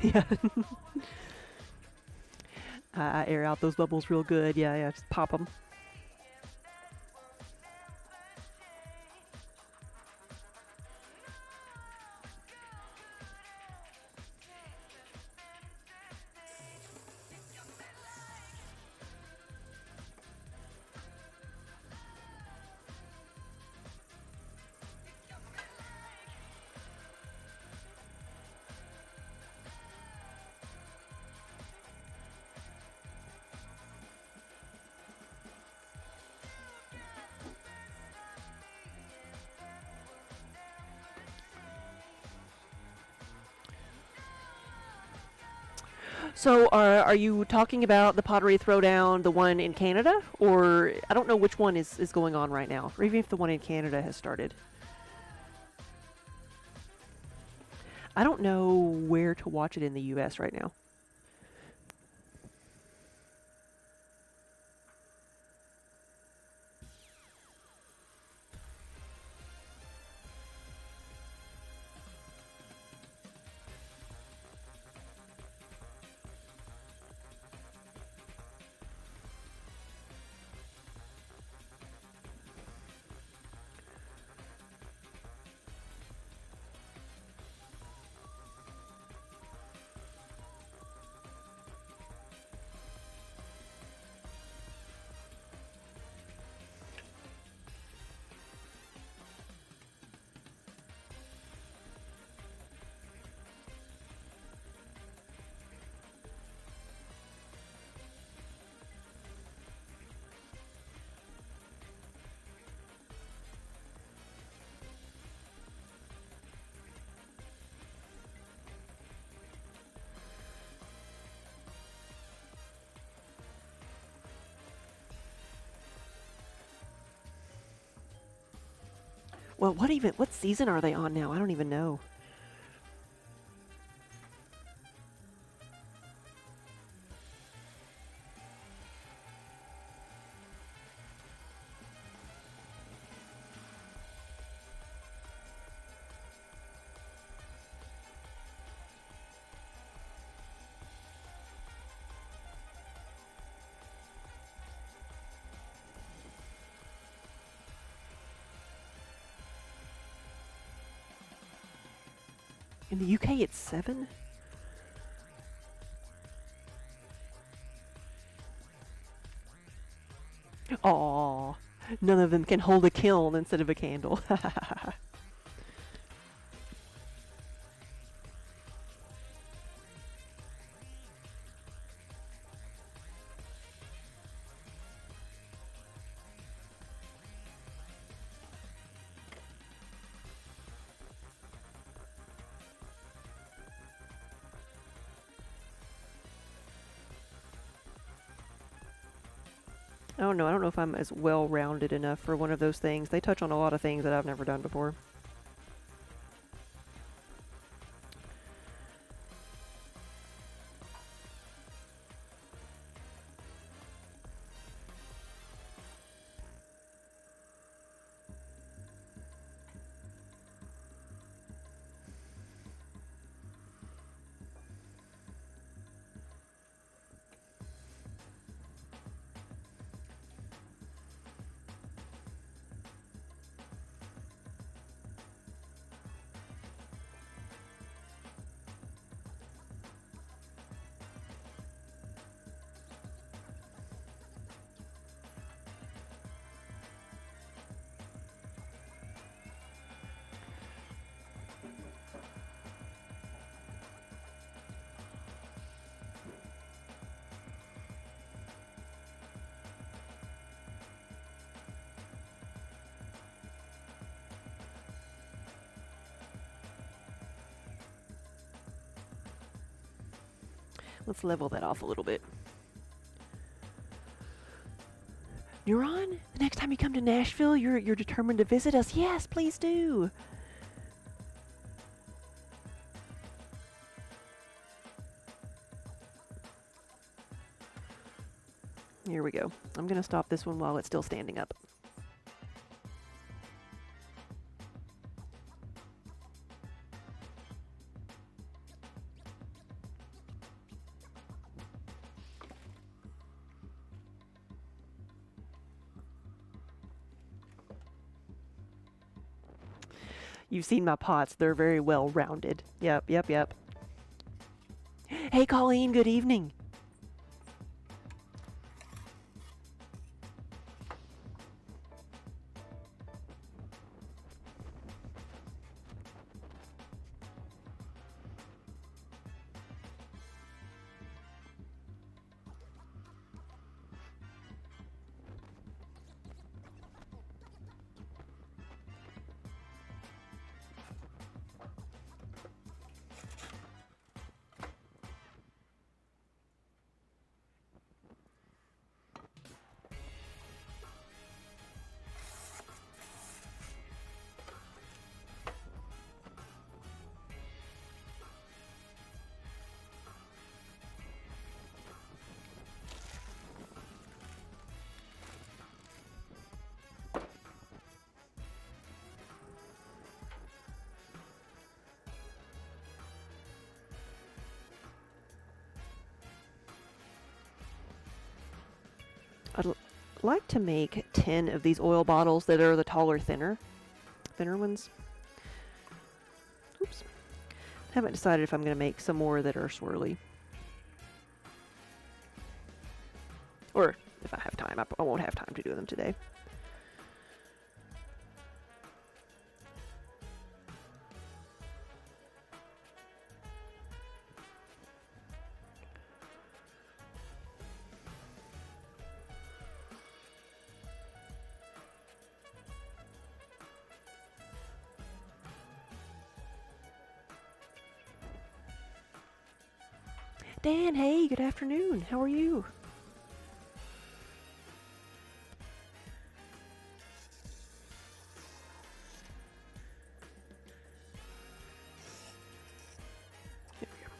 Yeah. I air out those bubbles real good. Yeah, just pop them. So, are you talking about the Pottery Throwdown, the one in Canada, or I don't know which one is going on right now, or even if the one in Canada has started. I don't know where to watch it in the U.S. right now. Well, what season are they on now? I don't even know. In the UK, it's 7? Aw, none of them can hold a kiln instead of a candle. I don't know. I don't know if I'm as well-rounded enough for one of those things. They touch on a lot of things that I've never done before. Let's level that off a little bit. Neuron, the next time you come to Nashville, you're determined to visit us. Yes, please do. Here we go. I'm going to stop this one while it's still standing up. You've seen my pots. They're very well rounded. Yep, yep, yep. Hey, Colleen, good evening. I'd like to make 10 of these oil bottles that are the taller, thinner ones. Oops. Haven't decided if I'm going to make some more that are swirly. Or if I have time. I won't have time to do them today. Dan, hey, good afternoon. How are you? There we go.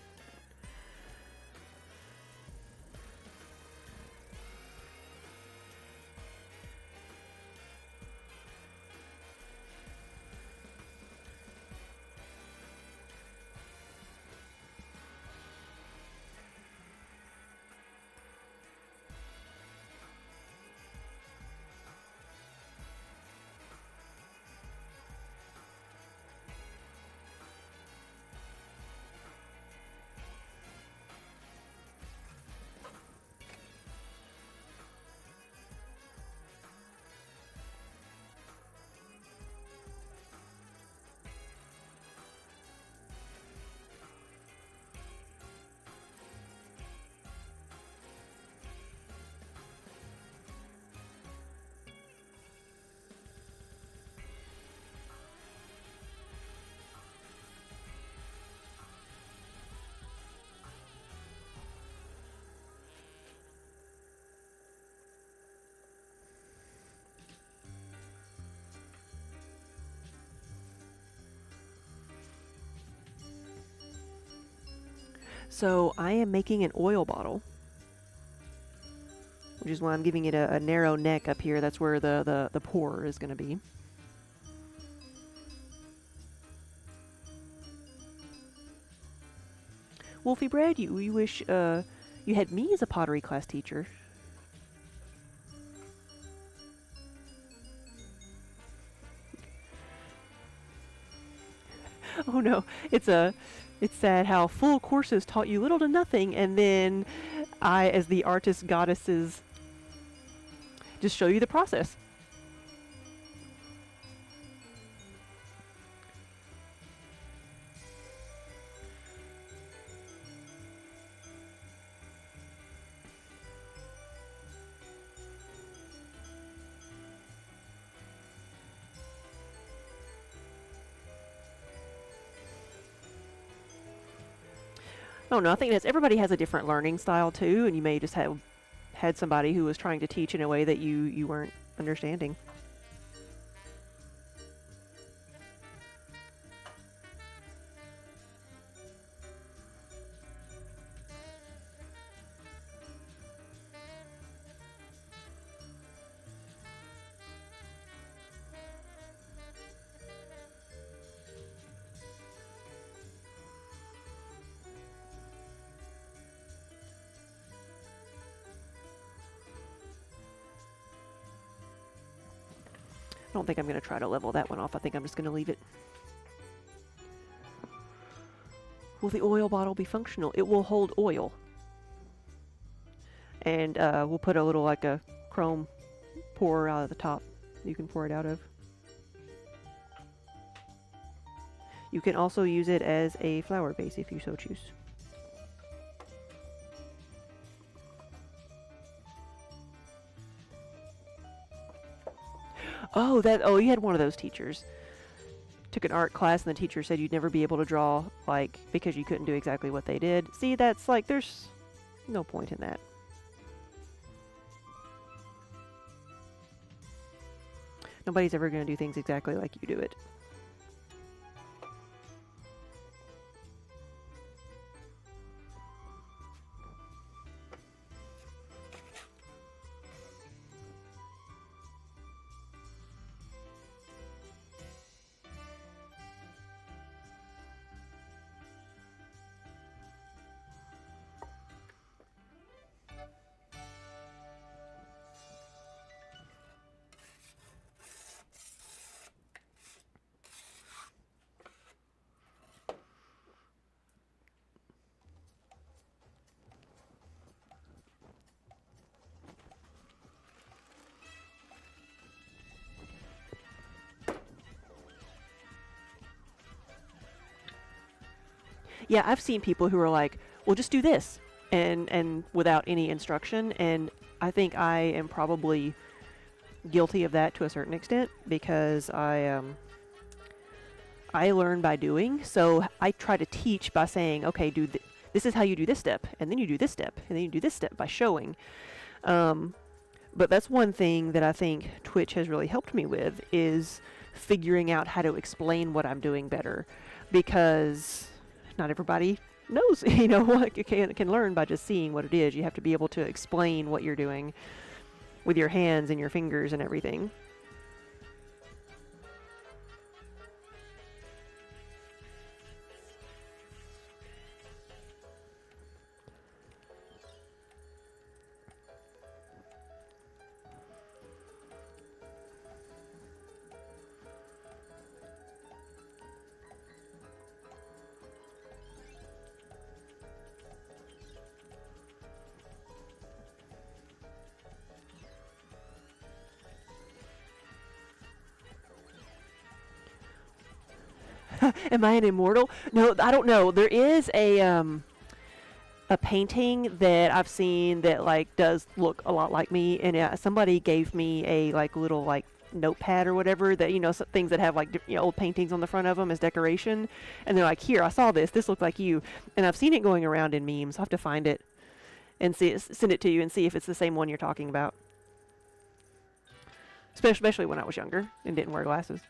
So I am making an oil bottle, which is why I'm giving it a narrow neck up here. That's where the pour is going to be. Wolfie Bread, you wish you had me as a pottery class teacher. Oh no, it's sad how full courses taught you little to nothing, and then I, as the artist goddesses, just show you the process. I don't know. I think everybody has a different learning style too, and you may just have had somebody who was trying to teach in a way that you weren't understanding. I don't think I'm going to try to level that one off. I think I'm just going to leave it. Will the oil bottle be functional? It will hold oil. And we'll put a little, like a chrome pour out of the top you can pour it out of. You can also use it as a flower base if you so choose. Oh, you had one of those teachers. Took an art class and the teacher said you'd never be able to draw, like, because you couldn't do exactly what they did. See, that's like, there's no point in that. Nobody's ever going to do things exactly like you do it. Yeah, I've seen people who are like, well, just do this, and without any instruction. And I think I am probably guilty of that to a certain extent because I learn by doing. So I try to teach by saying, okay, this is how you do this step, and then you do this step, and then you do this step by showing. Um, but that's one thing that I think Twitch has really helped me with is figuring out how to explain what I'm doing better, because not everybody knows, what you can learn by just seeing what it is. You have to be able to explain what you're doing with your hands and your fingers and everything. Am I an immortal? No, I don't know. There is a painting that I've seen that like does look a lot like me, and somebody gave me a like little like notepad or whatever that things that have like old paintings on the front of them as decoration, and they're like, here, I saw this looked like you, and I've seen it going around in memes. I'll have to find it and send it to you and see if it's the same one you're talking about. Especially when I was younger and didn't wear glasses.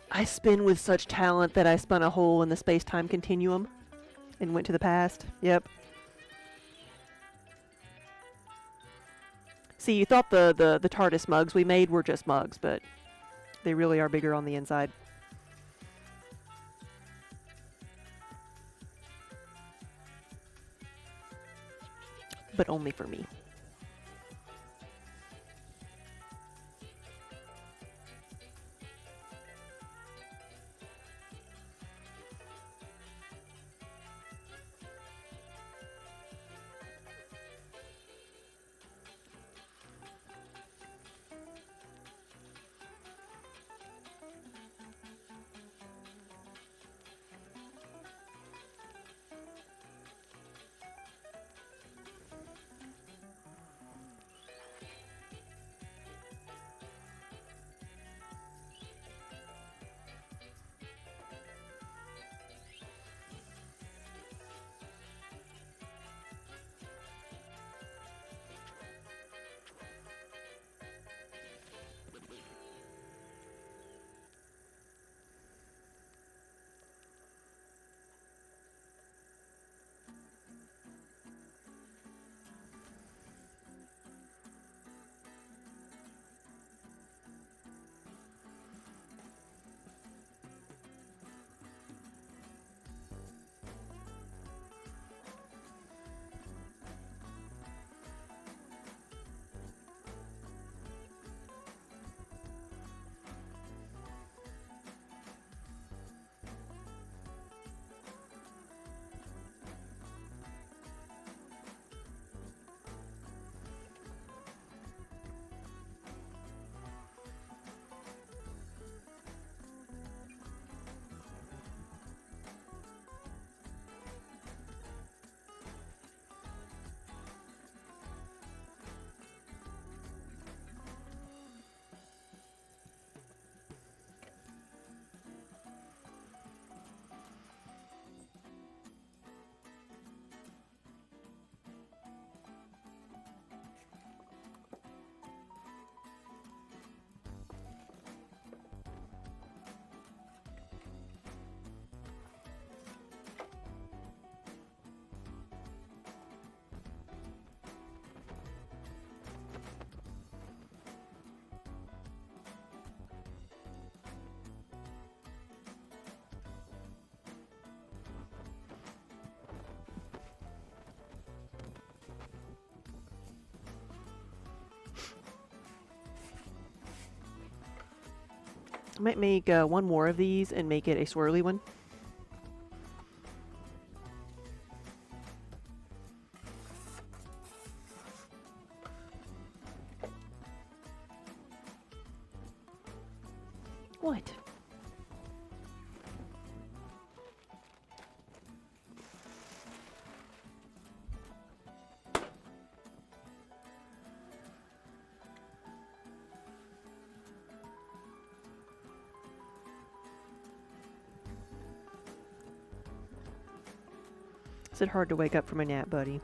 I spin with such talent that I spun a hole in the space-time continuum and went to the past. Yep. See, you thought the TARDIS mugs we made were just mugs, but they really are bigger on the inside. But only for me. I might make one more of these and make it a swirly one. What? Is it hard to wake up from a nap, buddy?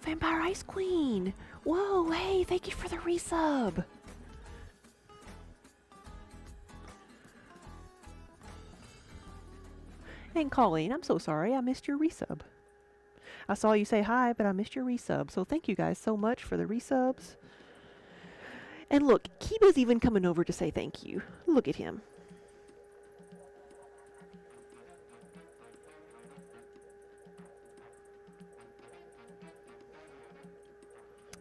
Vampire Ice Queen! Whoa, hey, thank you for the resub! And Colleen, I'm so sorry, I missed your resub. I saw you say hi, but I missed your resub, so thank you guys so much for the resubs. And look, Kiba's even coming over to say thank you. Look at him.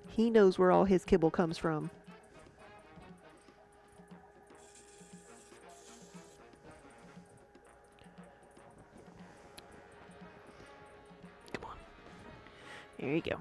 He knows where all his kibble comes from. Come on. There you go.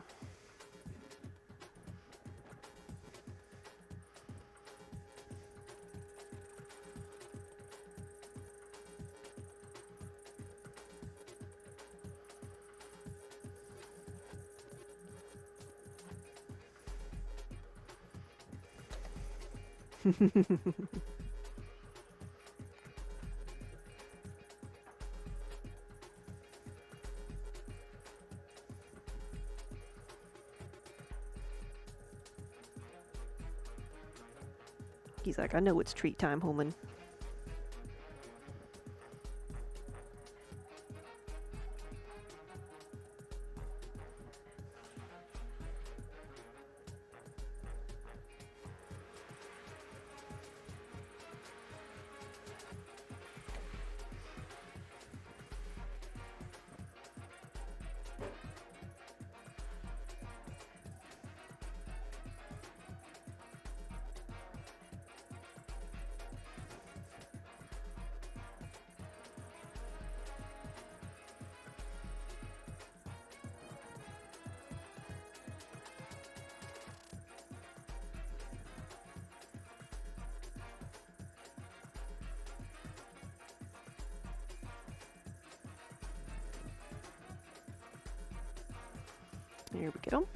He's like, I know it's treat time, Holman. Here we go.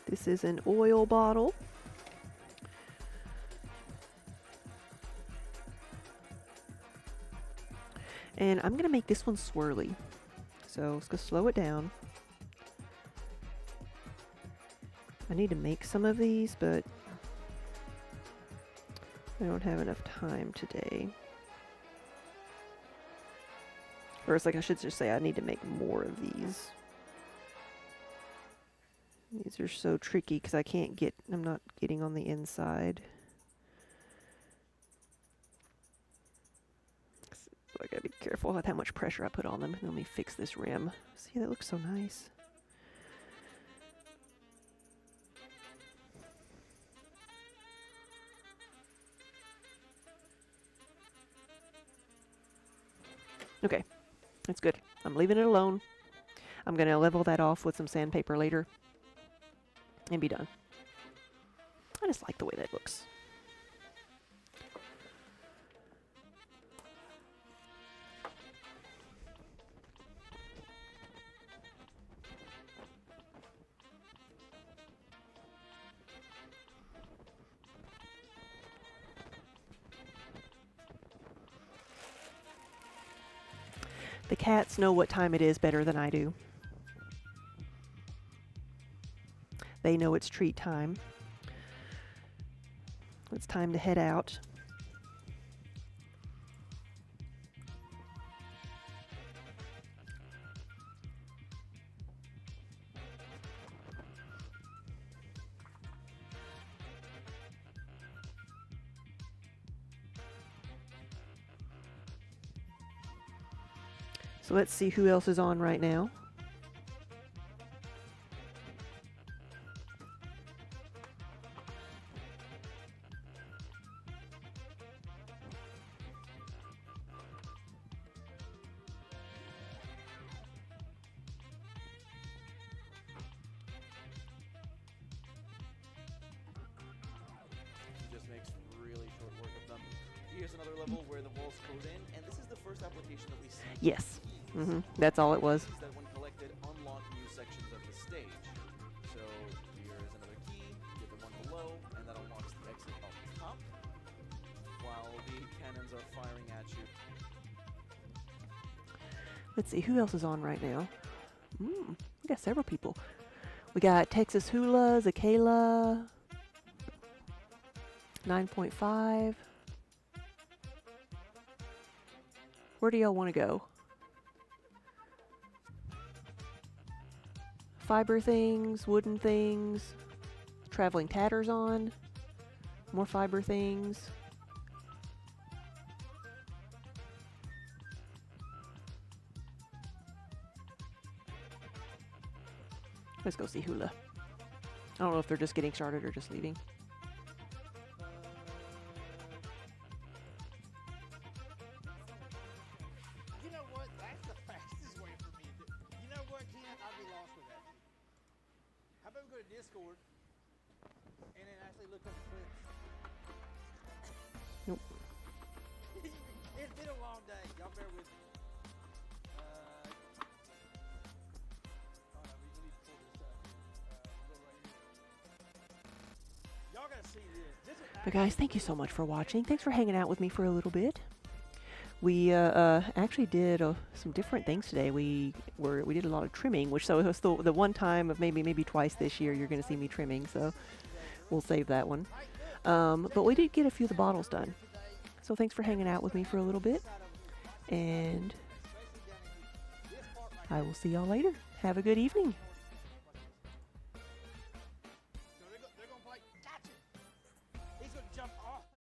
This is an oil bottle. And I'm going to make this one swirly. So let's go slow it down. I need to make some of these, but I don't have enough time today. Or it's like I should just say I need to make more of these. These are so tricky because I'm not getting on the inside. So I gotta be careful with how much pressure I put on them. Let me fix this rim. See, that looks so nice. Okay, that's good. I'm leaving it alone. I'm gonna level that off with some sandpaper later and be done. I just like the way that looks. The cats know what time it is better than I do. They know it's treat time. It's time to head out. So let's see who else is on right now. Just makes really short work of them. Here's another level where the walls close in, and this is the first application that we see. Yes. That's all it was. That when collected, unlock new sections of the stage. So here is another key, get the one below, and that unlocks the exit up top, while the cannons are firing at you. Let's see who else is on right now. We got several people. We got Texas Hula, Zakayla, 9.5. Where do y'all want to go? Fiber things, wooden things, traveling tatters on, more fiber things. Let's go see Hula. I don't know if they're just getting started or just leaving. You know what? That's the fastest way for me to do. You know what, Ken? I'd be lost without you. How about we go to Discord and then actually look up the clips? Nope. It's been a long day. Y'all bear with me. Hold on, let me pull this up. Go right here. Y'all gotta see this. But guys, thank you so much for watching. Thanks for hanging out with me for a little bit. We actually did some different things today. We did a lot of trimming, which so it was the one time of maybe twice this year you're going to see me trimming. So we'll save that one. But we did get a few of the bottles done. So thanks for hanging out with me for a little bit, and I will see y'all later. Have a good evening. So they're gonna play. Gotcha. He's gonna jump off.